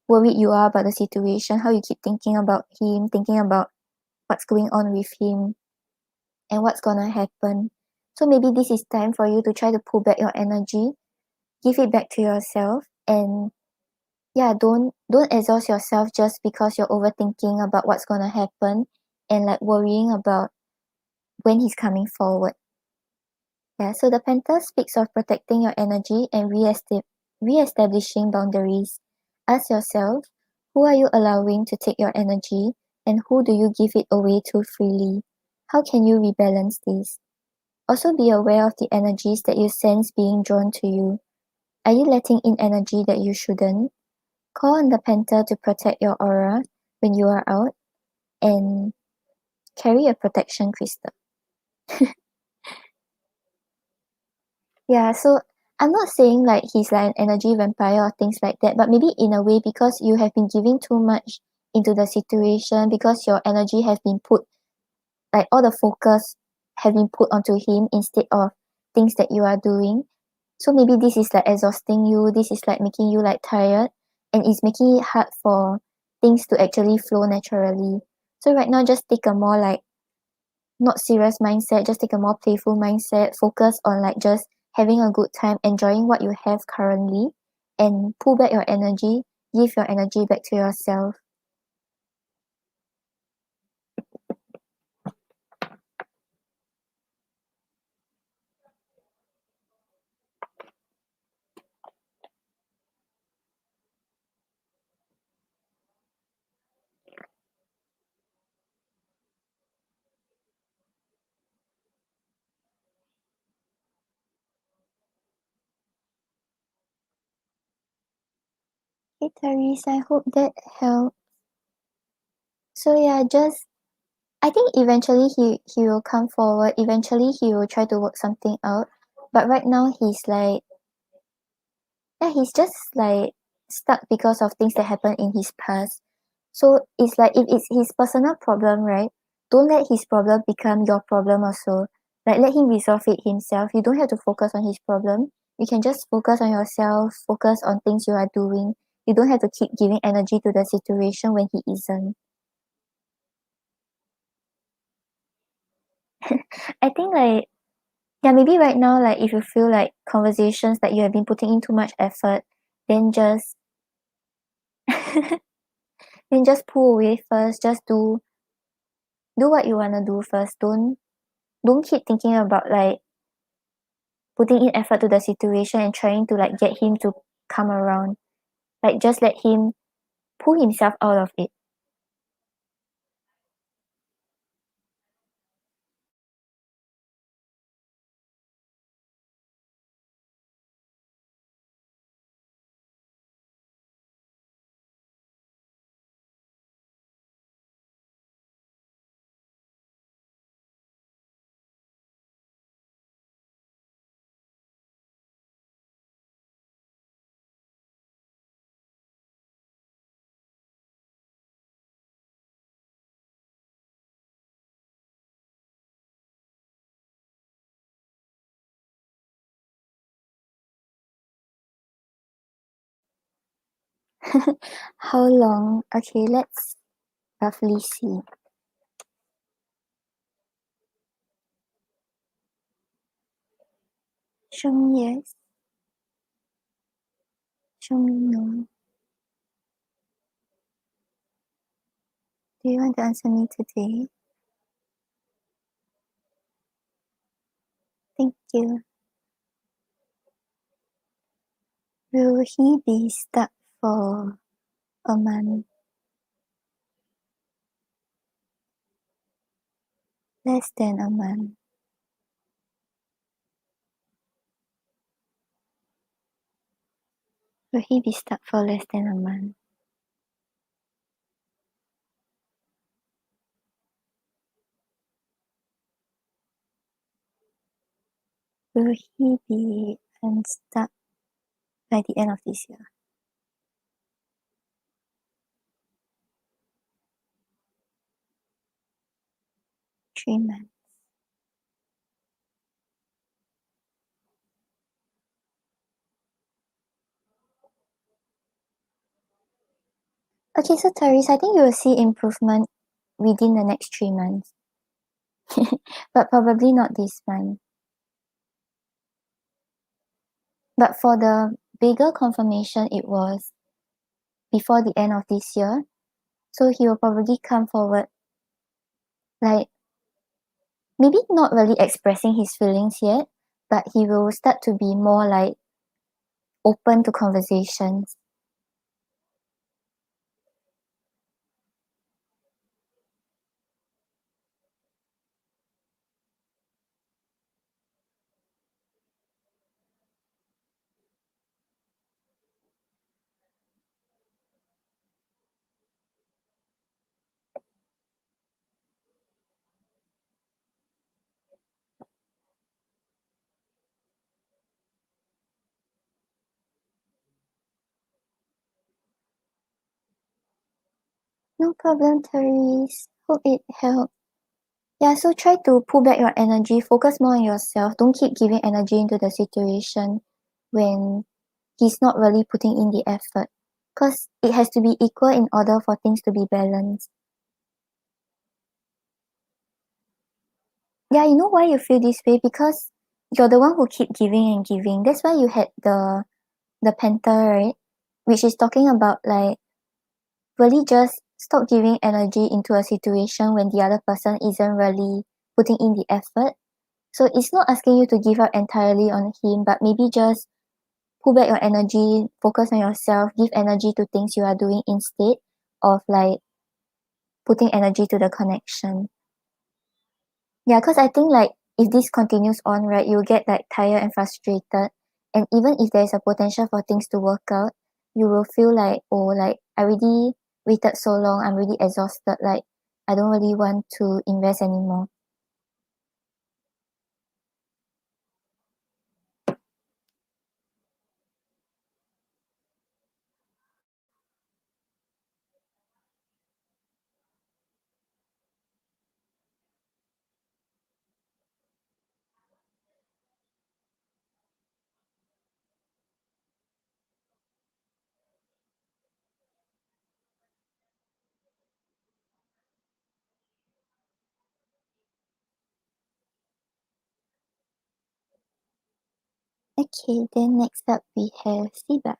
worried you are about the situation, how you keep thinking about him, thinking about what's going on with him and what's gonna happen. So maybe this is time for you to try to pull back your energy, give it back to yourself, and yeah, don't exhaust yourself just because you're overthinking about what's gonna happen and like worrying about when he's coming forward. Yeah, so the Panther speaks of protecting your energy and re-establishing boundaries. Ask yourself, who are you allowing to take your energy and who do you give it away to freely? How can you rebalance this? Also be aware of the energies that you sense being drawn to you. Are you letting in energy that you shouldn't? Call on the Panther to protect your aura when you are out and carry a protection crystal. Yeah, so I'm not saying like he's like an energy vampire or things like that, but maybe in a way because you have been giving too much into the situation, because your energy has been put, like all the focus have been put onto him instead of things that you are doing. So maybe this is like exhausting you, this is like making you like tired, and it's making it hard for things to actually flow naturally. So right now just take a more like not serious mindset, just take a more playful mindset, focus on like just having a good time, enjoying what you have currently, and pull back your energy, give your energy back to yourself. Hey Therese, I hope that helped. So yeah, just I think eventually he will come forward, eventually he will try to work something out. But right now he's like, yeah, he's just like stuck because of things that happened in his past. So it's like if it's his personal problem, right? Don't let his problem become your problem also. Like let him resolve it himself. You don't have to focus on his problem. You can just focus on yourself, focus on things you are doing. You don't have to keep giving energy to the situation when he isn't. I think like yeah, maybe right now like if you feel like conversations that you have been putting in too much effort, then just then just pull away first. Just do what you wanna do first. Don't keep thinking about like putting in effort to the situation and trying to like get him to come around. Like just let him pull himself out of it. How long? Okay, let's roughly see. Show me yes. Show me no. Do you want to answer me today? Thank you. Will he be stuck for a month? Less than a month? Will he be stuck for less than a month? Will he be unstuck by the end of this year? 3 months. Okay, so Teres, I think you will see improvement within the next 3 months. But probably not this month. But for the bigger confirmation, it was before the end of this year. So he will probably come forward, like, maybe not really expressing his feelings yet, but he will start to be more like open to conversations. No problem, Teres. Hope it helped. Yeah, so try to pull back your energy, focus more on yourself. Don't keep giving energy into the situation when he's not really putting in the effort. Because it has to be equal in order for things to be balanced. Yeah, you know why you feel this way? Because you're the one who keep giving and giving. That's why you had the penta, right? Which is talking about like really just stop giving energy into a situation when the other person isn't really putting in the effort. So it's not asking you to give up entirely on him, but maybe just pull back your energy, focus on yourself, give energy to things you are doing instead of like putting energy to the connection. Yeah, because I think like if this continues on, right, you'll get like tired and frustrated. And even if there's a potential for things to work out, you will feel like, oh, like I already waited so long, I'm really exhausted, like I don't really want to invest anymore. Okay, then next up we have Siba.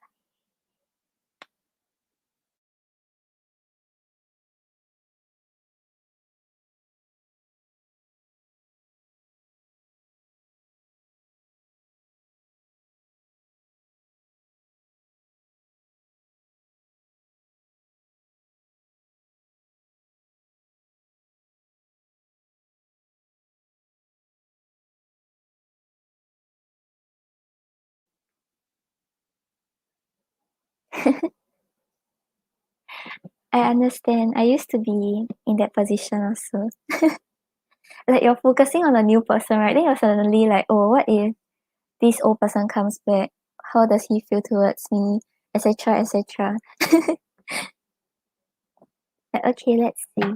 I understand. I used to be in that position also. Like you're focusing on a new person, right? Then you're suddenly like, oh, what if this old person comes back? How does he feel towards me? Etc. etc. Okay, let's see.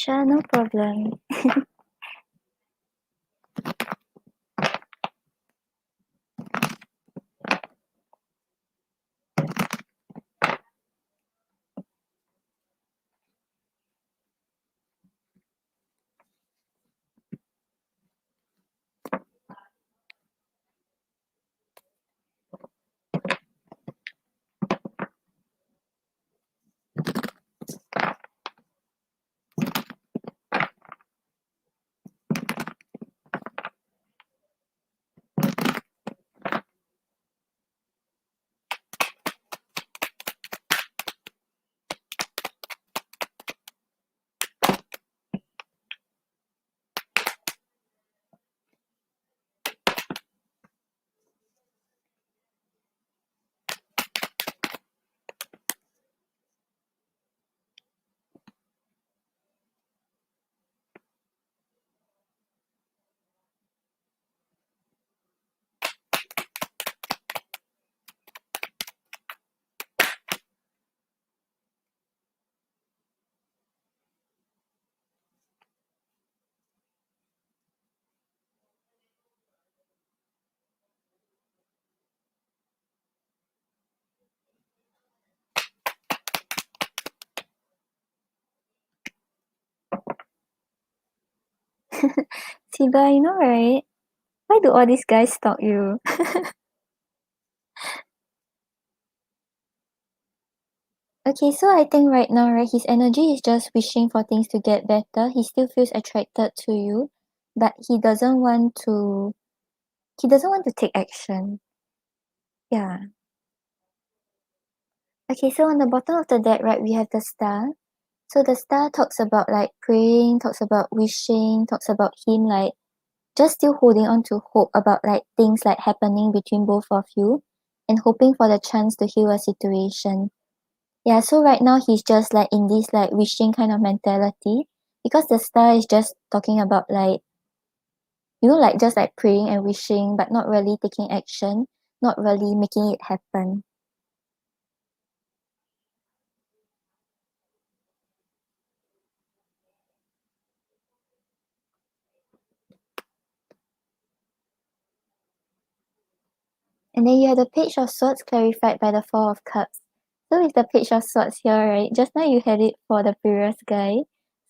Sure, no problem. Siba, you know, right? Why do all these guys stalk you? Okay, so I think right now, right, his energy is just wishing for things to get better. He still feels attracted to you, but he doesn't want to take action. Yeah. Okay, so on the bottom of the deck, right, we have the star. So the star talks about like praying, talks about wishing, talks about him like just still holding on to hope about like things like happening between both of you and hoping for the chance to heal a situation. Yeah, so right now he's just like in this like wishing kind of mentality because the star is just talking about like, you know, like just like praying and wishing, but not really taking action, not really making it happen. And then you have the Page of Swords clarified by the Four of Cups. So with the Page of Swords here, right, just now you had it for the previous guy.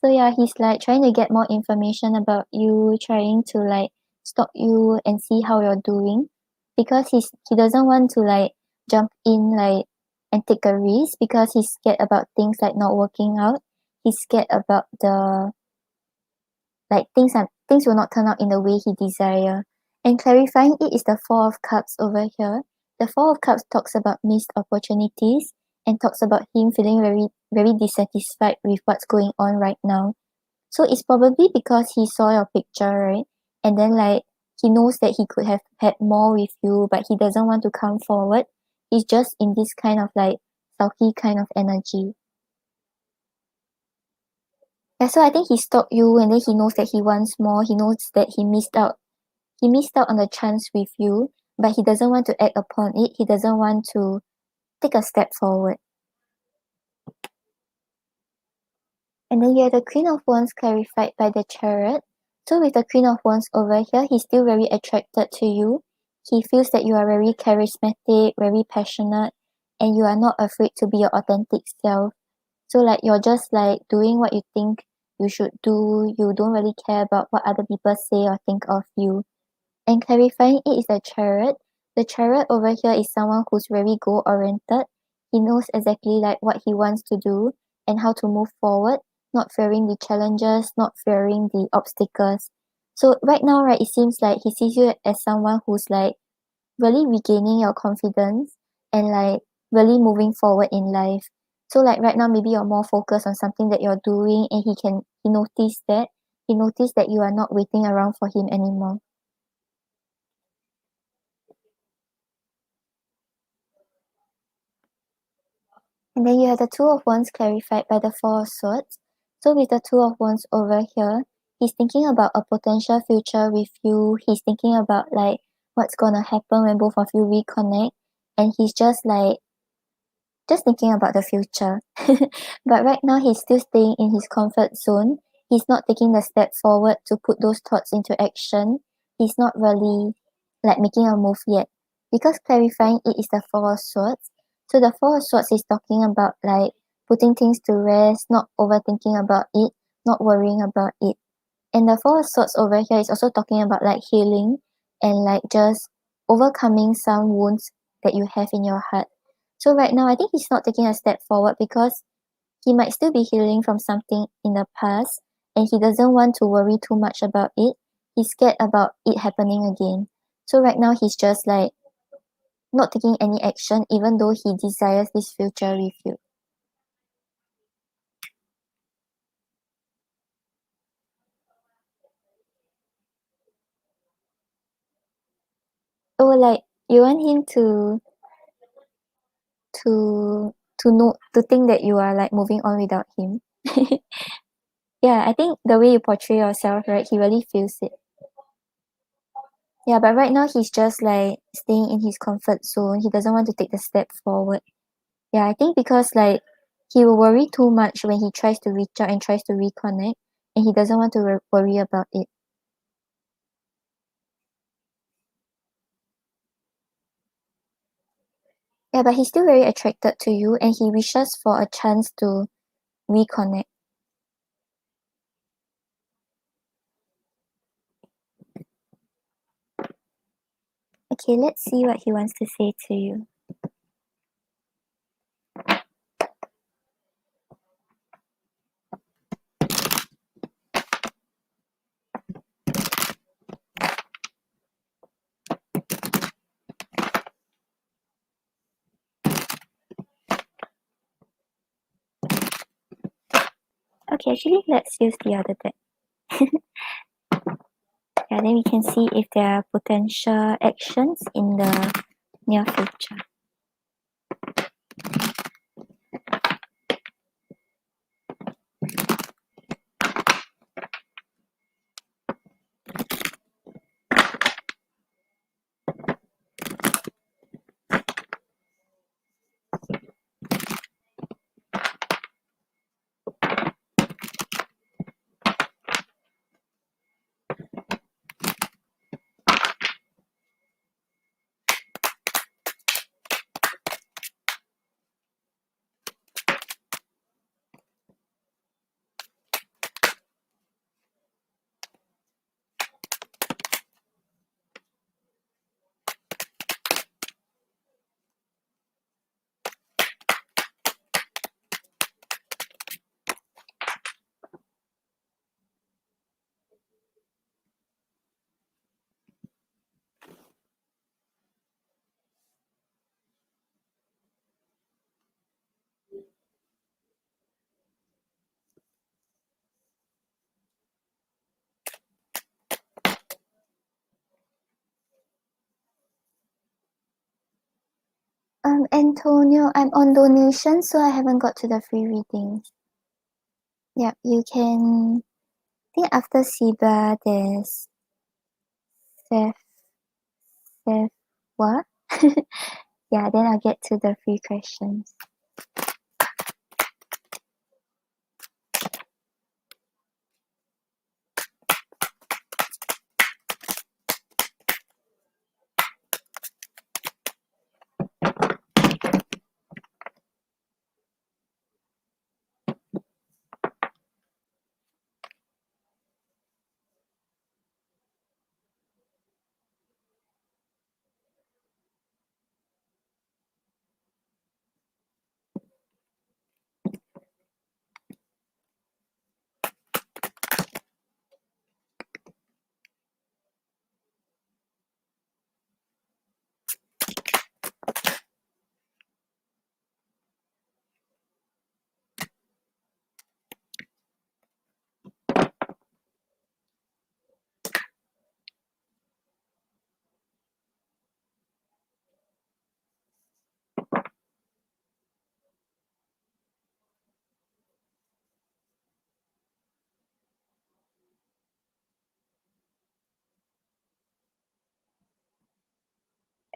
So yeah, he's like trying to get more information about you, trying to like stalk you and see how you're doing. Because he doesn't want to like jump in like and take a risk because he's scared about things like not working out. He's scared about the like things will not turn out in the way he desire. And clarifying it is the Four of Cups over here. The Four of Cups talks about missed opportunities and talks about him feeling very, very dissatisfied with what's going on right now. So it's probably because he saw your picture, right? And then like he knows that he could have had more with you, but he doesn't want to come forward. He's just in this kind of like sulky kind of energy. Yeah, so I think he stalked you and then he knows that he wants more. He knows that he missed out on the chance with you, but he doesn't want to act upon it. He doesn't want to take a step forward. And then you have the Queen of Wands clarified by the Chariot. So with the Queen of Wands over here, he's still very attracted to you. He feels that you are very charismatic, very passionate, and you are not afraid to be your authentic self. So like you're just like doing what you think you should do. You don't really care about what other people say or think of you. And clarifying it is the Chariot. The Chariot over here is someone who's very goal oriented. He knows exactly like what he wants to do and how to move forward, not fearing the challenges, not fearing the obstacles. So right now, right, it seems like he sees you as someone who's like really regaining your confidence and like really moving forward in life. So like right now maybe you're more focused on something that you're doing and he noticed that. He noticed that you are not waiting around for him anymore. And then you have the Two of Wands clarified by the Four of Swords. So with the Two of Wands over here, he's thinking about a potential future with you. He's thinking about like what's gonna happen when both of you reconnect. And he's just like just thinking about the future. But right now he's still staying in his comfort zone. he's not taking the step forward to put those thoughts into action. He's not really like making a move yet. Because clarifying it is the Four of Swords. So the Four of Swords is talking about like putting things to rest, not overthinking about it, not worrying about it. And the Four of Swords over here is also talking about like healing and like just overcoming some wounds that you have in your heart. So right now, I think he's not taking a step forward because he might still be healing from something in the past and he doesn't want to worry too much about it. He's scared about it happening again. So right now, he's just like not taking any action even though he desires this future with you. Oh, like you want him to know to think that you are like moving on without him. Yeah, I think the way you portray yourself, right, he really feels it. Yeah, but right now he's just like staying in his comfort zone. He doesn't want to take the step forward. Yeah, I think because like he will worry too much when he tries to reach out and tries to reconnect, and he doesn't want to worry about it. Yeah, but he's still very attracted to you and he wishes for a chance to reconnect. Okay, let's see what he wants to say to you. Okay, actually, let's use the other deck. Yeah, then we can see if there are potential actions in the near future. Antonio, I'm on donation, so I haven't got to the free readings. Yep, you can. I think after Siba, there's Seth. Seth, what? Yeah, then I'll get to the free questions.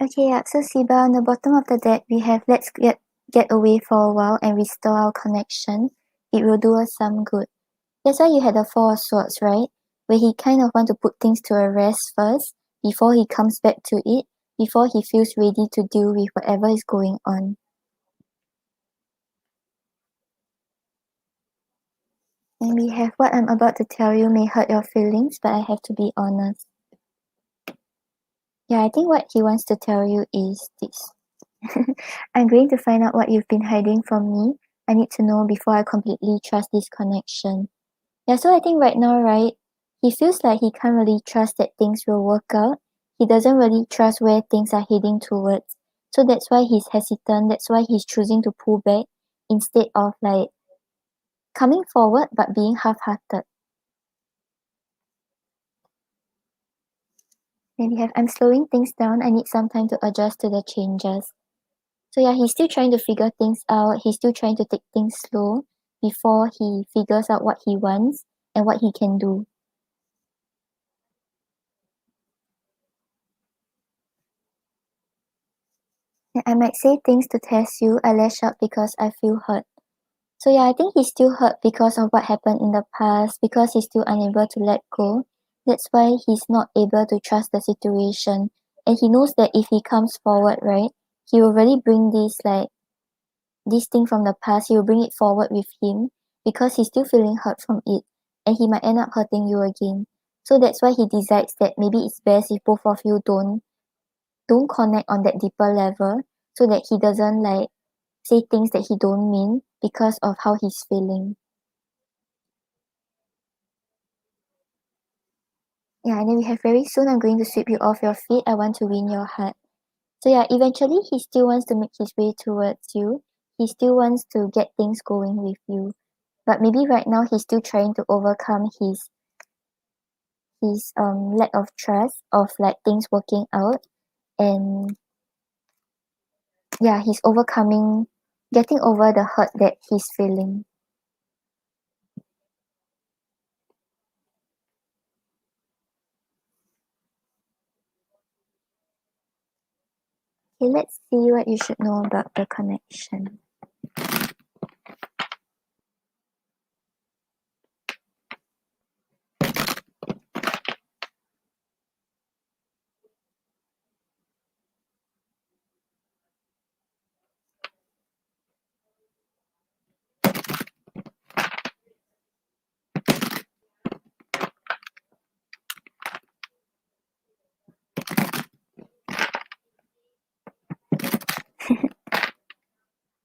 Okay, yeah, so Siba, on the bottom of the deck, we have let's get away for a while and restore our connection. It will do us some good. That's why you had the Four of Swords, right? Where he kind of want to put things to a rest first before he comes back to it, before he feels ready to deal with whatever is going on. And we have what I'm about to tell you may hurt your feelings, but I have to be honest. Yeah, I think what he wants to tell you is this. I'm going to find out what you've been hiding from me. I need to know before I completely trust this connection. Yeah, so I think right now, right, he feels like he can't really trust that things will work out. He doesn't really trust where things are heading towards. So that's why he's hesitant. That's why he's choosing to pull back instead of like coming forward but being half-hearted. Then we have I'm slowing things down. I need some time to adjust to the changes. So yeah, he's still trying to figure things out. He's still trying to take things slow before he figures out what he wants and what he can do. And I might say things to test you. I lash out because I feel hurt. So yeah, I think he's still hurt because of what happened in the past, because he's still unable to let go. That's why he's not able to trust the situation. And he knows that if he comes forward, right, he will really bring this thing from the past, he will bring it forward with him because he's still feeling hurt from it and he might end up hurting you again. So that's why he decides that maybe it's best if both of you don't connect on that deeper level so that he doesn't like say things that he don't mean because of how he's feeling. Yeah, and then we have very soon I'm going to sweep you off your feet. I want to win your heart. So yeah, eventually he still wants to make his way towards you. He still wants to get things going with you. But maybe right now he's still trying to overcome his lack of trust of like things working out, and yeah, he's getting over the hurt that he's feeling. Okay, let's see what you should know about the connection.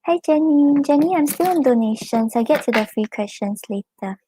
Hi Jenny, I'm still on donations. I'll get to the free questions later.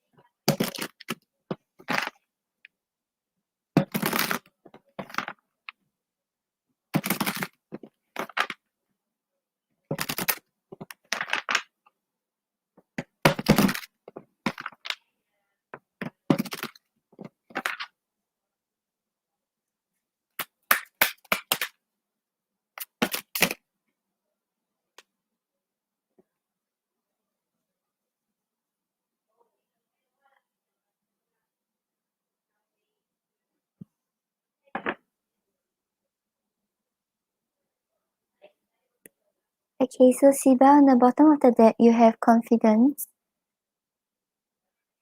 Okay, so Siba, on the bottom of the deck, you have confidence.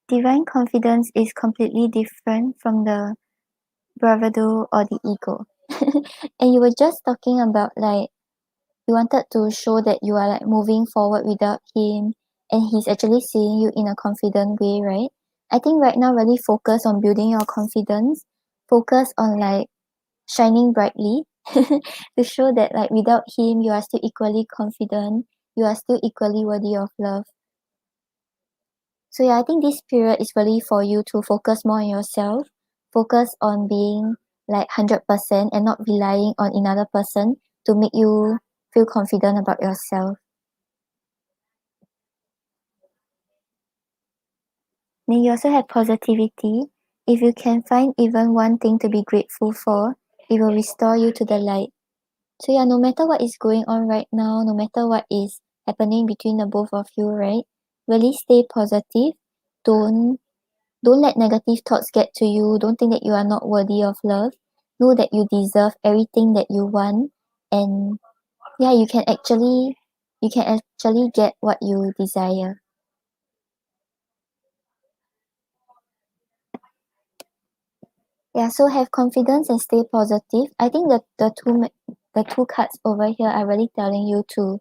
Divine confidence is completely different from the bravado or the ego. And you were just talking about like you wanted to show that you are like moving forward without him and he's actually seeing you in a confident way, right? I think right now really focus on building your confidence, focus on like shining brightly to show that like without him you are still equally confident, you are still equally worthy of love. So yeah, I think this period is really for you to focus more on yourself, focus on being like 100% and not relying on another person to make you feel confident about yourself. Then you also have positivity. If you can find even one thing to be grateful for, it will restore you to the light. So yeah, no matter what is going on right now, no matter what is happening between the both of you, right? Really stay positive. Don't don't let negative thoughts get to you. Don't think that you are not worthy of love. Know that you deserve everything that you want, and yeah, you can actually get what you desire. Yeah, so have confidence and stay positive. I think the two cards over here are really telling you to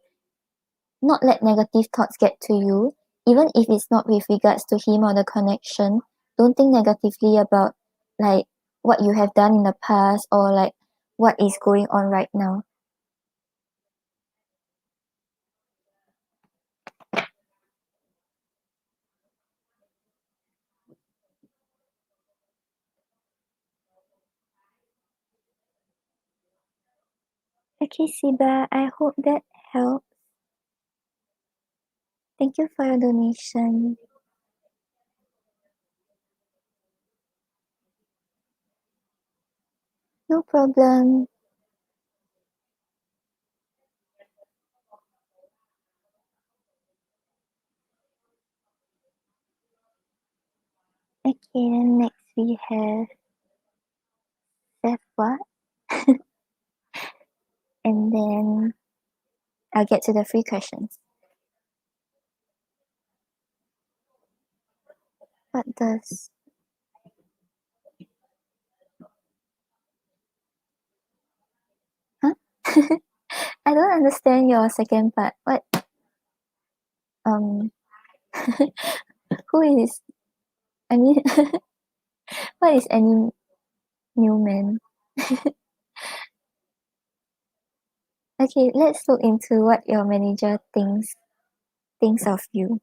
not let negative thoughts get to you, even if it's not with regards to him or the connection. Don't think negatively about like what you have done in the past or like what is going on right now. Okay, Siba, I hope that helps. Thank you for your donation. No problem. Okay, then next we have Seth what? And then I'll get to the free questions. What does huh? I don't understand your second part. What um who is I mean what is any new man? Okay, let's look into what your manager thinks of you.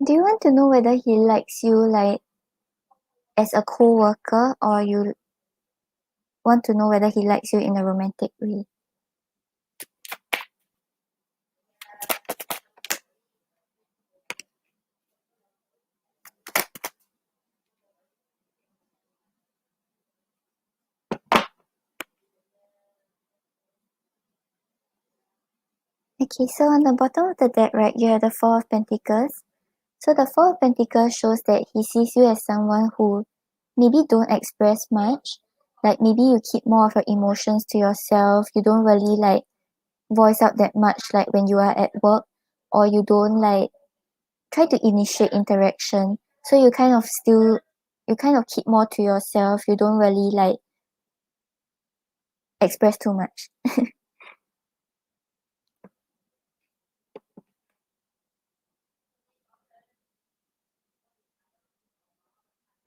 Do you want to know whether he likes you like as a co-worker or you want to know whether he likes you in a romantic way? Okay, so on the bottom of the deck, right, you have the Four of Pentacles. So the Four of Pentacles shows that he sees you as someone who maybe don't express much. Like maybe you keep more of your emotions to yourself. You don't really like voice out that much like when you are at work, or you don't like try to initiate interaction. So you kind of keep more to yourself. You don't really like express too much.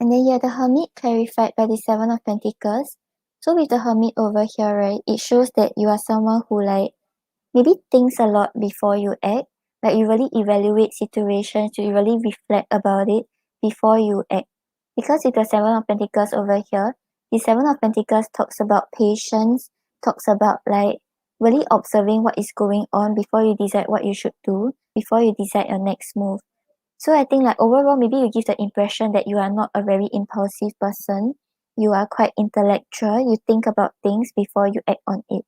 And then you have the Hermit clarified by the Seven of Pentacles. So with the Hermit over here, right, it shows that you are someone who like maybe thinks a lot before you act. Like you really evaluate situations, you really reflect about it before you act. Because with the Seven of Pentacles over here, the Seven of Pentacles talks about patience, talks about like really observing what is going on before you decide what you should do, before you decide your next move. So I think like overall maybe you give the impression that you are not a very impulsive person. You are quite intellectual. You think about things before you act on it.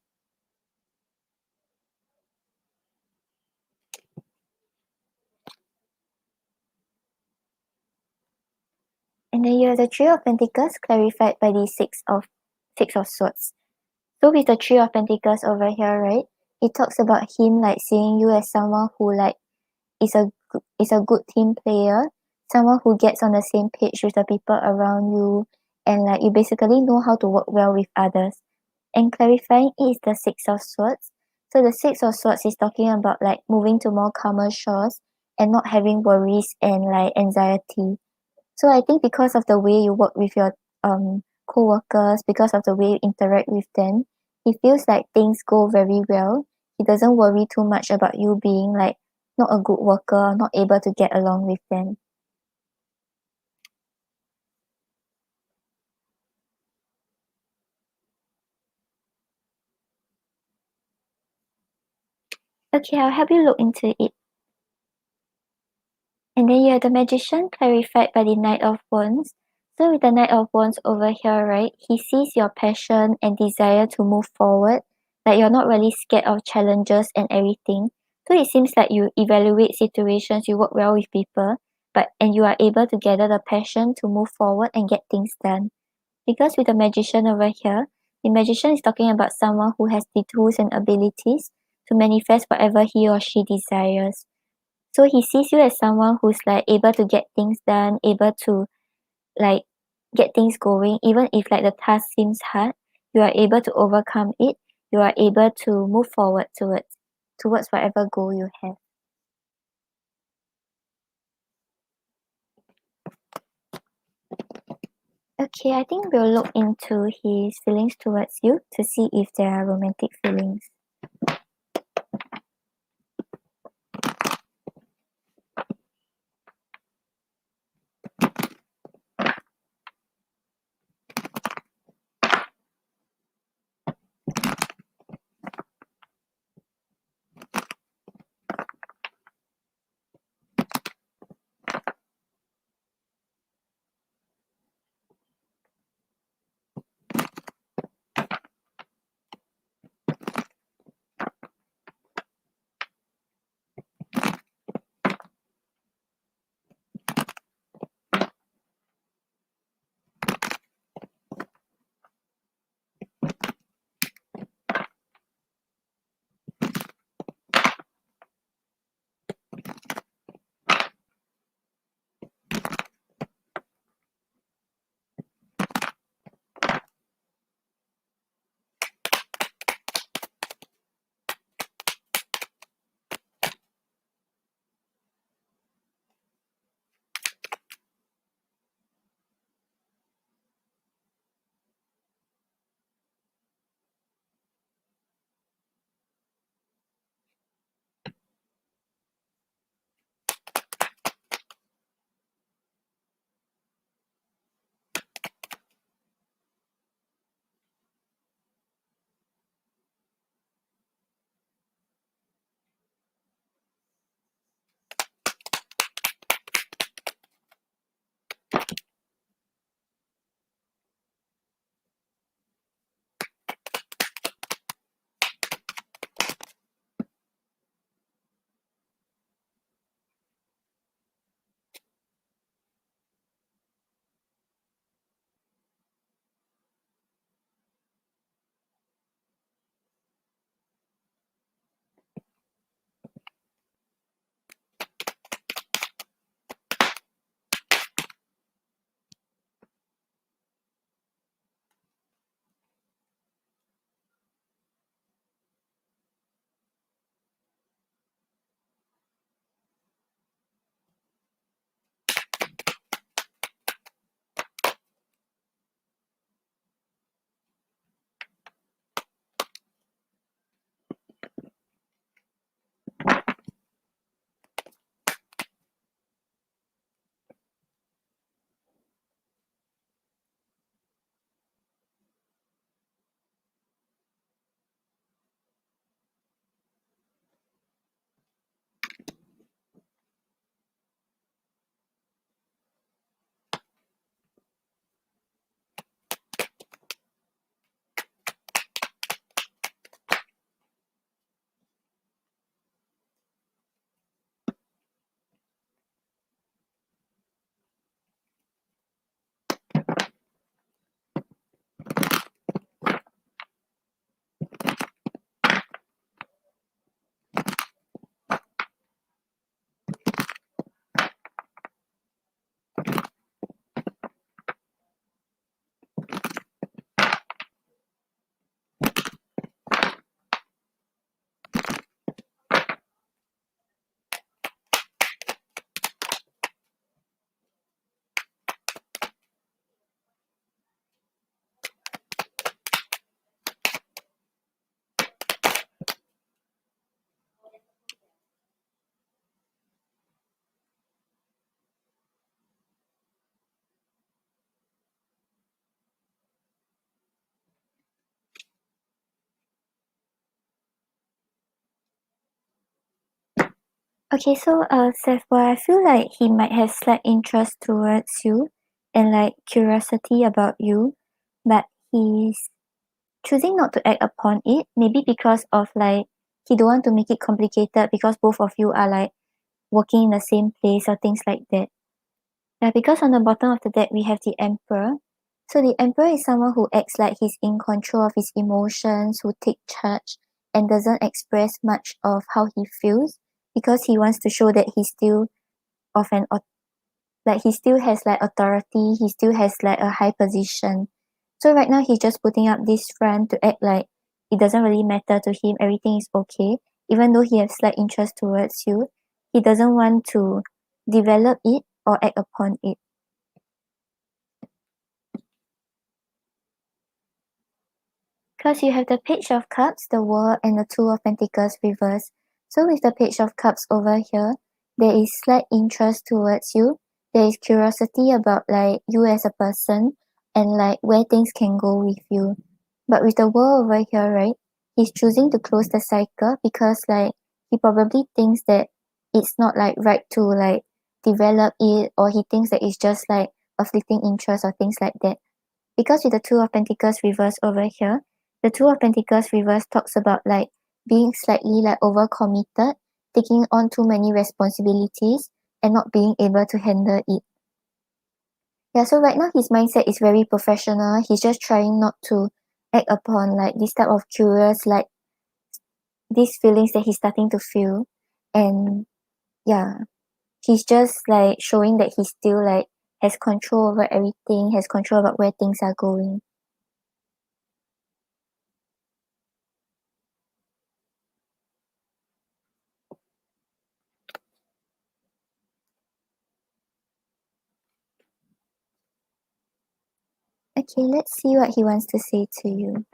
And then you have the Three of Pentacles clarified by the Six of Swords. So with the Three of Pentacles over here, right? It talks about him like seeing you as someone who like is a good team player, someone who gets on the same page with the people around you, and like you basically know how to work well with others. And clarifying it is the Six of Swords. So the Six of Swords is talking about like moving to more calmer shores and not having worries and like anxiety. So I think because of the way you work with your co-workers, because of the way you interact with them, it feels like things go very well. He doesn't worry too much about you being like not a good worker, not able to get along with them. Okay, I'll help you look into it. And then you have the Magician clarified by the Knight of Wands. So with the Knight of Wands over here, right, he sees your passion and desire to move forward. Like you're not really scared of challenges and everything. So it seems like you evaluate situations, you work well with people, and you are able to gather the passion to move forward and get things done. Because with the Magician over here, the Magician is talking about someone who has the tools and abilities to manifest whatever he or she desires. So he sees you as someone who's like able to get things done, able to like get things going, even if like the task seems hard, you are able to overcome it. You are able to move forward towards whatever goal you have. Okay, I think we'll look into his feelings towards you to see if there are romantic feelings. Okay, so Seth, well, I feel like he might have slight interest towards you and like curiosity about you, but he's choosing not to act upon it, maybe because of like he don't want to make it complicated because both of you are like working in the same place or things like that. Yeah, because on the bottom of the deck we have the Emperor. So the Emperor is someone who acts like he's in control of his emotions, who take charge and doesn't express much of how he feels because he wants to show that he's still of an like he still has like authority, he still has like a high position. So right now he's just putting up this front to act like it doesn't really matter to him, everything is okay. Even though he has slight interest towards you, he doesn't want to develop it or act upon it. Because you have the Page of Cups, the World, and the Two of Pentacles reversed. So with the Page of Cups over here, there is slight interest towards you. There is curiosity about like you as a person and like where things can go with you. But with the World over here, right, he's choosing to close the cycle because like he probably thinks that it's not like right to like develop it, or he thinks that it's just like a fleeting interest or things like that. Because with the Two of Pentacles reversed over here, the Two of Pentacles reversed talks about like being slightly like overcommitted, taking on too many responsibilities and not being able to handle it. Yeah, so right now his mindset is very professional. He's just trying not to act upon like this type of curious, like these feelings that he's starting to feel. And yeah, he's just like showing that he still like has control over everything, has control about where things are going. Okay, let's see what he wants to say to you.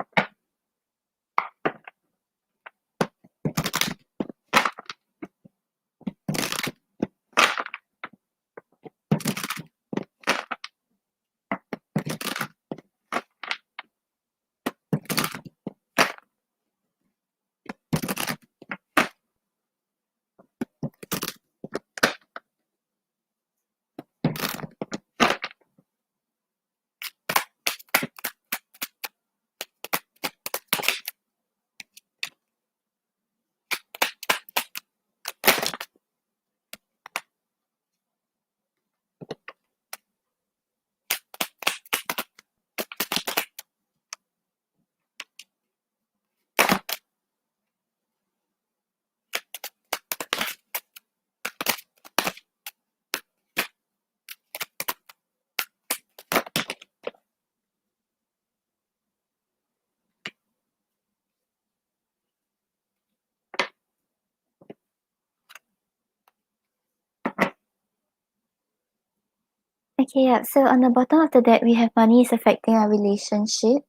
Okay, yeah. So on the bottom of the deck, we have money is affecting our relationship.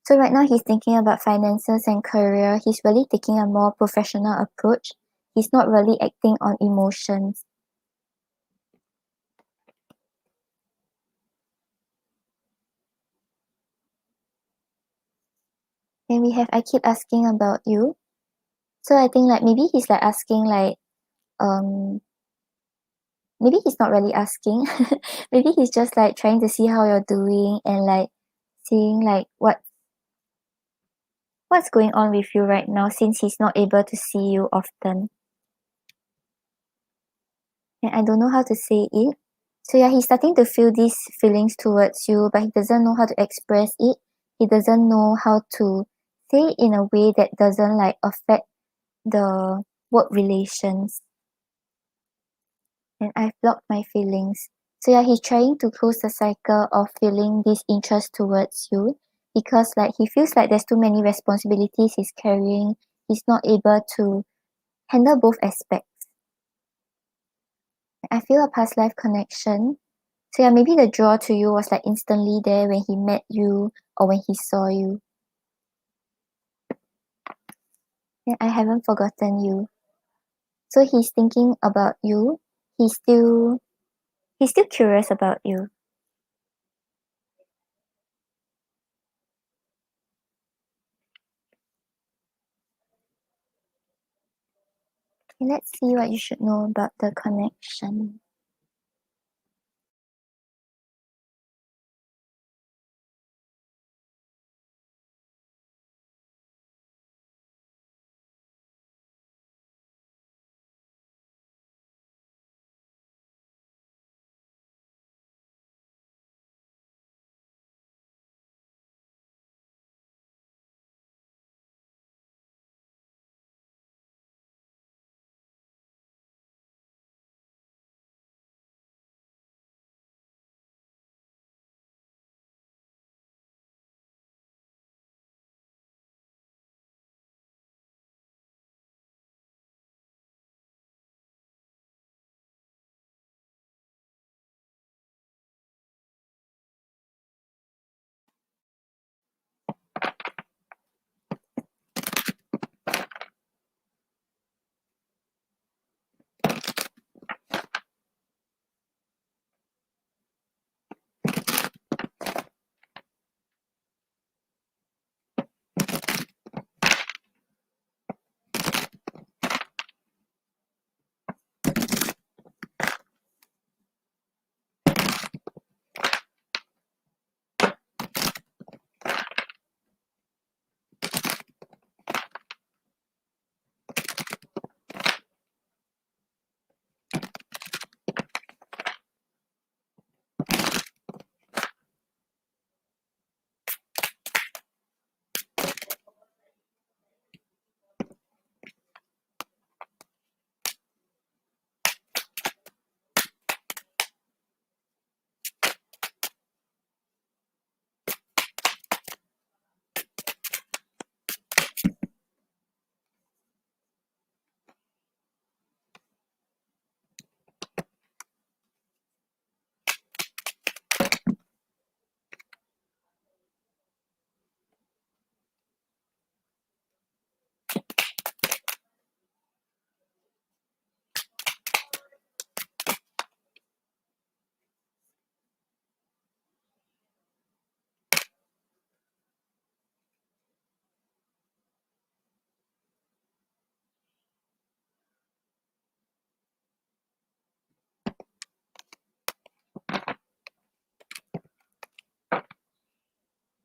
So right now he's thinking about finances and career. He's really taking a more professional approach. He's not really acting on emotions. And we have I keep asking about you. So I think like maybe he's like asking like maybe he's not really asking. Maybe he's just like trying to see how you're doing and like seeing like what's going on with you right now since he's not able to see you often. And I don't know how to say it. So yeah, he's starting to feel these feelings towards you, but he doesn't know how to express it. He doesn't know how to say it in a way that doesn't like affect the work relations. And I've blocked my feelings. So yeah, he's trying to close the cycle of feeling this interest towards you because like he feels like there's too many responsibilities he's carrying. He's not able to handle both aspects. I feel a past life connection. So yeah, maybe the draw to you was like instantly there when he met you or when he saw you. And I haven't forgotten you. So he's thinking about you. He's still he's still curious about you. Okay, let's see what you should know about the connection.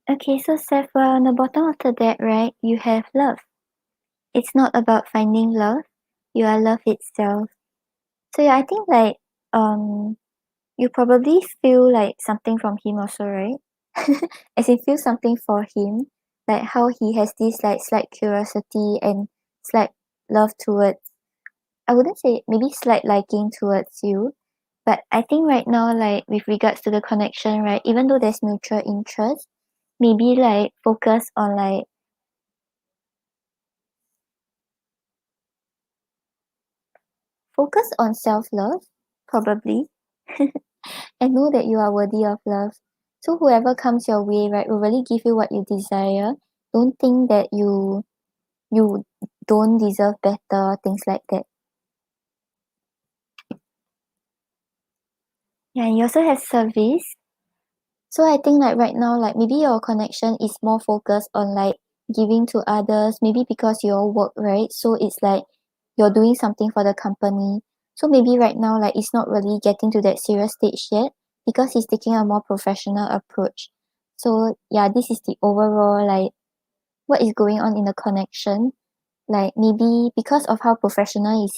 Okay, so Seth, well, on the bottom of the deck, right, you have love. It's not about finding love, you are love itself. So yeah, I think like you probably feel like something from him also, right? As in feel something for him, like how he has this like slight curiosity and slight love towards, I wouldn't say maybe slight liking towards you, but I think right now like with regards to the connection, right, even though there's mutual interest, maybe like focus on self-love, probably, and know that you are worthy of love. So whoever comes your way, right, will really give you what you desire. Don't think that you don't deserve better, things like that. Yeah, and you also have service. So I think like right now, like maybe your connection is more focused on like giving to others, maybe because you all work, right? So it's like you're doing something for the company. So maybe right now, like it's not really getting to that serious stage yet because he's taking a more professional approach. So yeah, this is the overall like what is going on in the connection. Like maybe because of how professional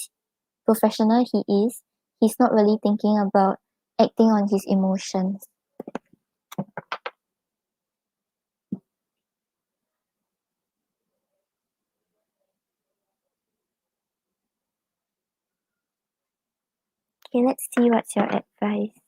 he is, he's not really thinking about acting on his emotions. Okay, let's see what's your advice.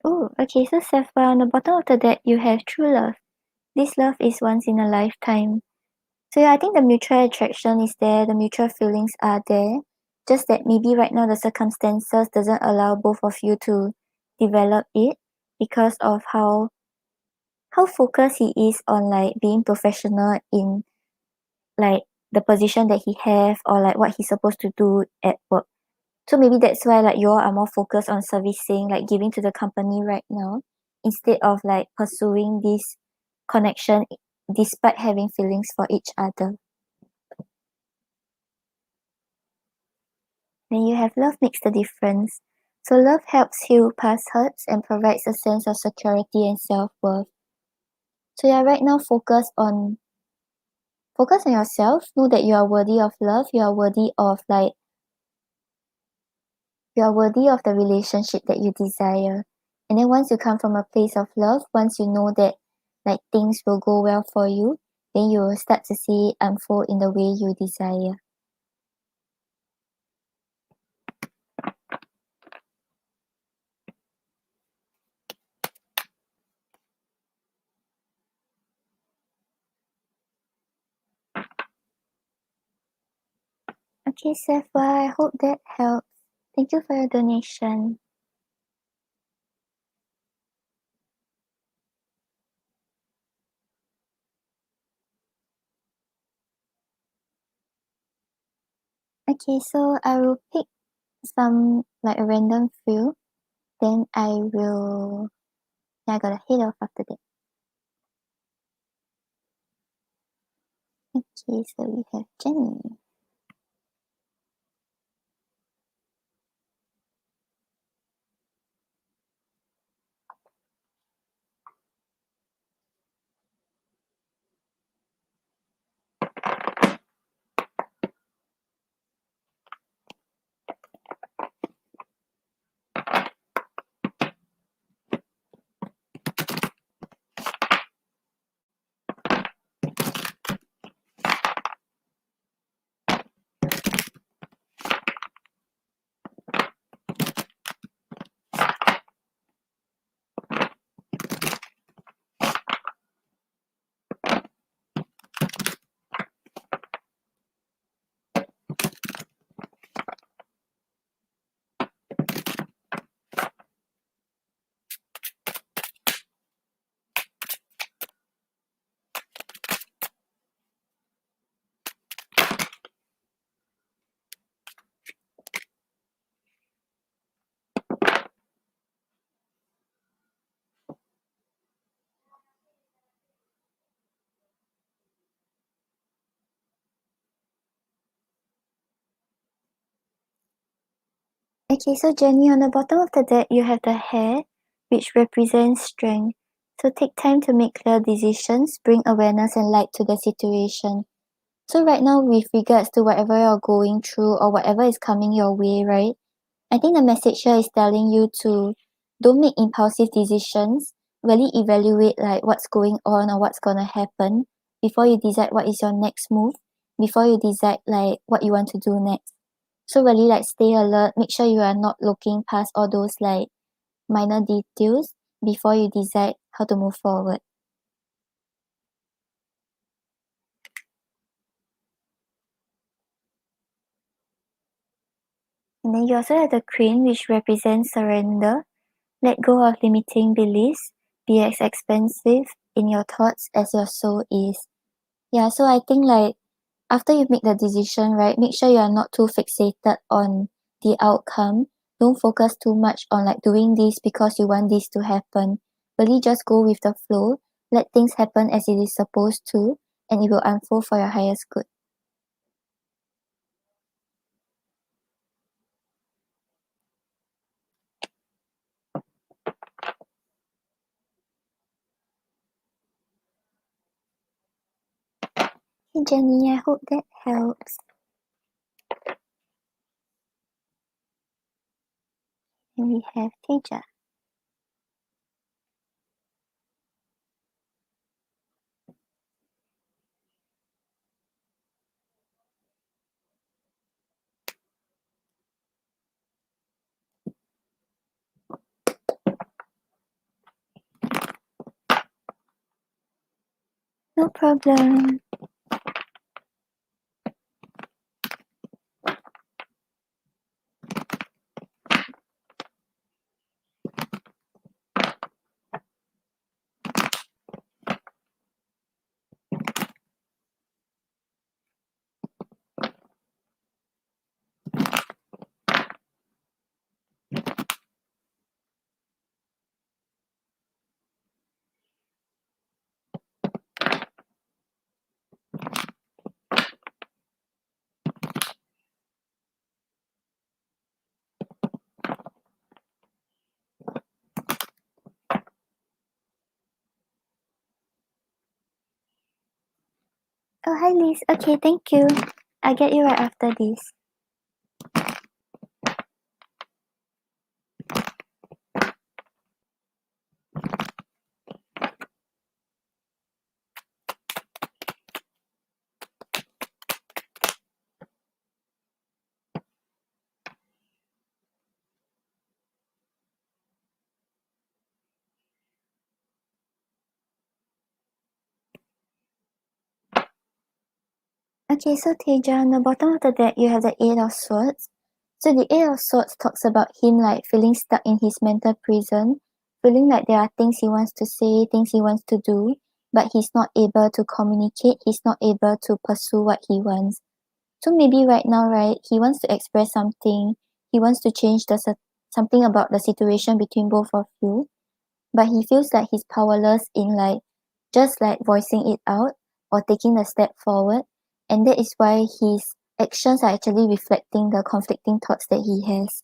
Oh, okay, so Sapphire, on the bottom of the deck, you have true love. this love is once in a lifetime. So yeah, I think the mutual attraction is there, the mutual feelings are there. Just that maybe right now the circumstances doesn't allow both of you to develop it because of how focused he is on like being professional in like the position that he have or like what he's supposed to do at work. So maybe that's why like you all are more focused on servicing, like giving to the company right now, instead of like pursuing this connection despite having feelings for each other. When you have love makes the difference. So love helps heal past hurts and provides a sense of security and self-worth. So yeah, right now focus on yourself. Know that you are worthy of love. You are worthy of the relationship that you desire. And then once you come from a place of love, once you know that like things will go well for you, then you will start to see it unfold in the way you desire. Okay, Seth, well, I hope that helps. Thank you for your donation. Okay, so I will pick some like a random few. Then I gotta head off after that. Okay, so we have Jenny. Okay, so Jenny, on the bottom of the deck, you have the hare, which represents strength. So take time to make clear decisions, bring awareness and light to the situation. So right now, with regards to whatever you're going through or whatever is coming your way, right? I think the message here is telling you to don't make impulsive decisions. Really evaluate like what's going on or what's gonna happen before you decide what is your next move, before you decide like what you want to do next. So really like stay alert, make sure you are not looking past all those like minor details before you decide how to move forward. And then you also have the crane, which represents surrender. Let go of limiting beliefs. Be as expensive in your thoughts as your soul is. Yeah, so I think like after you make the decision, right, make sure you are not too fixated on the outcome. Don't focus too much on like doing this because you want this to happen. Really just go with the flow. Let things happen as it is supposed to, and it will unfold for your highest good. Hey Jenny, I hope that helps. And we have Teja. No problem. Oh, hi Liz. Okay, thank you. I'll get you right after this. Okay, so Teja, on the bottom of the deck, you have the Eight of Swords. So the Eight of Swords talks about him like feeling stuck in his mental prison, feeling like there are things he wants to say, things he wants to do, but he's not able to communicate, he's not able to pursue what he wants. So maybe right now, right, he wants to express something, he wants to change something about the situation between both of you, but he feels like he's powerless in like just like voicing it out or taking a step forward, and that is why his actions are actually reflecting the conflicting thoughts that he has.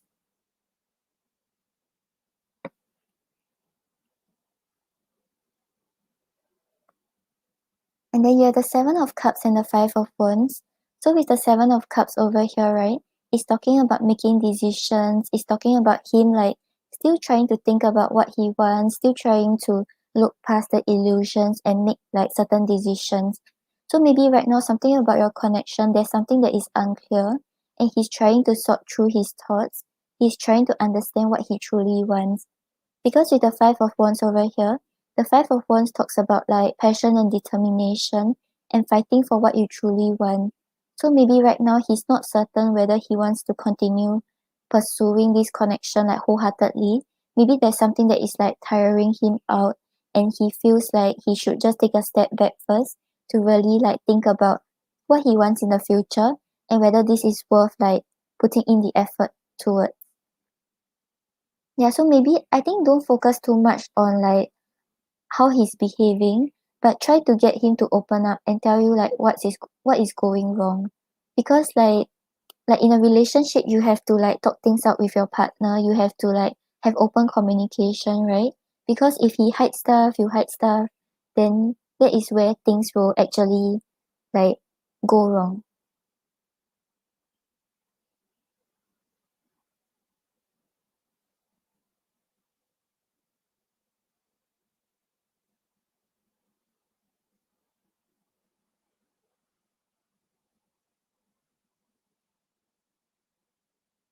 And then you have the Seven of Cups and the Five of Wands. So with the Seven of Cups over here, right, it's talking about making decisions, it's talking about him like still trying to think about what he wants, still trying to look past the illusions and make like certain decisions. So maybe right now something about your connection, there's something that is unclear, and he's trying to sort through his thoughts. He's trying to understand what he truly wants. Because with the Five of Wands over here, the Five of Wands talks about like passion and determination and fighting for what you truly want. So maybe right now he's not certain whether he wants to continue pursuing this connection like wholeheartedly. Maybe there's something that is like tiring him out, and he feels like he should just take a step back first to really like think about what he wants in the future and whether this is worth like putting in the effort towards. Yeah, so maybe I think don't focus too much on like how he's behaving, but try to get him to open up and tell you like what is going wrong. Because like in a relationship you have to like talk things out with your partner, you have to like have open communication, right? Because if he hides stuff, you hide stuff, then that is where things will actually like go wrong.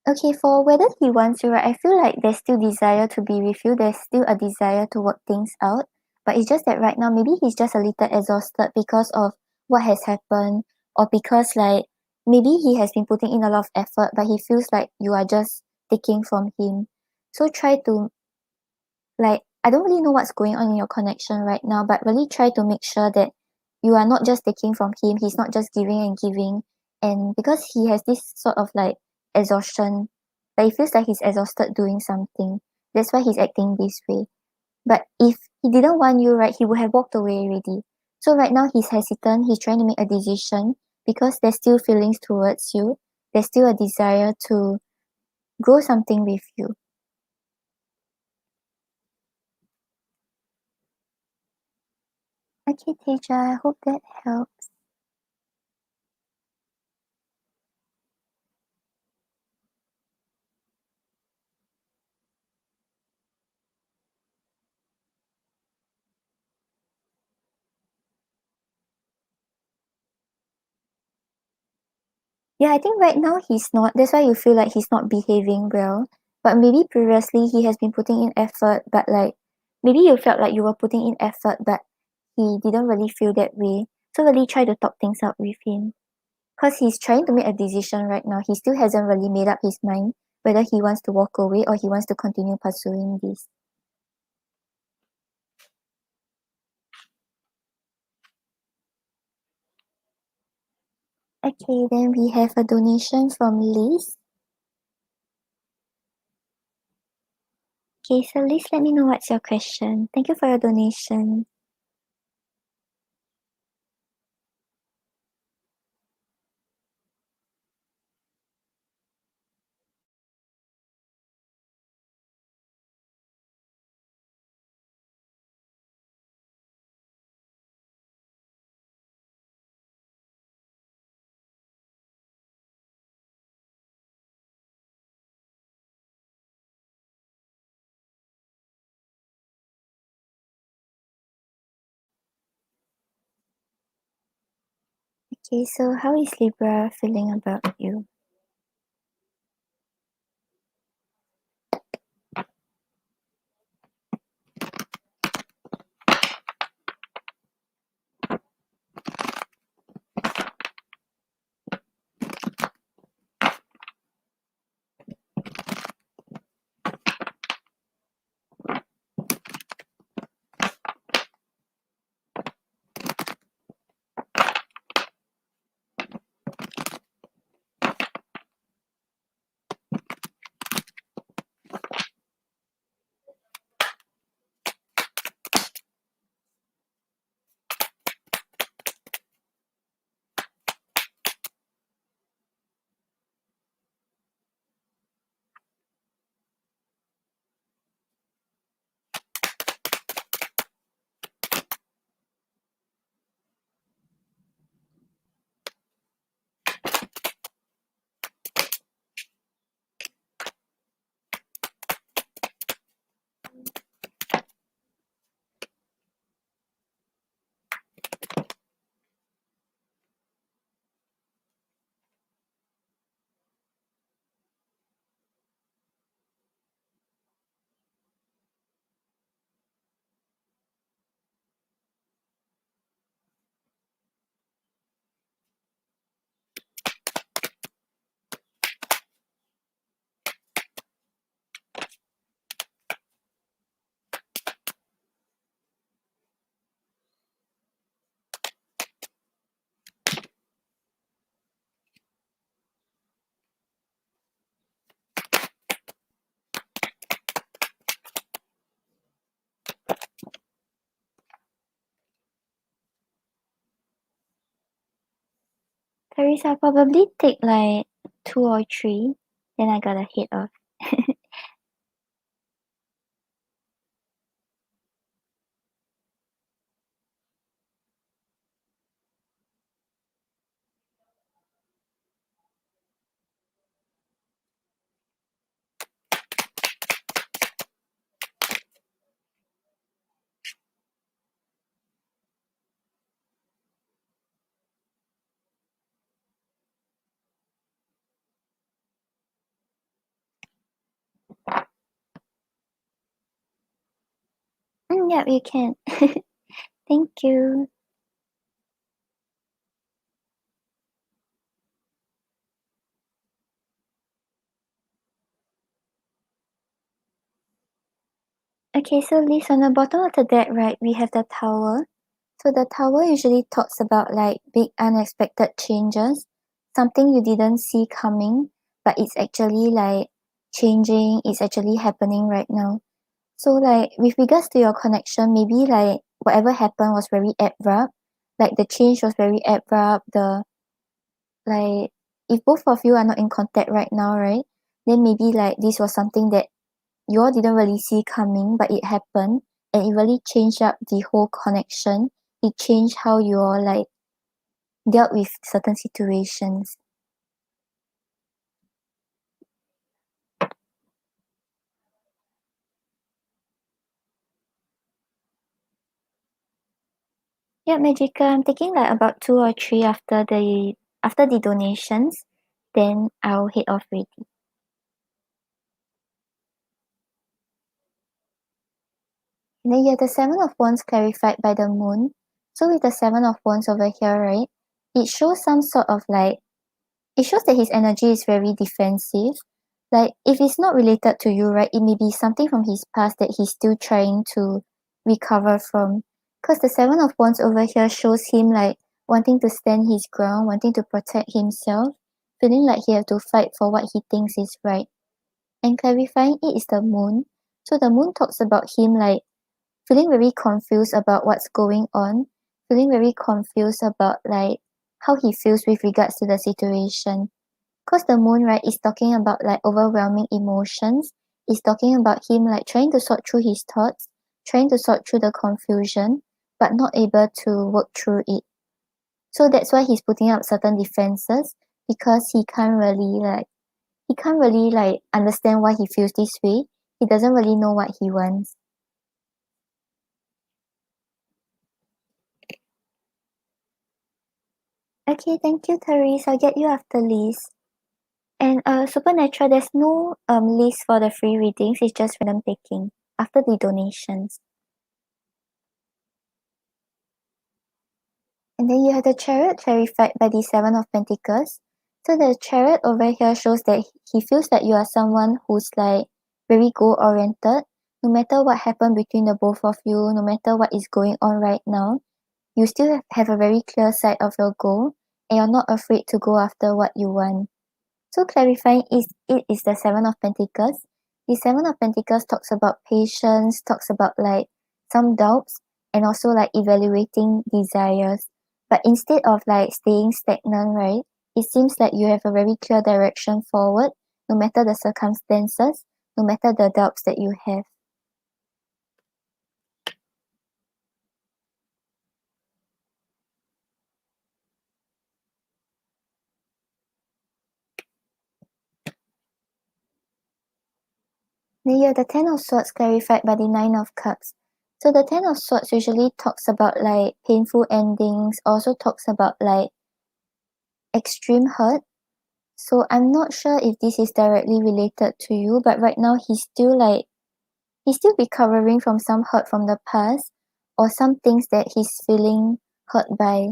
Okay, for whether he wants you, right, I feel like there's still desire to be with you. There's still a desire to work things out. But it's just that right now, maybe he's just a little exhausted because of what has happened, or because like maybe he has been putting in a lot of effort, but he feels like you are just taking from him. So try to like I don't really know what's going on in your connection right now, but really try to make sure that you are not just taking from him, he's not just giving and giving. And because he has this sort of like exhaustion, like he feels like he's exhausted doing something. That's why he's acting this way. But if he didn't want you, right, he would have walked away already. So right now he's hesitant, he's trying to make a decision because there's still feelings towards you. There's still a desire to grow something with you. Okay, Teja, I hope that helps. Yeah, I think right now he's not. That's why you feel like he's not behaving well. But maybe previously he has been putting in effort, but like maybe you felt like you were putting in effort, but he didn't really feel that way. So really try to talk things out with him. Because he's trying to make a decision right now. He still hasn't really made up his mind whether he wants to walk away or he wants to continue pursuing this. Okay, then we have a donation from Liz. Okay, so Liz, let me know what's your question. Thank you for your donation. Okay, so how is Libra feeling about you? Teres, I'll probably take like 2 or 3, then I gotta head off. Yep, you can. Thank you. Okay, so Liz, on the bottom of the deck, right, we have the Tower. So the Tower usually talks about like big unexpected changes, something you didn't see coming, but it's actually like changing, it's actually happening right now. So like with regards to your connection, maybe like whatever happened was very abrupt, like the change was very abrupt, like if both of you are not in contact right now, right, then maybe like this was something that you all didn't really see coming, but it happened and it really changed up the whole connection. It changed how you all like dealt with certain situations. Yeah, Magica, I'm taking like about 2 or 3 after the donations, then I'll head off already. And then you have the Seven of Wands clarified by the Moon. So with the Seven of Wands over here, right, it shows some sort of like, it shows that his energy is very defensive. Like, if it's not related to you, right, it may be something from his past that he's still trying to recover from. Because the Seven of Wands over here shows him like wanting to stand his ground, wanting to protect himself, feeling like he have to fight for what he thinks is right. And clarifying it is the moon. So the moon talks about him like feeling very confused about what's going on, feeling very confused about like how he feels with regards to the situation. Because the moon, right, is talking about like overwhelming emotions. It's talking about him like trying to sort through his thoughts, trying to sort through the confusion, but not able to work through it. So that's why he's putting up certain defenses, because he can't really like understand why he feels this way. He doesn't really know what he wants. Okay, thank you, Teres. I'll get you after Liz. And Supernatural, there's no list for the free readings. It's just random picking after the donations. And then you have the Chariot clarified by the Seven of Pentacles. So the Chariot over here shows that he feels that you are someone who's like very goal oriented. No matter what happened between the both of you, no matter what is going on right now, you still have a very clear sight of your goal, and you're not afraid to go after what you want. So clarifying is the Seven of Pentacles. The Seven of Pentacles talks about patience, talks about like some doubts, and also like evaluating desires. But instead of like staying stagnant, right, it seems like you have a very clear direction forward, no matter the circumstances, no matter the doubts that you have. Then you have the Ten of Swords clarified by the Nine of Cups. So the Ten of Swords usually talks about like painful endings, also talks about like extreme hurt. So I'm not sure if this is directly related to you, but right now he's still recovering from some hurt from the past, or some things that he's feeling hurt by.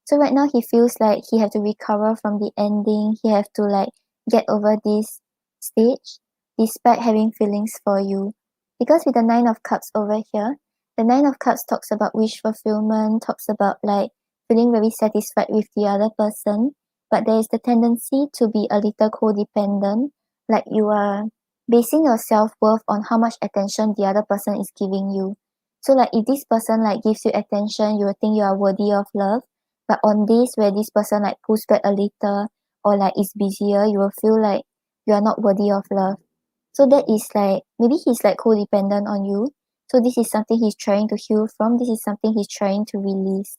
So right now he feels like he have to recover from the ending. He have to like get over this stage despite having feelings for you. Because with the Nine of Cups over here, the Nine of Cups talks about wish fulfillment, talks about like feeling very satisfied with the other person, but there is the tendency to be a little codependent, like you are basing your self-worth on how much attention the other person is giving you. So like if this person like gives you attention, you will think you are worthy of love. But on days where this person like pulls back a little, or like is busier, you will feel like you are not worthy of love. So that is like maybe he's like codependent on you. So this is something he's trying to heal from. This is something he's trying to release.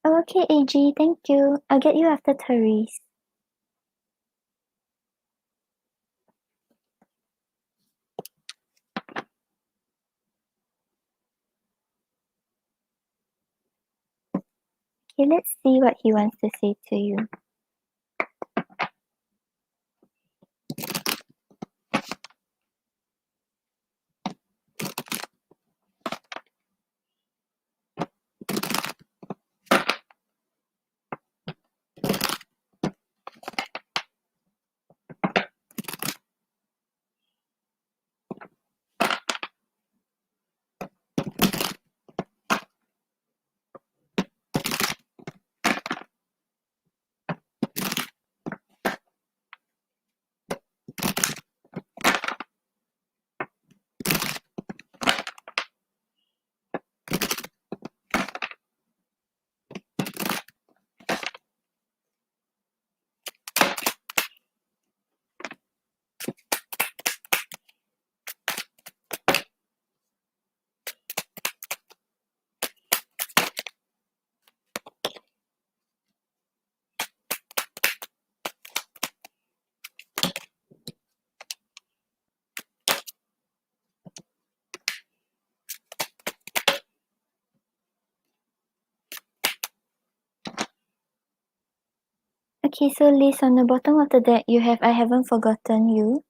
Okay, AG, thank you. I'll get you after Therese. Okay, let's see what he wants to say to you. Okay, so Liz, on the bottom of the deck, you have I haven't forgotten you.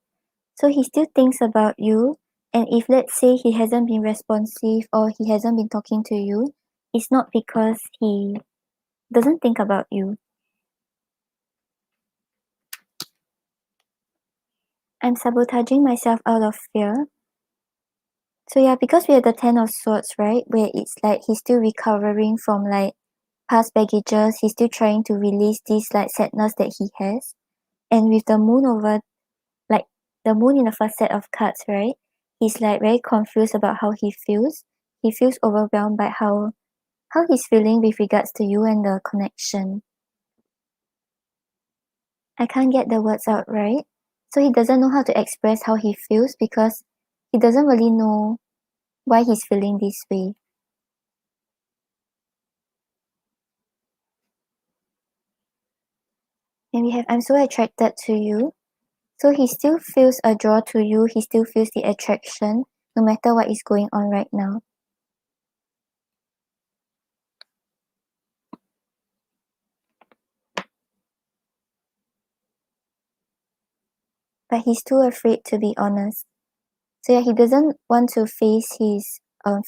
So he still thinks about you, and if let's say he hasn't been responsive or he hasn't been talking to you, it's not because he doesn't think about you. I'm sabotaging myself out of fear. So yeah, because we have the Ten of Swords, right? Where it's like he's still recovering from like past baggages, he's still trying to release this like sadness that he has. And with the moon over, like the moon in the first set of cards, right? He's like very confused about how he feels. He feels overwhelmed by how he's feeling with regards to you and the connection. I can't get the words out right. So he doesn't know how to express how he feels because he doesn't really know why he's feeling this way. And we have I'm so attracted to you. So he still feels a draw to you, he still feels the attraction, no matter what is going on right now. But he's too afraid to be honest. So yeah, he doesn't want to face his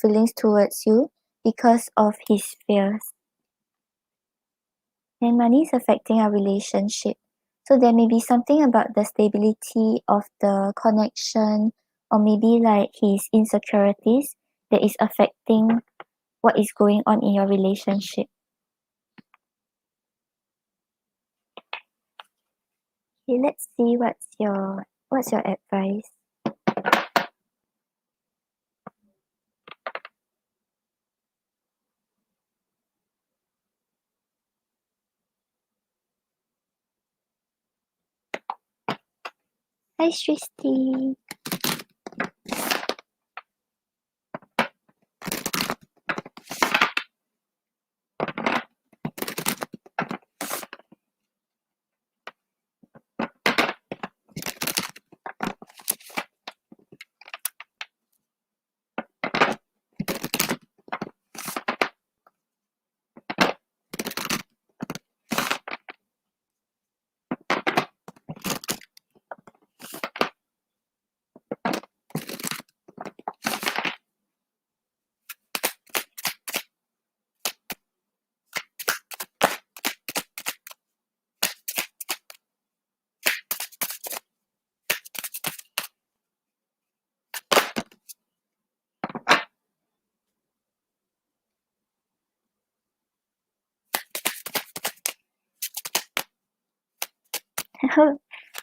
feelings towards you because of his fears. And money is affecting our relationship. So there may be something about the stability of the connection, or maybe like his insecurities that is affecting what is going on in your relationship. Okay, let's see what's your advice. Hi Srishti.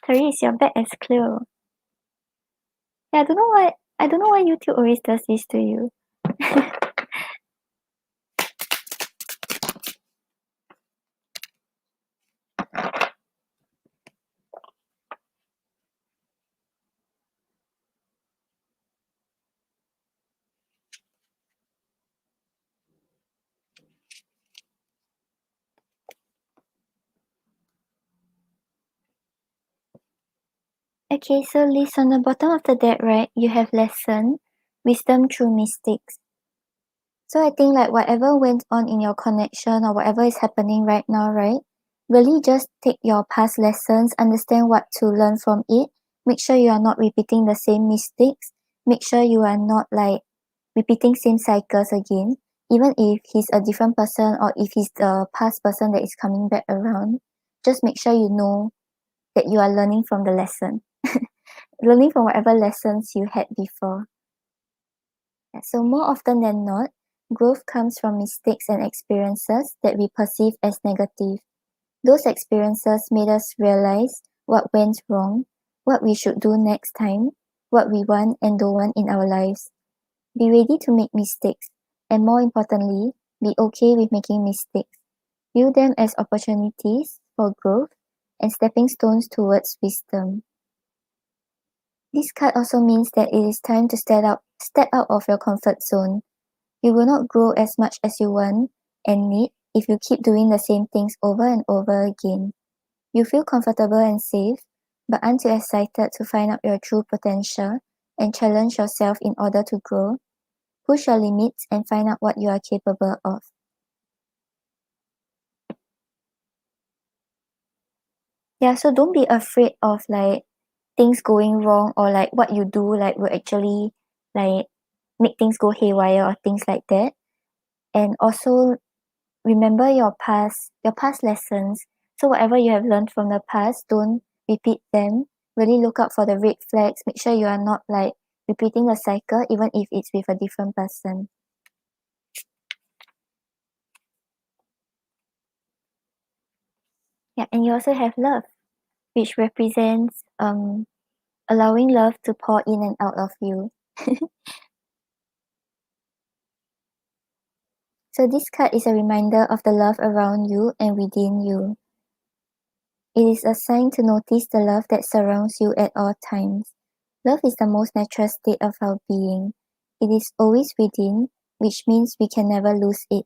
Teres, your back is clear. Yeah, I don't know why YouTube always does this to you. Okay, so Liz, on the bottom of the deck, right, you have lesson, wisdom through mistakes. So I think like whatever went on in your connection or whatever is happening right now, right, really just take your past lessons, understand what to learn from it, make sure you are not repeating the same mistakes, make sure you are not like repeating same cycles again, even if he's a different person or if he's the past person that is coming back around, just make sure you know that you are learning from the lesson. Learning from whatever lessons you had before. Yeah, so more often than not, growth comes from mistakes and experiences that we perceive as negative. Those experiences made us realize what went wrong, what we should do next time, what we want and don't want in our lives. Be ready to make mistakes, and more importantly, be okay with making mistakes. View them as opportunities for growth and stepping stones towards wisdom. This card also means that it is time to step out of your comfort zone. You will not grow as much as you want and need if you keep doing the same things over and over again. You feel comfortable and safe, but aren't you excited to find out your true potential and challenge yourself in order to grow? Push your limits and find out what you are capable of. Yeah, so don't be afraid of like things going wrong, or like what you do like will actually like make things go haywire or things like that. And also remember your past lessons. So whatever you have learned from the past, don't repeat them. Really look out for the red flags. Make sure you are not like repeating the cycle, even if it's with a different person. Yeah, and you also have love, which represents allowing love to pour in and out of you. So this card is a reminder of the love around you and within you. It is a sign to notice the love that surrounds you at all times. Love is the most natural state of our being. It is always within, which means we can never lose it.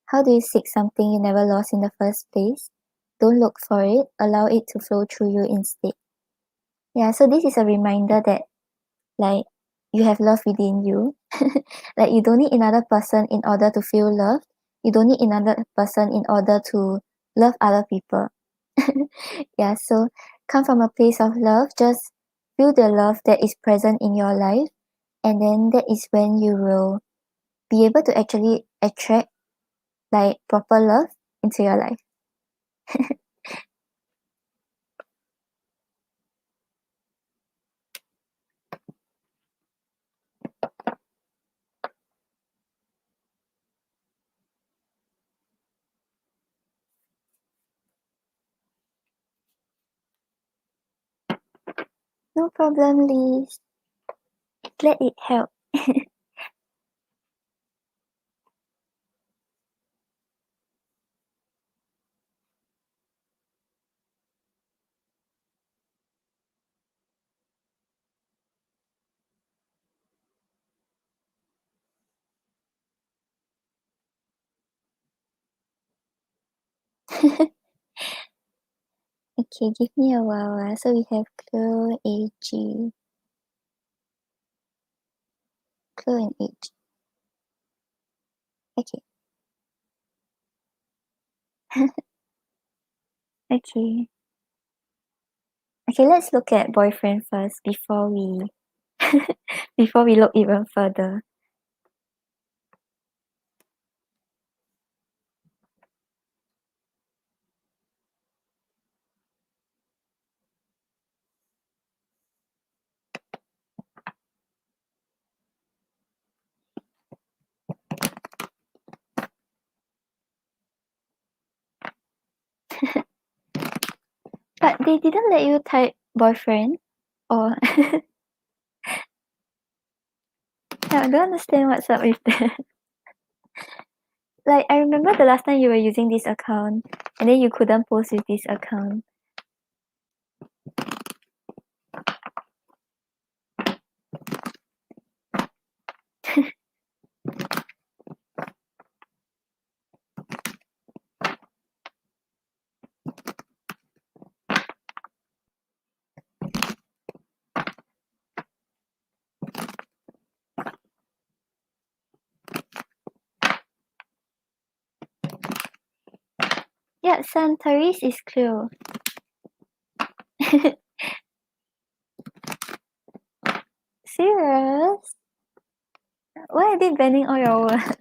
How do you seek something you never lost in the first place? Don't look for it, allow it to flow through you instead. Yeah, so this is a reminder that like you have love within you. Like you don't need another person in order to feel loved. You don't need another person in order to love other people. Yeah, so come from a place of love, just feel the love that is present in your life, and then that is when you will be able to actually attract like proper love into your life. No problem, Liz. Glad it helped. Okay, give me a while. So we have Chloe, AG, Chloe and AG. Okay. Okay. Okay, let's look at boyfriend first before we before we look even further. But they didn't let you type boyfriend or I don't understand what's up with that. Like I remember the last time you were using this account and then you couldn't post with this account. Yeah, Sun Teres is Cleo. Serious? Why are they banning all your words?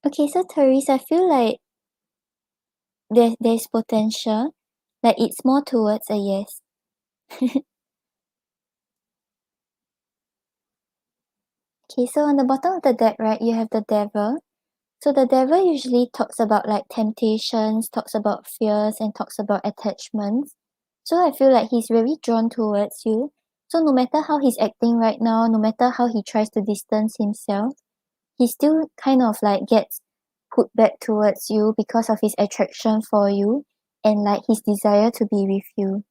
Okay, so Teres, I feel like there's potential. Like it's more towards a yes. Okay, so on the bottom of the deck, right, you have the devil. So the devil usually talks about like temptations, talks about fears, and talks about attachments. So I feel like he's very drawn towards you. So no matter how he's acting right now, no matter how he tries to distance himself, he still kind of like gets put back towards you because of his attraction for you and like his desire to be with you.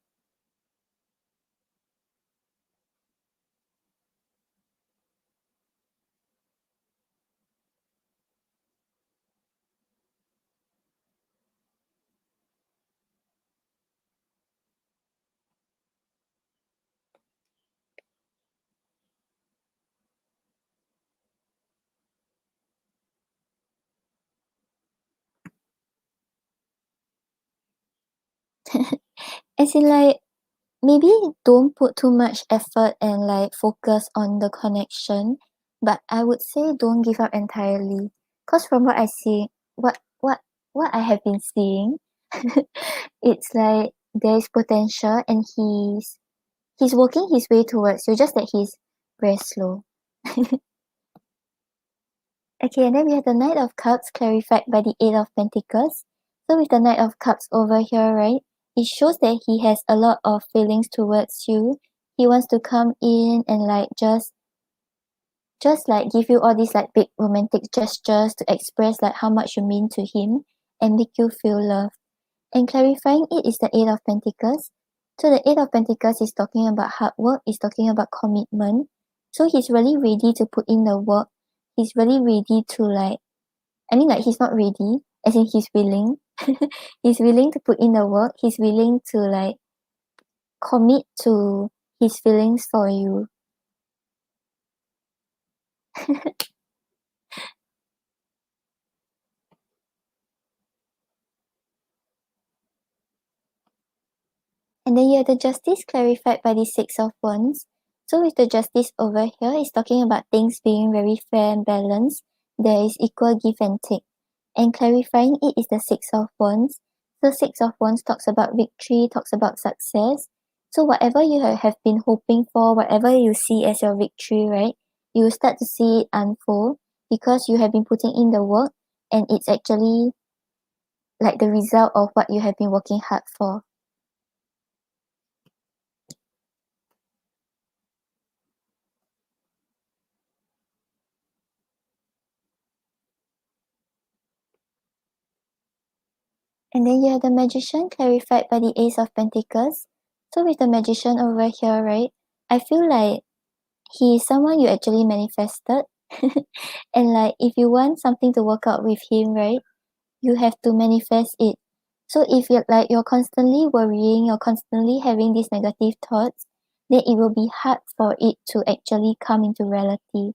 As in like maybe don't put too much effort and like focus on the connection, but I would say don't give up entirely. Cause from what I see, what I have been seeing, it's like there's potential and he's working his way towards you, just that he's very slow. Okay, and then we have the Knight of Cups clarified by the Eight of Pentacles. So with the Knight of Cups over here, right, it shows that he has a lot of feelings towards you. He wants to come in and like just like give you all these like big romantic gestures to express like how much you mean to him and make you feel loved. And clarifying it is the Eight of Pentacles. So the Eight of Pentacles is talking about hard work, is talking about commitment. So he's really ready to put in the work. He's really ready to like I mean like he's not ready, as in he's willing. He's willing to put in the work. He's willing to like commit to his feelings for you. And then you have the justice clarified by the Six of Wands. So with the justice over here, it's talking about things being very fair and balanced. There is equal give and take. And clarifying it is the Six of Wands. So Six of Wands talks about victory, talks about success. So whatever you have been hoping for, whatever you see as your victory, right, you will start to see it unfold because you have been putting in the work and it's actually like the result of what you have been working hard for. And then you have the Magician clarified by the Ace of Pentacles. So with the Magician over here, right, I feel like he is someone you actually manifested. And like if you want something to work out with him, right, you have to manifest it. So if you're constantly worrying, you're constantly having these negative thoughts, then it will be hard for it to actually come into reality.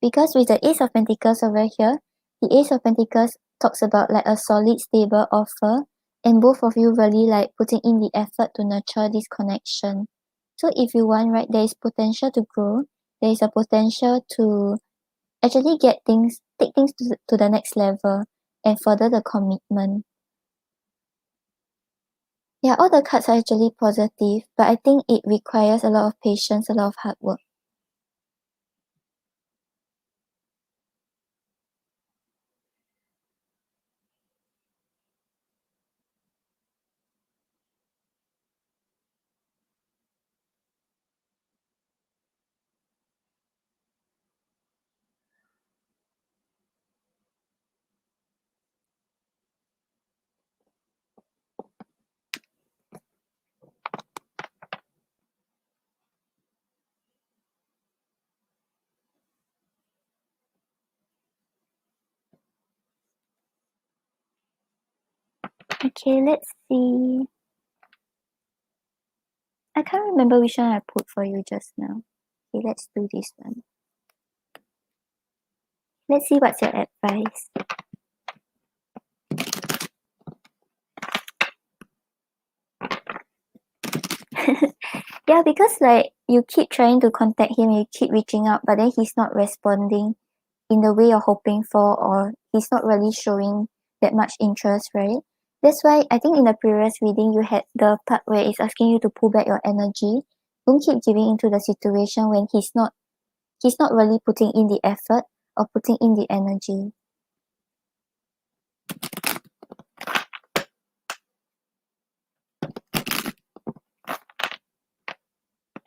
Because with the Ace of Pentacles over here, the Ace of Pentacles talks about like a solid, stable offer, and both of you really like putting in the effort to nurture this connection. So if you want, right, there is potential to grow, there is a potential to actually take things to the next level and further the commitment. Yeah, all the cards are actually positive, but I think it requires a lot of patience, a lot of hard work. Okay, let's see. I can't remember which one I put for you just now. Okay, let's do this one. Let's see what's your advice. Yeah, because like you keep trying to contact him, you keep reaching out, but then he's not responding. in the way you're hoping for, or he's not really showing that much interest, right? That's why I think in the previous reading you had the part where it's asking you to pull back your energy. Don't keep giving into the situation when he's not really putting in the effort or putting in the energy.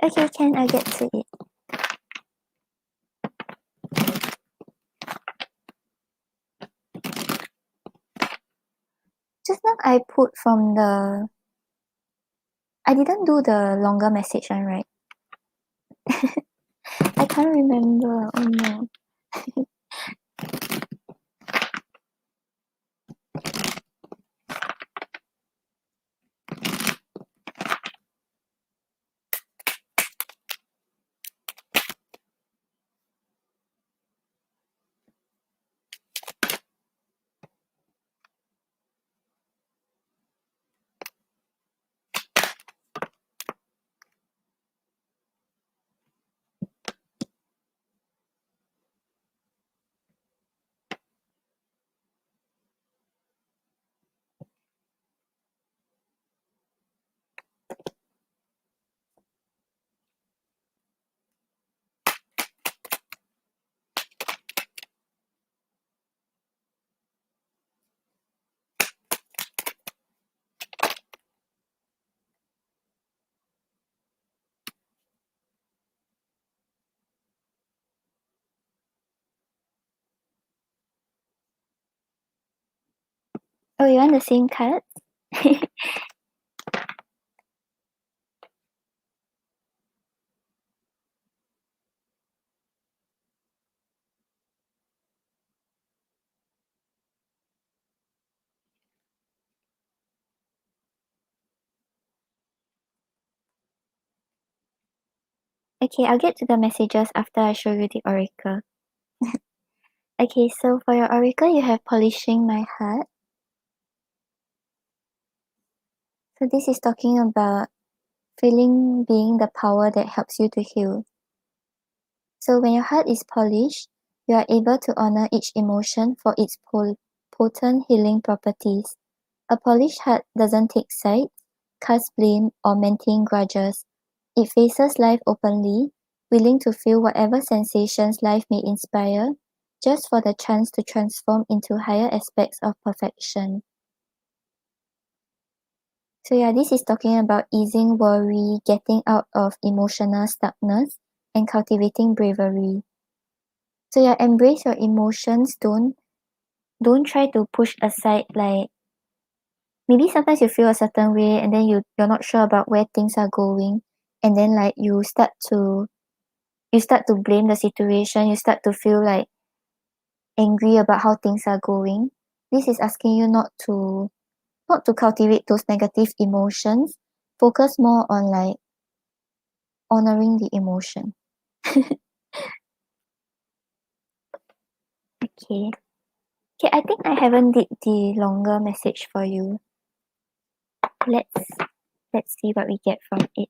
Okay, can I get to it? Just now I put from the I didn't do the longer message one, right? I can't remember. Oh no. Oh, you want the same card? Okay, I'll get to the messages after I show you the oracle. Okay, so for your oracle, you have polishing my heart. So this is talking about feeling being the power that helps you to heal. So when your heart is polished, you are able to honor each emotion for its potent healing properties. A polished heart doesn't take sides, cast blame, or maintain grudges. It faces life openly, willing to feel whatever sensations life may inspire, just for the chance to transform into higher aspects of perfection. So yeah, this is talking about easing worry, getting out of emotional stuckness, and cultivating bravery. So yeah, embrace your emotions. Don't try to push aside, like maybe sometimes you feel a certain way and then you're not sure about where things are going, and then like you start to blame the situation, you start to feel like angry about how things are going. This is asking you not to cultivate those negative emotions. Focus more on like honoring the emotion. Okay. Okay, I think I haven't did the longer message for you. Let's let's see what we get from it.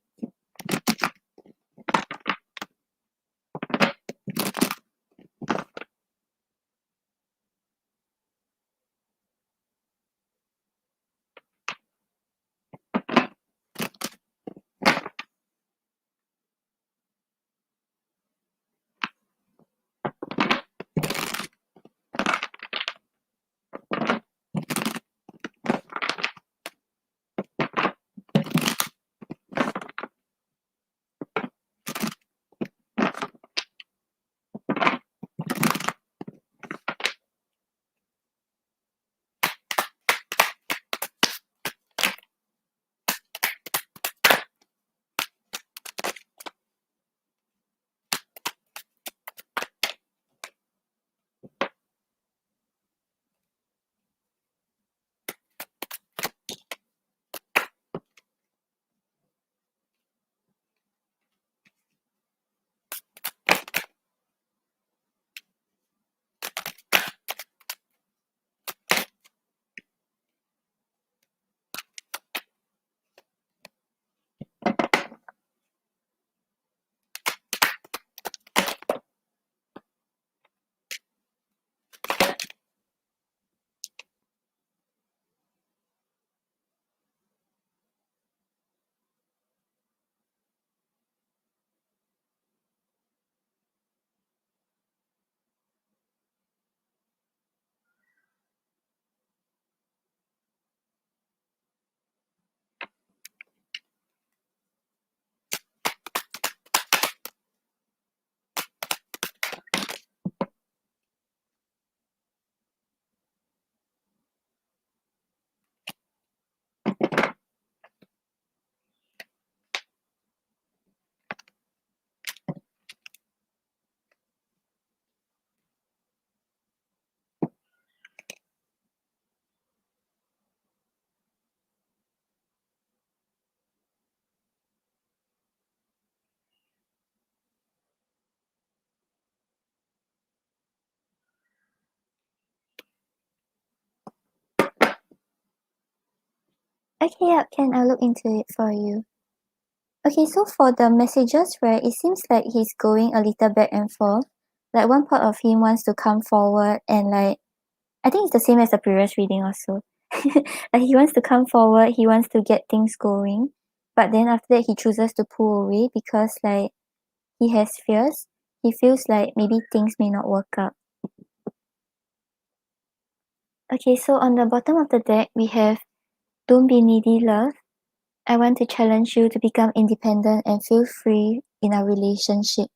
Okay, yeah, I'll look into it for you. Okay, so for the messages, right, it seems like he's going a little back and forth. Like one part of him wants to come forward and like I think it's the same as the previous reading also. Like he wants to come forward, he wants to get things going, but then after that he chooses to pull away because like he has fears. He feels like maybe things may not work out. Okay, so on the bottom of the deck we have don't be needy, love. I want to challenge you to become independent and feel free in our relationship.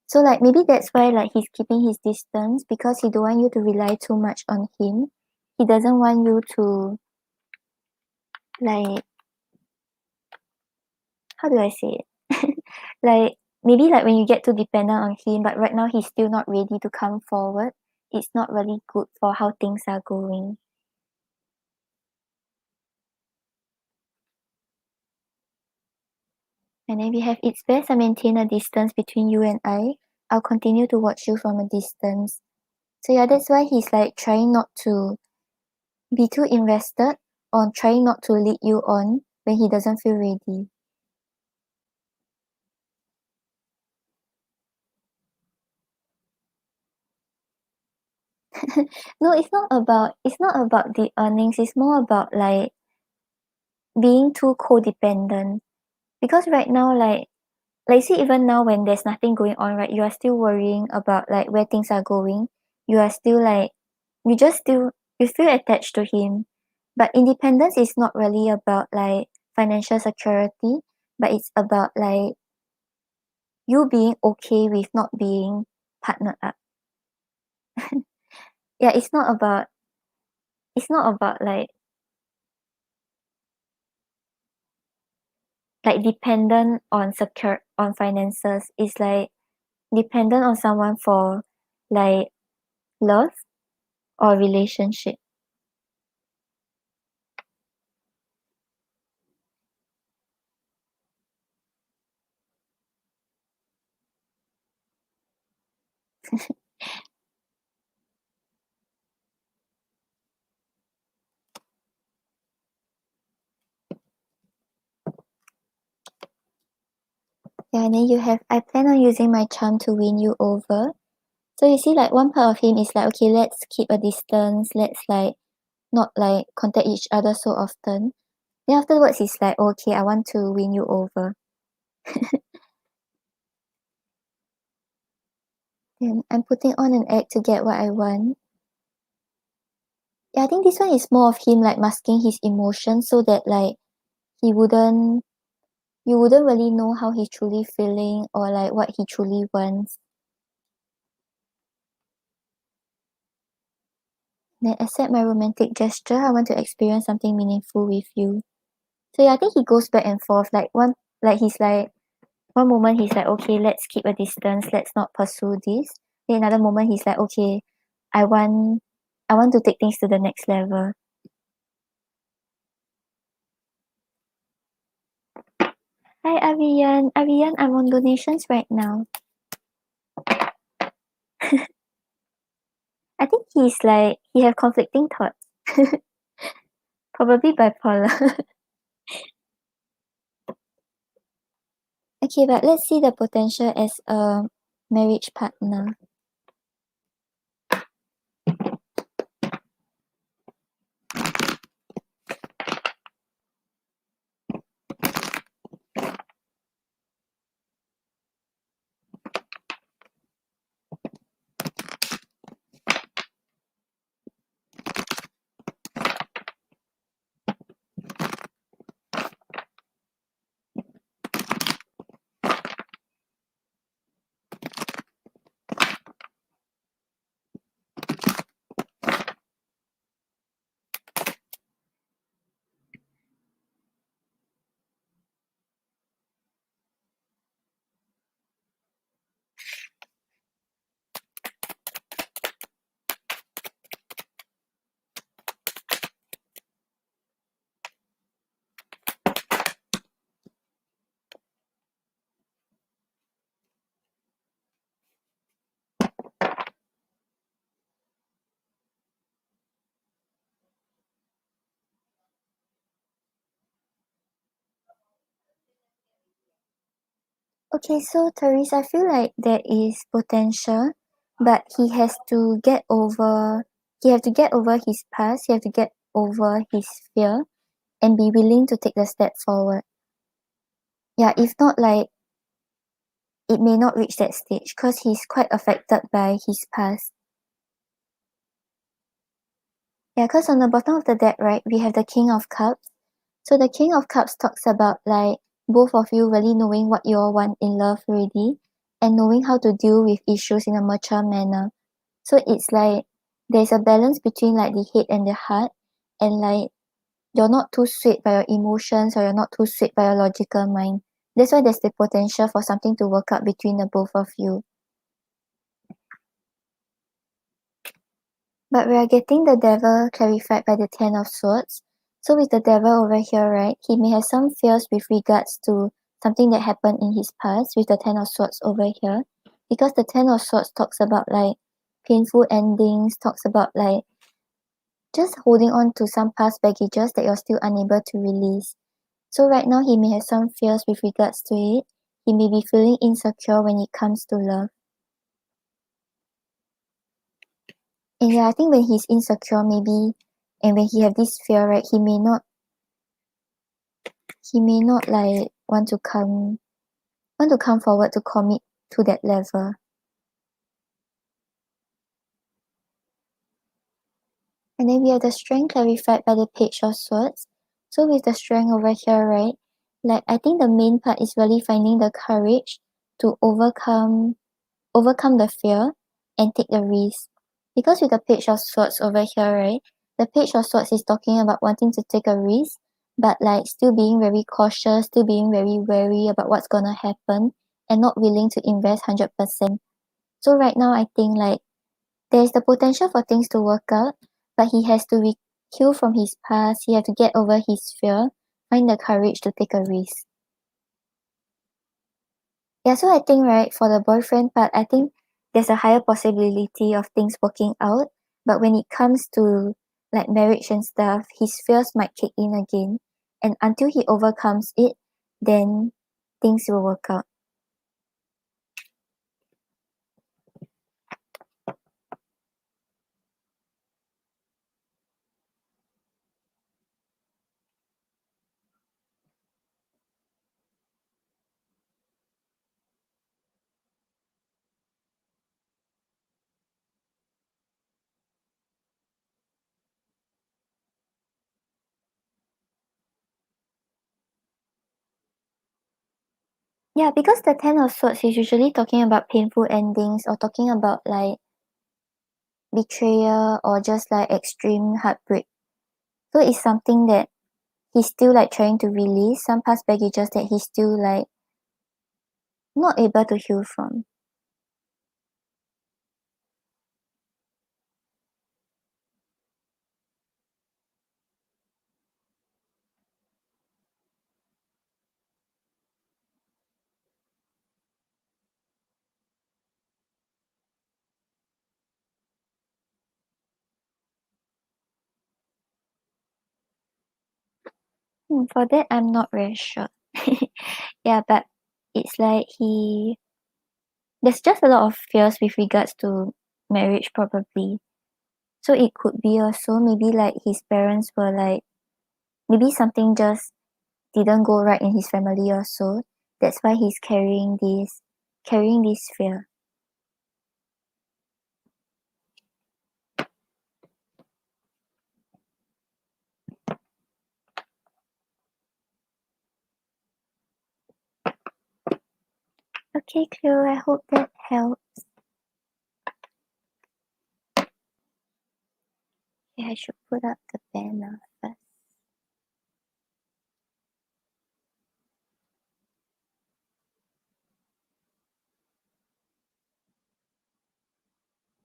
So like maybe that's why like he's keeping his distance because he don't want you to rely too much on him. He doesn't want you to like how do I say it? Like maybe like when you get too dependent on him, but right now he's still not ready to come forward. It's not really good for how things are going. And then we have it's best I maintain a distance between you and I. I'll continue to watch you from a distance. So yeah, that's why he's like trying not to be too invested or trying not to lead you on when he doesn't feel ready. No, it's not about the earnings, it's more about like being too codependent. Because right now like see even now when there's nothing going on, right, you are still worrying about like where things are going. You are still like you feel attached to him. But independence is not really about like financial security, but it's about like you being okay with not being partnered up. Yeah, it's not about like dependent on secure on finances. It's like dependent on someone for like love or relationship. Yeah, and then you have I plan on using my charm to win you over. So you see like one part of him is like, okay, let's keep a distance, let's like not like contact each other so often. Then afterwards he's like, okay, I want to win you over. Then I'm putting on an act to get what I want. Yeah, I think this one is more of him like masking his emotions so that like he wouldn't you wouldn't really know how he's truly feeling or like what he truly wants. Then accept my romantic gesture. I want to experience something meaningful with you. So yeah, I think he goes back and forth. He's like one moment he's like, okay, let's keep a distance, let's not pursue this. Then another moment he's like, okay, I want I want to take things to the next level. Hi Avian. Avian, I'm on donations right now. I think he have conflicting thoughts. Probably bipolar. Okay, but let's see the potential as a marriage partner. Okay, so Teres, I feel like there is potential, but he have to get over his past, he have to get over his fear and be willing to take the step forward. Yeah, if not, like, it may not reach that stage because he's quite affected by his past. Yeah, because on the bottom of the deck, right, we have the King of Cups. So the King of Cups talks about like both of you really knowing what you all want in love already and knowing how to deal with issues in a mature manner. So it's like there's a balance between like the head and the heart, and like you're not too swayed by your emotions or you're not too swayed by your logical mind. That's why there's the potential for something to work out between the both of you. But we are getting the devil clarified by the Ten of Swords. So with the devil over here, right, he may have some fears with regards to something that happened in his past with the Ten of Swords over here. Because the Ten of Swords talks about like painful endings, talks about like just holding on to some past baggages that you're still unable to release. So right now he may have some fears with regards to it. He may be feeling insecure when it comes to love. And yeah, I think when he's insecure maybe and when he have this fear, right, he may not like want to come forward to commit to that level. And then we have the strength clarified by the Page of Swords. So with the strength over here, right, like I think the main part is really finding the courage to overcome the fear and take the risk. Because with the Page of Swords over here, right, the Page of Swords is talking about wanting to take a risk, but like still being very cautious, still being very wary about what's gonna happen, and not willing to invest 100%. So right now, I think like there's the potential for things to work out, but he has to heal from his past. He has to get over his fear, find the courage to take a risk. Yeah, so I think right for the boyfriend part, I think there's a higher possibility of things working out. But when it comes to like marriage and stuff, his fears might kick in again. And until he overcomes it, then things will work out. Yeah, because the Ten of Swords is usually talking about painful endings or talking about like betrayal or just like extreme heartbreak. So it's something that he's still like trying to release, some past baggages that he's still like not able to heal from. For that, I'm not very sure. Yeah, but it's like there's just a lot of fears with regards to marriage, probably. So it could be also maybe like his parents were like, maybe something just didn't go right in his family or so. That's why he's carrying this fear. Okay, Cleo, I hope that helps. Yeah, I should put up the banner first.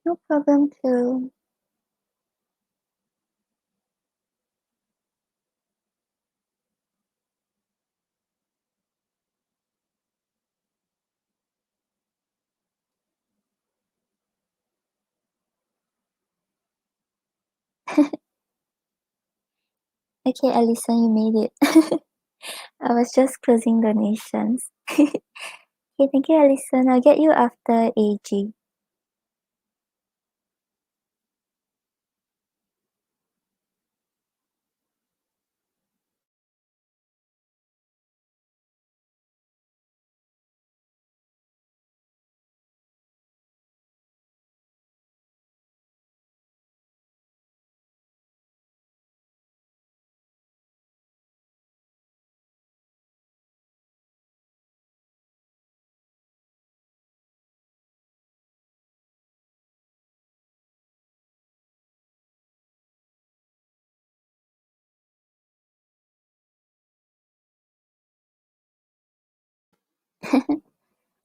No problem, Cleo. Okay, Alison, you made it. I was just closing donations. Okay, thank you, Alison. I'll get you after AG.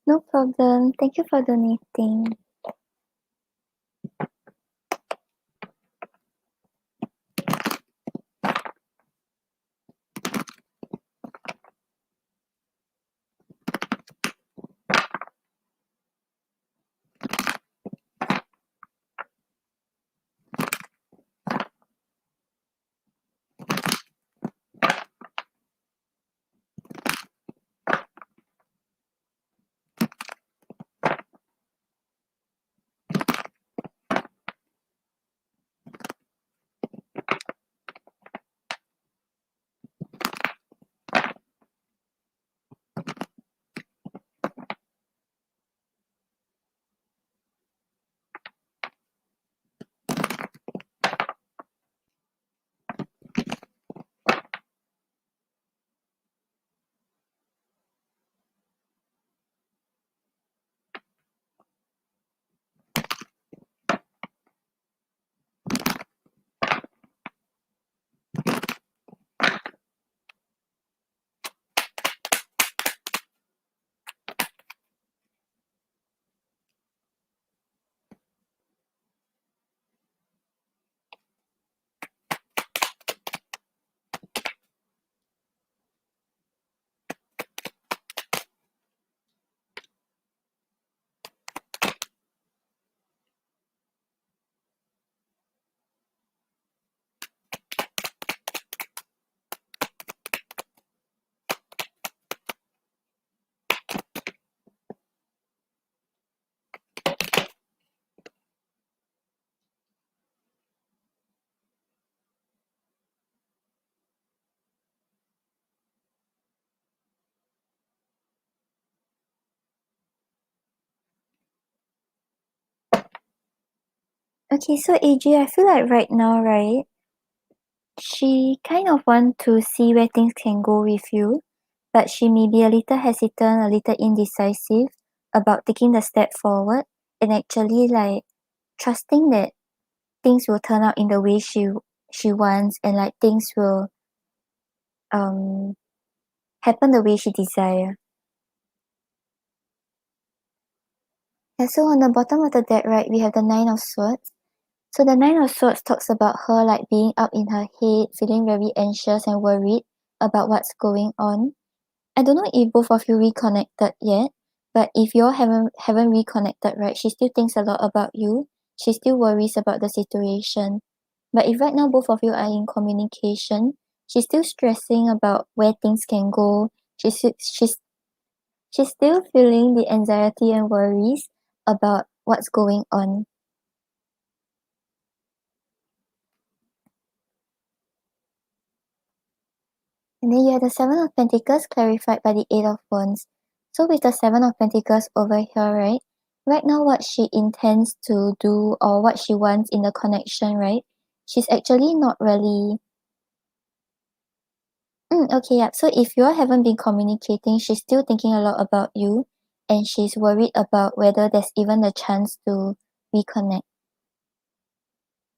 No problem. Thank you for donating. Okay, so AG, I feel like right now, right, she kind of want to see where things can go with you, but she may be a little hesitant, a little indecisive about taking the step forward and actually like trusting that things will turn out in the way she wants and like things will um happen the way she desire. And so on the bottom of the deck, right, we have the Nine of Swords. So the Nine of Swords talks about her like being up in her head, feeling very anxious and worried about what's going on. I don't know if both of you reconnected yet, but if you all haven't reconnected, right, she still thinks a lot about you. She still worries about the situation. But if right now both of you are in communication, she's still stressing about where things can go. She's still feeling the anxiety and worries about what's going on. And then you have the Seven of Pentacles clarified by the Eight of Wands. So with the Seven of Pentacles over here, right now what she intends to do or what she wants in the connection, right? She's actually not really okay, yeah. So if you all haven't been communicating, she's still thinking a lot about you and she's worried about whether there's even a chance to reconnect.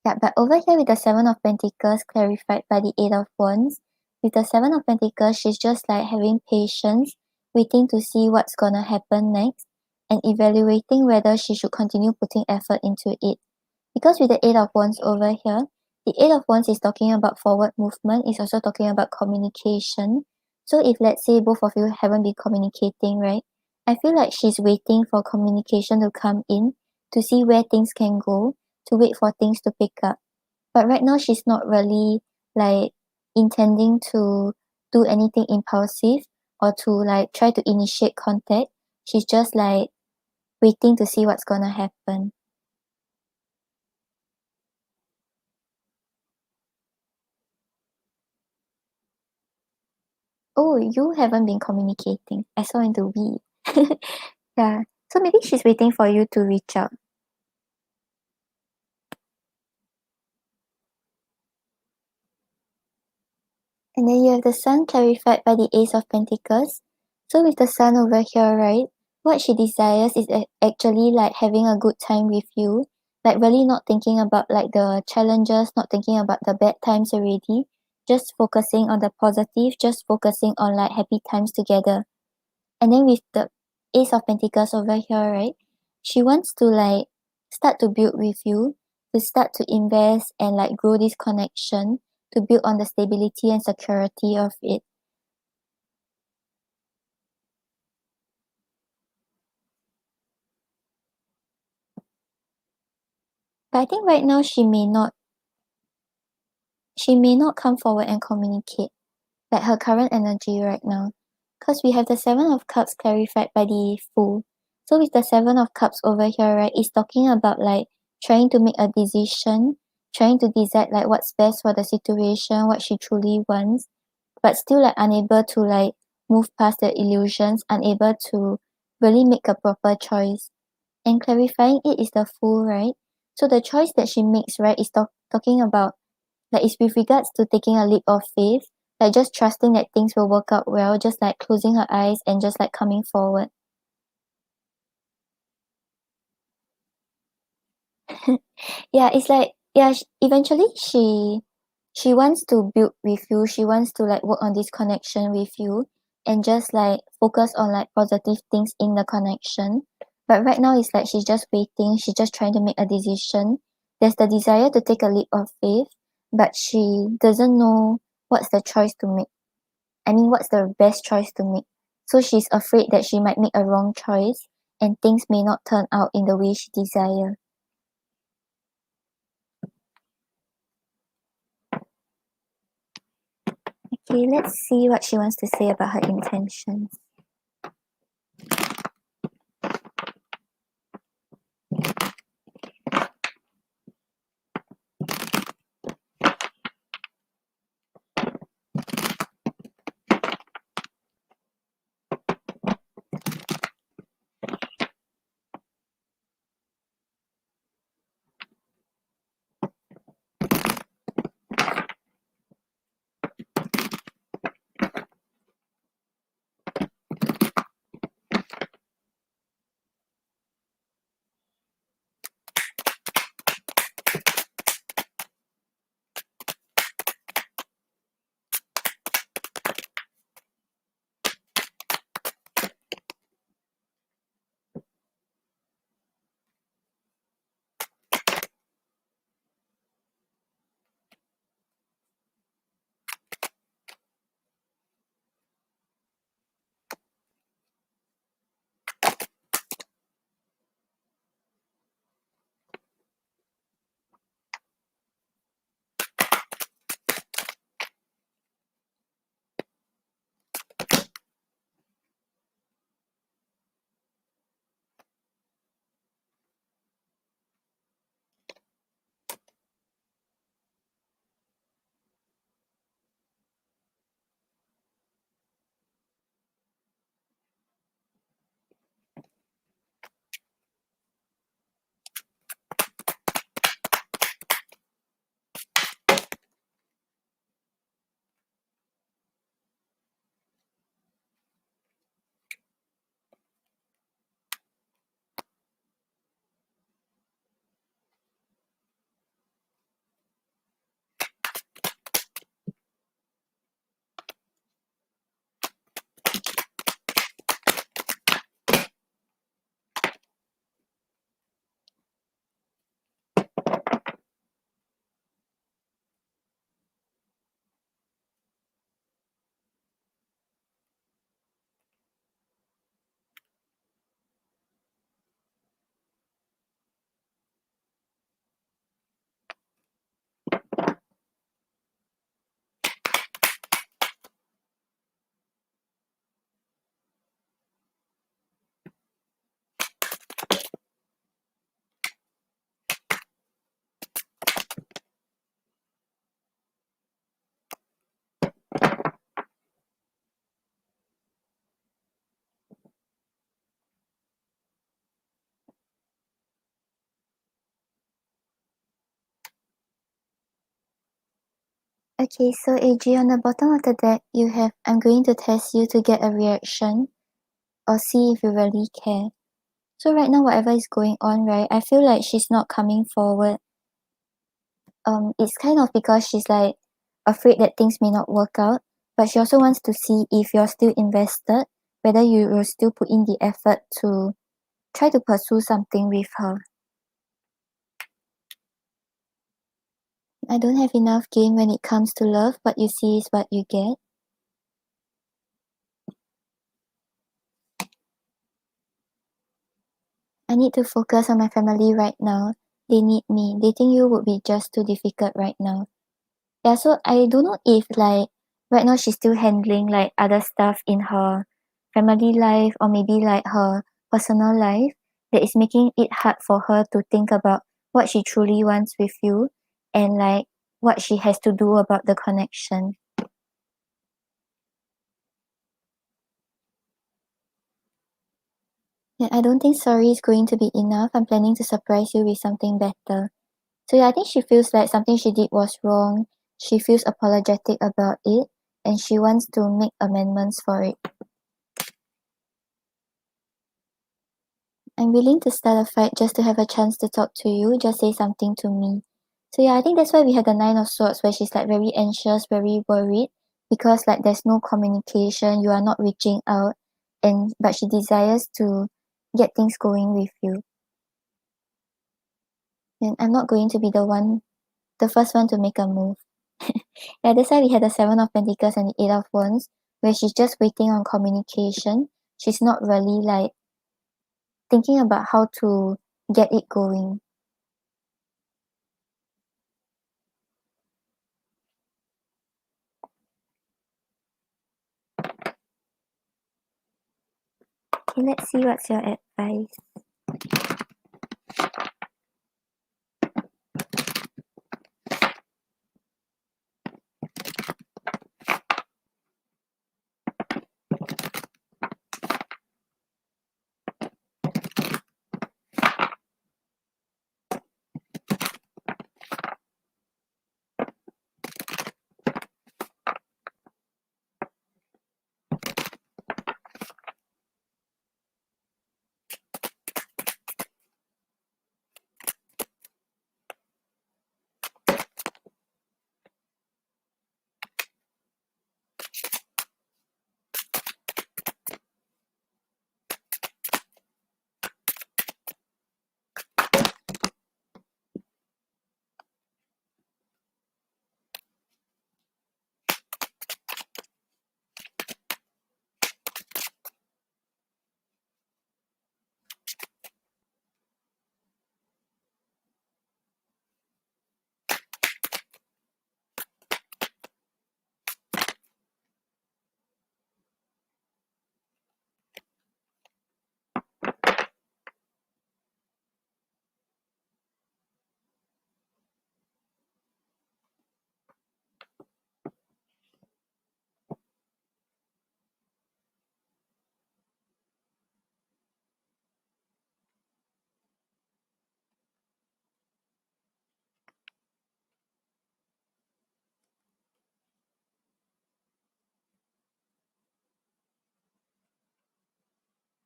Yeah, but over here with the Seven of Pentacles clarified by the Eight of Wands, with the Seven of Pentacles, she's just like having patience, waiting to see what's gonna happen next, and evaluating whether she should continue putting effort into it. Because with the Eight of Wands over here, the Eight of Wands is talking about forward movement, it's also talking about communication. So if let's say both of you haven't been communicating, right? I feel like she's waiting for communication to come in to see where things can go, to wait for things to pick up. But right now she's not really like intending to do anything impulsive or to like try to initiate contact She's just like waiting to see what's gonna happen. Oh, you haven't been communicating. I saw in the we. Yeah. So maybe she's waiting for you to reach out. And then you have the sun clarified by the Ace of Pentacles. So with the sun over here, right, what she desires is actually like having a good time with you, like really not thinking about like the challenges, not thinking about the bad times already, just focusing on the positive, just focusing on like happy times together. And then with the Ace of Pentacles over here, right, she wants to like start to build with you, to start to invest and like grow this connection, to build on the stability and security of it. But I think right now she may not come forward and communicate like her current energy right now. Because we have the Seven of Cups clarified by the Fool. So with the Seven of Cups over here, right, it's talking about like trying to make a decision, trying to decide like what's best for the situation, what she truly wants, but still like unable to like move past the illusions, unable to really make a proper choice. And clarifying it is the Fool, right? So the choice that she makes, right, is talking about like it's with regards to taking a leap of faith, like just trusting that things will work out well, just like closing her eyes and just like coming forward. Yeah, it's like yeah, eventually she wants to build with you. She wants to like work on this connection with you and just like focus on like positive things in the connection. But right now it's like she's just waiting. She's just trying to make a decision. There's the desire to take a leap of faith, but she doesn't know what's the choice to make. I mean, what's the best choice to make? So she's afraid that she might make a wrong choice and things may not turn out in the way she desires. Okay, let's see what she wants to say about her intentions. Okay, so AG, on the bottom of the deck, you have I'm going to test you to get a reaction or see if you really care. So right now, whatever is going on, right, I feel like she's not coming forward. It's kind of because she's like afraid that things may not work out, but she also wants to see if you're still invested, whether you will still put in the effort to try to pursue something with her. I don't have enough game when it comes to love. What you see is what you get. I need to focus on my family right now. They need me. Dating you would be just too difficult right now. Yeah, so I don't know if like right now she's still handling like other stuff in her family life or maybe like her personal life that is making it hard for her to think about what she truly wants with you and like what she has to do about the connection. Yeah, I don't think sorry is going to be enough. I'm planning to surprise you with something better. So yeah, I think she feels like something she did was wrong. She feels apologetic about it and she wants to make amendments for it. I'm willing to start a fight just to have a chance to talk to you, just say something to me. So yeah, I think that's why we had the Nine of Swords where she's like very anxious, very worried because like there's no communication, you are not reaching out and but she desires to get things going with you. And I'm not going to be the first one to make a move. Yeah, that's why we had the Seven of Pentacles and the Eight of Wands, where she's just waiting on communication. She's not really like thinking about how to get it going. Okay, let's see what's your advice.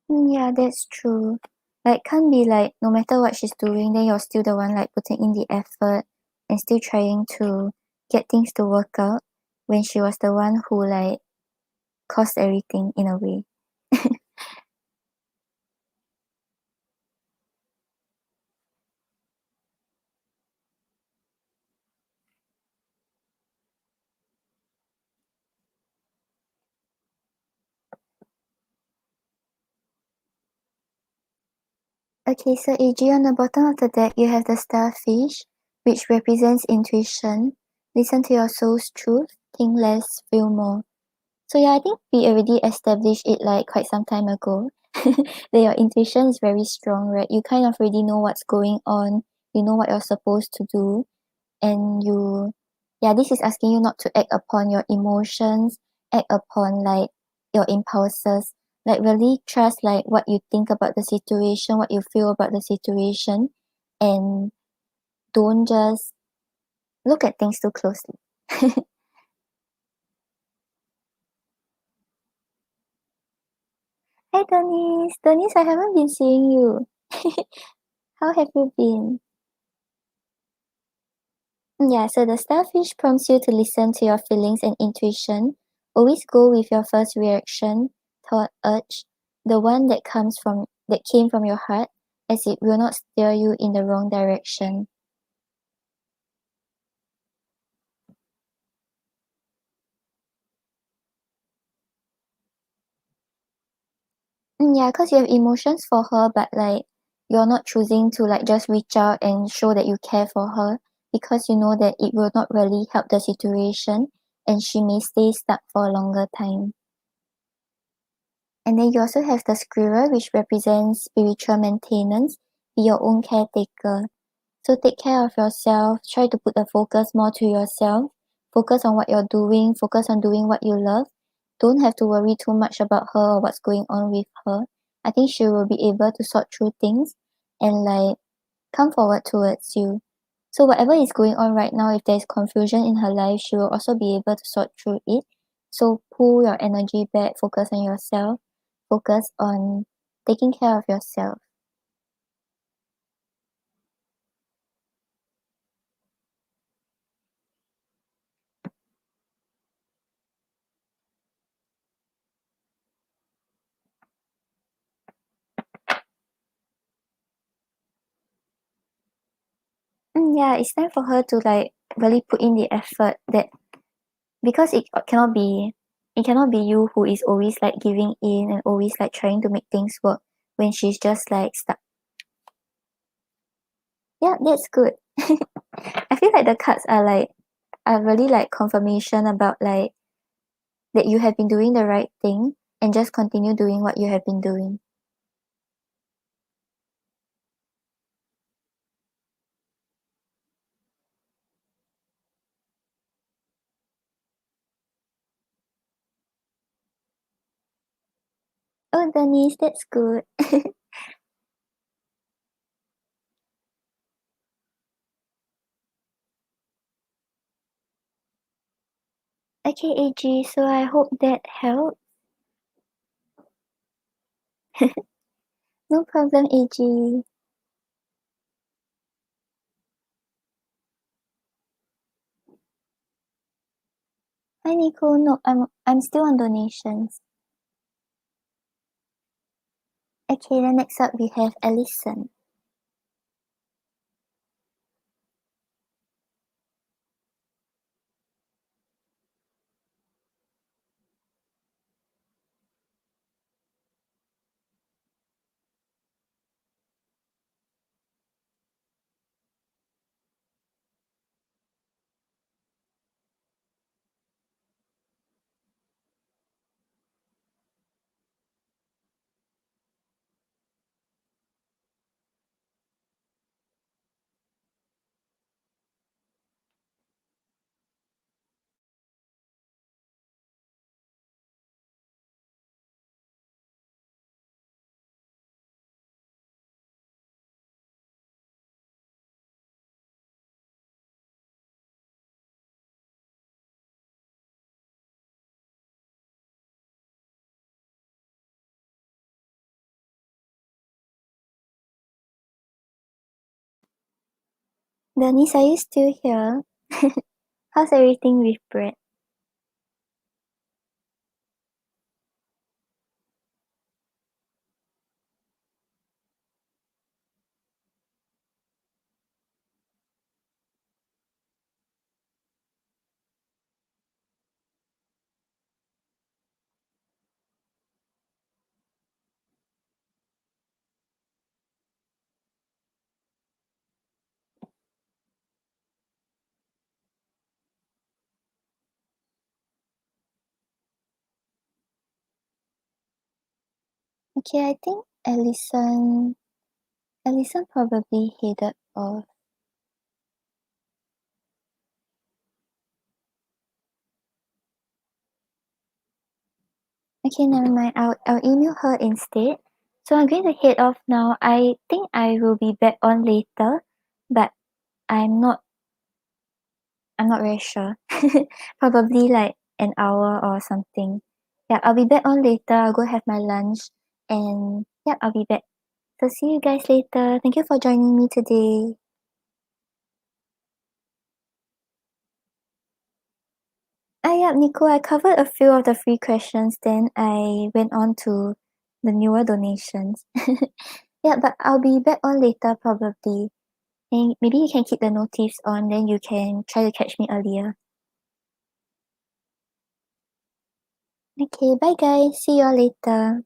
Yeah, that's true. Like, can't be like, no matter what she's doing, then you're still the one like putting in the effort and still trying to get things to work out when she was the one who like caused everything in a way. Okay, so AG, on the bottom of the deck, you have the starfish, which represents intuition. Listen to your soul's truth, think less, feel more. So yeah, I think we already established it like quite some time ago. That your intuition is very strong, right? You kind of already know what's going on, you know what you're supposed to do, and yeah, this is asking you not to act upon your emotions, act upon like your impulses, like really trust like what you think about the situation, what you feel about the situation, and don't just look at things too closely. Hi, Denise. Denise, I haven't been seeing you. How have you been? Yeah, so the starfish prompts you to listen to your feelings and intuition. Always go with your first reaction, thought, urge, the one that came from your heart, as it will not steer you in the wrong direction. Yeah, cause you have emotions for her, but like you're not choosing to like just reach out and show that you care for her because you know that it will not really help the situation and she may stay stuck for a longer time. And then you also have the squirrel, which represents spiritual maintenance. Be your own caretaker. So take care of yourself. Try to put the focus more to yourself. Focus on what you're doing. Focus on doing what you love. Don't have to worry too much about her or what's going on with her. I think she will be able to sort through things and like come forward towards you. So whatever is going on right now, if there's confusion in her life, she will also be able to sort through it. So pull your energy back, focus on yourself, focus on taking care of yourself. Yeah, it's time for her to like really put in the effort that because it cannot be you who is always like giving in and always like trying to make things work when she's just like stuck. Yeah, that's good. I feel like the cards are really like confirmation about like that you have been doing the right thing and just continue doing what you have been doing. Oh, Denise, that's good. Okay, AG, so I hope that helped. No problem, AG. Hi, Nico. No, I'm still on donations. Okay, then next up we have Allison. Denise, are you still here? How's everything with Brett? Okay, I think Allison probably headed off. Okay, never mind. I'll email her instead. So I'm going to head off now. I think I will be back on later, but I'm not I'm not very sure. Probably like an hour or something. Yeah, I'll be back on later. I'll go have my lunch And yeah, I'll be back. So see you guys later. Thank you for joining me today. Yeah, Nico, I covered a few of the free questions, then I went on to the newer donations. Yeah, but I'll be back on later probably. And maybe you can keep the notifs on, then you can try to catch me earlier. Okay, bye guys. See you all later.